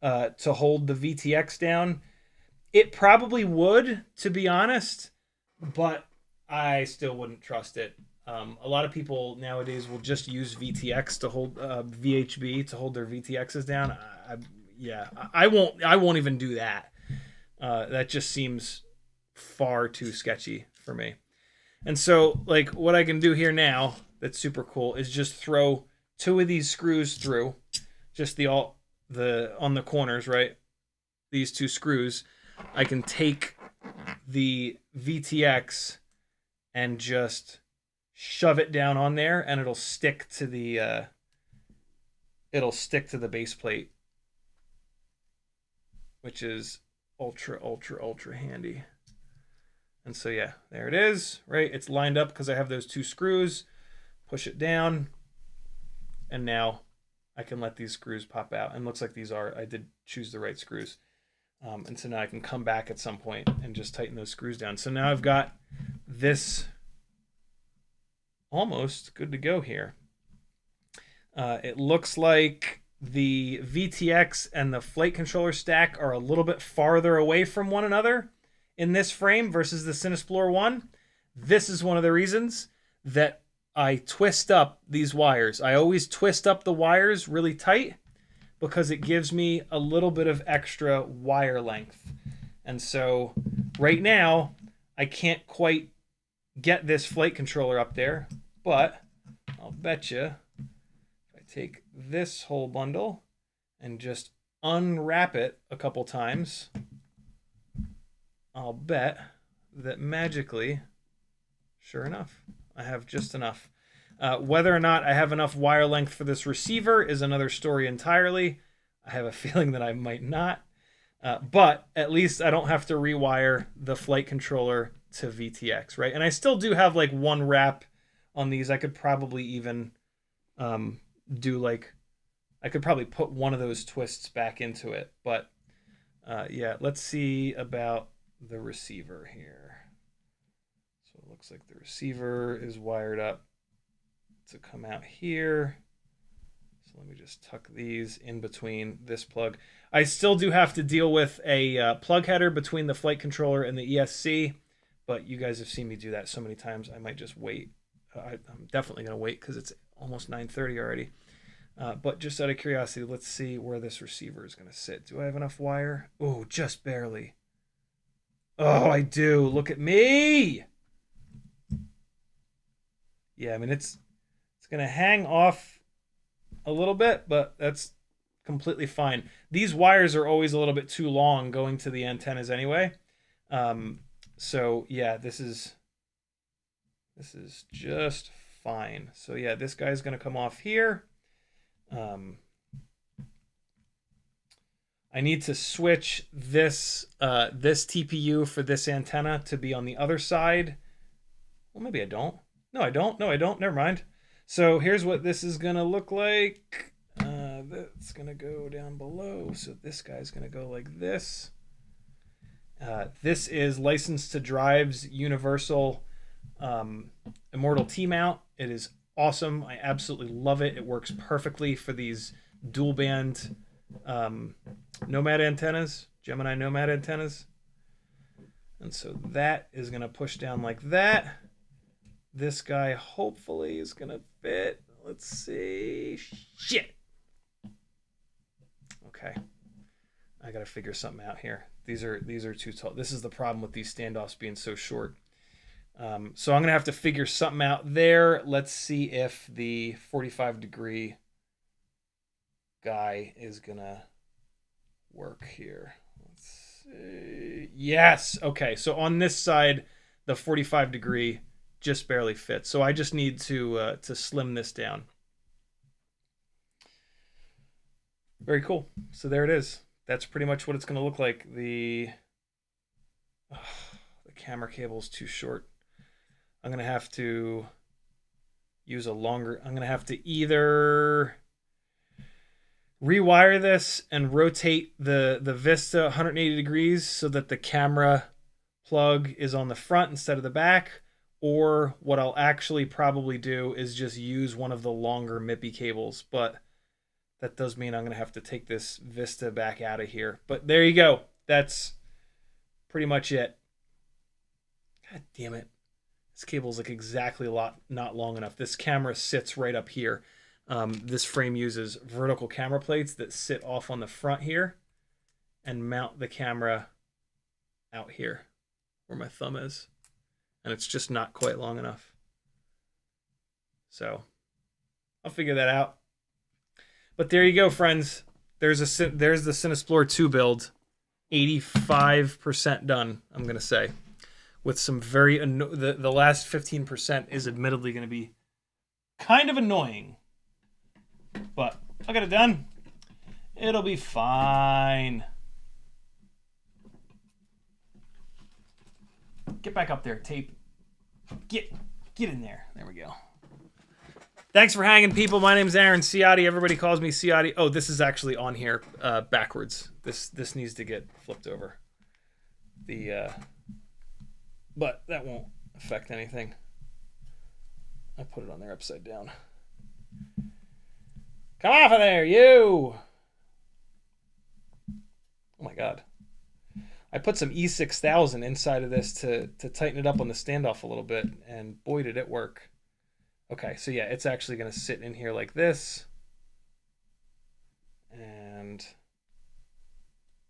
to hold the VTX down. It probably would, to be honest, but I still wouldn't trust it. A lot of people nowadays will just use VTX to hold VHB to hold their VTXs down. I won't even do that. That just seems far too sketchy for me. And so, like, what I can do here now that's super cool is just throw 2 of these screws through, just on the corners, right? These 2 screws. I can take the VTX and just shove it down on there, and it'll stick to the base plate, which is ultra handy. And so yeah, there it is, right? It's lined up because I have those 2 screws. Push it down, and now I can let these screws pop out. And looks like I did choose the right screws. And so now I can come back at some point and just tighten those screws down. So now I've got this almost good to go here. It looks like the VTX and the flight controller stack are a little bit farther away from one another in this frame versus the Cinesplorer 1. This is one of the reasons that I twist up these wires. I always twist up the wires really tight because it gives me a little bit of extra wire length. And so right now, I can't quite get this flight controller up there, but I'll bet you if I take this whole bundle and just unwrap it a couple times, I'll bet that magically, sure enough, I have just enough. Whether or not I have enough wire length for this receiver is another story entirely. I have a feeling that I might not. But at least I don't have to rewire the flight controller to VTX, right? And I still do have like 1 wrap on these. I could probably even I could probably put one of those twists back into it. But Yeah, let's see about the receiver here. So it looks like the receiver is wired up to come out here. So let me just tuck these in between this plug. I still do have to deal with a plug header between the flight controller and the ESC, but you guys have seen me do that so many times, I might just wait. I'm definitely going to wait because it's almost 9:30 already. But just out of curiosity, let's see where this receiver is going to sit. Do I have enough wire? Oh, just barely. Oh, I do. Look at me. Yeah, I mean, it's going to hang off a little bit, but that's completely fine. These wires are always a little bit too long going to the antennas anyway. So yeah, this is just fine. So yeah, this guy's going to come off here. I need to switch this this TPU for this antenna to be on the other side. Well, maybe I don't. No, I don't. No, I don't. Never mind. So here's what this is going to look like. That's going to go down below. So this guy's going to go like this. This is Licensed to Drive's universal Immortal T-mount. It is awesome. I absolutely love it. It works perfectly for these dual band Nomad antennas, Gemini Nomad antennas. And so that is going to push down like that. This guy hopefully is going to fit. Let's see. Shit. Okay. I got to figure something out here. These are too tall. This is the problem with these standoffs being so short. So I'm going to have to figure something out there. Let's see if the 45-degree guy is going to work here. Let's see. Yes. Okay. So on this side, the 45-degree just barely fits. So I just need to slim this down. Very cool. So there it is. That's pretty much what it's going to look like. The camera cable is too short. I'm going to have to use a longer... I'm going to have to either rewire this and rotate the Vista 180 degrees so that the camera plug is on the front instead of the back, or what I'll actually probably do is just use one of the longer MIPI cables, but that does mean I'm going to have to take this Vista back out of here. But there you go. That's pretty much it. God damn it. This cable's like exactly not long enough. This camera sits right up here. This frame uses vertical camera plates that sit off on the front here and mount the camera out here where my thumb is. And it's just not quite long enough. So I'll figure that out. But there you go, friends. There's the Cinesplorer 2 build. 85% done, I'm going to say. With some very... the last 15% is admittedly going to be kind of annoying. But I got it done. It'll be fine. Get back up there, tape. Get in there. There we go. Thanks for hanging, people. My name's Aaron Ciotti. Everybody calls me Ciotti. Oh, this is actually on here backwards. This needs to get flipped over. But that won't affect anything. I put it on there upside down. Come off of there, you! Oh my god. I put some E6000 inside of this to tighten it up on the standoff a little bit, and boy did it work. Okay, so yeah, it's actually going to sit in here like this. And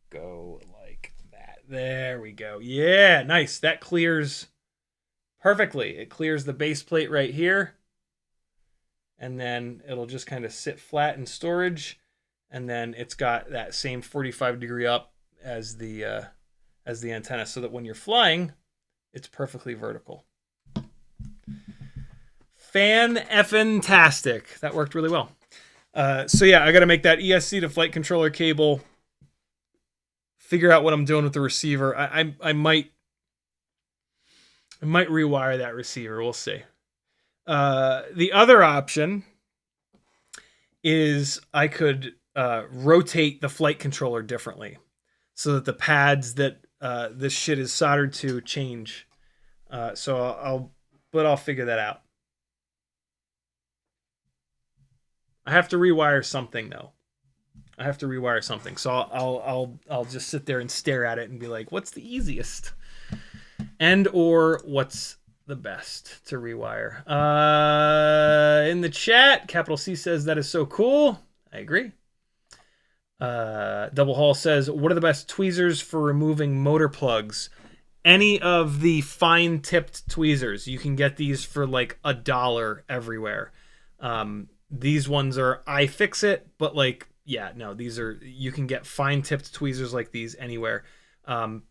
go like that. There we go. Yeah, nice. That clears perfectly. It clears the base plate right here. And then it'll just kind of sit flat in storage. And then it's got that same 45-degree up as the antenna, so that when you're flying, it's perfectly vertical. Fan-effin-tastic. That worked really well. So yeah, I got to make that ESC to flight controller cable. Figure out what I'm doing with the receiver. I might rewire that receiver. We'll see. The other option is I could rotate the flight controller differently. so that the pads that this shit is soldered to change. So I'll figure that out. I have to rewire something though. So I'll just sit there and stare at it and be like, what's the easiest? And or what's the best to rewire? In the chat, Capital C says that is so cool. I agree. Double Hall says, what are the best tweezers for removing motor plugs? Any of the fine-tipped tweezers. You can get these for like $1 everywhere. These ones are iFixit, but like, yeah, no, these are, you can get fine-tipped tweezers like these anywhere.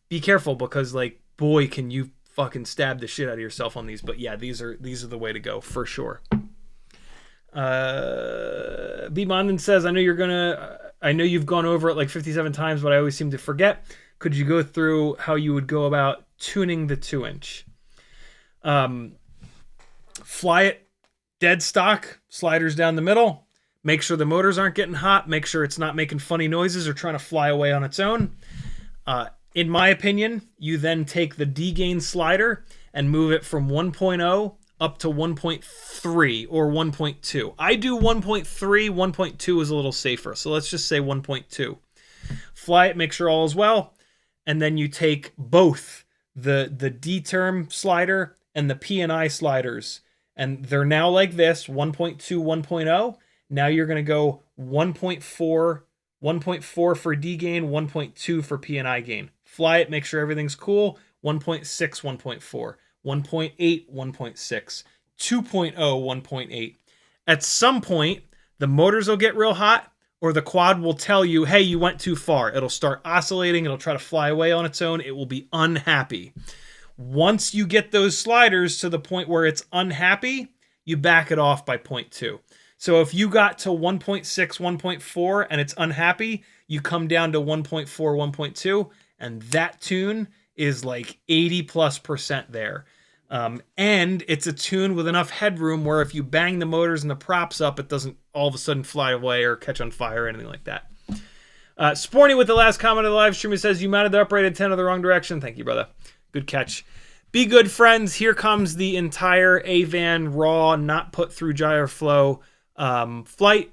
Be careful because like, boy, can you fucking stab the shit out of yourself on these. But yeah, these are the way to go for sure. B. Mondin says, I know you've gone over it like 57 times, but I always seem to forget. Could you go through how you would go about tuning the 2-inch? Fly it dead stock, sliders down the middle. Make sure the motors aren't getting hot. Make sure it's not making funny noises or trying to fly away on its own. In my opinion, you then take the D-gain slider and move it from 1.0 up to 1.3 or 1.2. I do 1.3. 1.2 is a little safer. So let's just say 1.2. Fly it, make sure all is well. And then you take both the D-term slider and the P&I sliders. And they're now like this, 1.2, 1.0. Now you're going to go 1.4 for D gain, 1.2 for P&I gain. Fly it, make sure everything's cool. 1.6, 1.4, 1.8, 1.6, 2.0, 1.8. At some point, the motors will get real hot, or the quad will tell you, hey, you went too far. It'll start oscillating. It'll try to fly away on its own. It will be unhappy. Once you get those sliders to the point where it's unhappy, you back it off by 0.2. So if you got to 1.6, 1.4 and it's unhappy, you come down to 1.4, 1.2, and that tune is like 80+% there. And it's a tune with enough headroom where if you bang the motors and the props up, it doesn't all of a sudden fly away or catch on fire or anything like that. Sporny with the last comment of the live stream, it says, you mounted the upright antenna the wrong direction. Thank you, brother. Good catch. Be good, friends. Here comes the entire AVAN raw, not put through Gyrlow flight.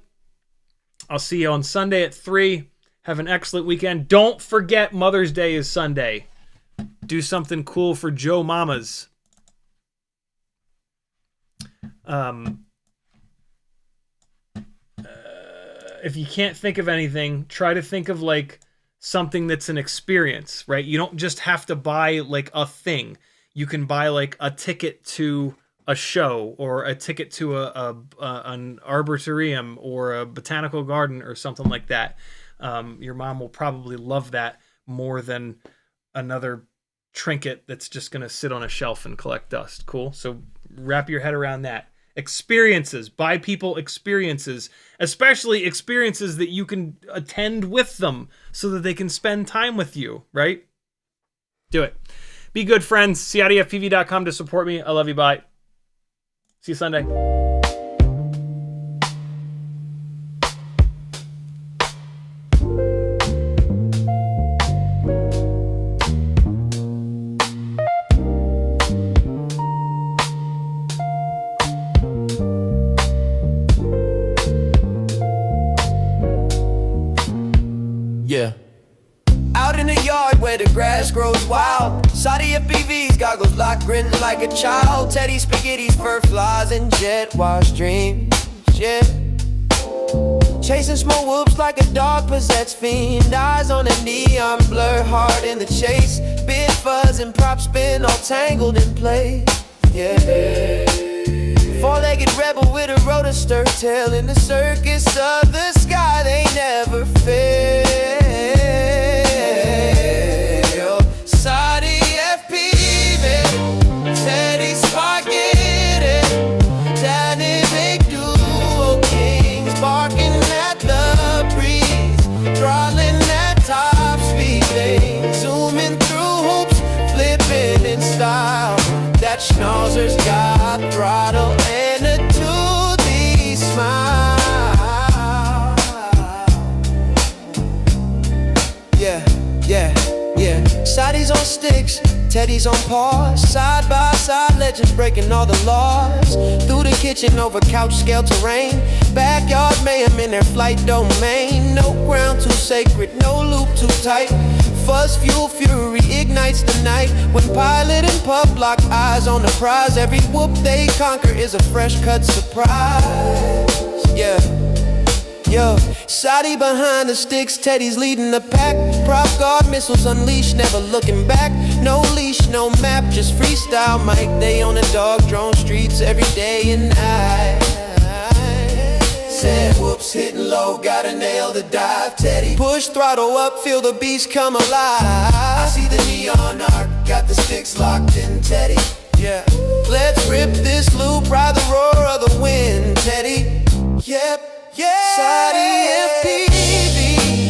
I'll see you on Sunday at 3. Have an excellent weekend. Don't forget Mother's Day is Sunday. Do something cool for Joe Mamas. If you can't think of anything, try to think of like something that's an experience, right? You don't just have to buy like a thing. You can buy like a ticket to a show or a ticket to an arboretum or a botanical garden or something like that. Your mom will probably love that more than another trinket that's just going to sit on a shelf and collect dust. Cool. So wrap your head around that. Experiences. Buy people experiences, especially experiences that you can attend with them so that they can spend time with you, right? Do it. Be good, friends. CiottiFPV.com to support me. I love you. Bye. See you Sunday. Yeah. Out in the yard where the grass grows wild, CiottiFPV's goggles locked, grinning like a child. Teddy spaghetti's, fur flies, and jet wash dreams. Yeah. Chasing small whoops like a dog possessed fiend. Eyes on a neon blur, hard in the chase. Big fuzz and prop spin, all tangled in place. Yeah. Four-legged rebel with a rotor stir tail in the circus of the sky. They never fail. CiottiFPV, Teddy Spaghetti, dynamic duo kings, barking at the breeze, throttling at top speed. They zooming through hoops, flipping in style. That schnauzer's got throttle and a toothy smile. Yeah. sticks, Teddy's on pause. Side by side, legends breaking all the laws. Through the kitchen, over couch, scale terrain. Backyard mayhem in their flight domain. No ground too sacred, no loop too tight. Fuzz, fuel, fury ignites the night. When pilot and pup lock eyes on the prize, every whoop they conquer is a fresh cut surprise. Yeah. Yo, Shotty behind the sticks, Teddy's leading the pack. Prop guard missiles unleashed, never looking back. No leash, no map, just freestyle mic. They on the dog drone streets every day and night. Said whoops, hitting low, gotta nail the dive, Teddy. Push throttle up, feel the beast come alive. I see the neon arc, got the sticks locked in, Teddy. Yeah, let's rip this loop, ride the roar of the wind, Teddy. Yep. Yeah, CiottiFPV,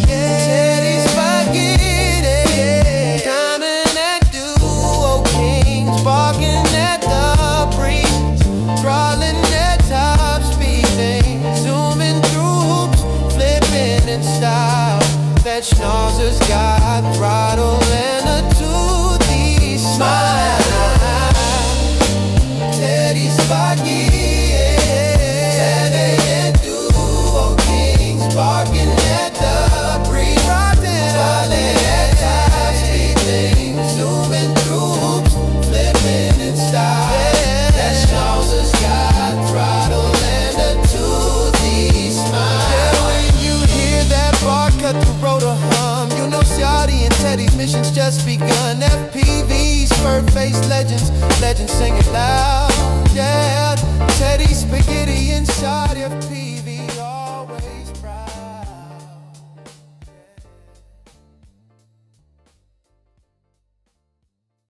Teddy's spaghetti, diamond and duo kings, barking at the breeze, throttling at top speed, zooming through hoops, flipping in style. That schnauzer's got throttle and a toothy smile. Teddy's spaghetti. Barking at the breeze, falling at top speed, zooming through hoops, flipping in style. That schnauzer's got throttle and a toothy smile. Yeah, when you hear that bar cut the rotor hum, you know Ciotti and Teddy's mission's just begun. FPV's fur-faced legends, legends sing it loud. Yeah, Teddy's spaghetti and CiottiFPV.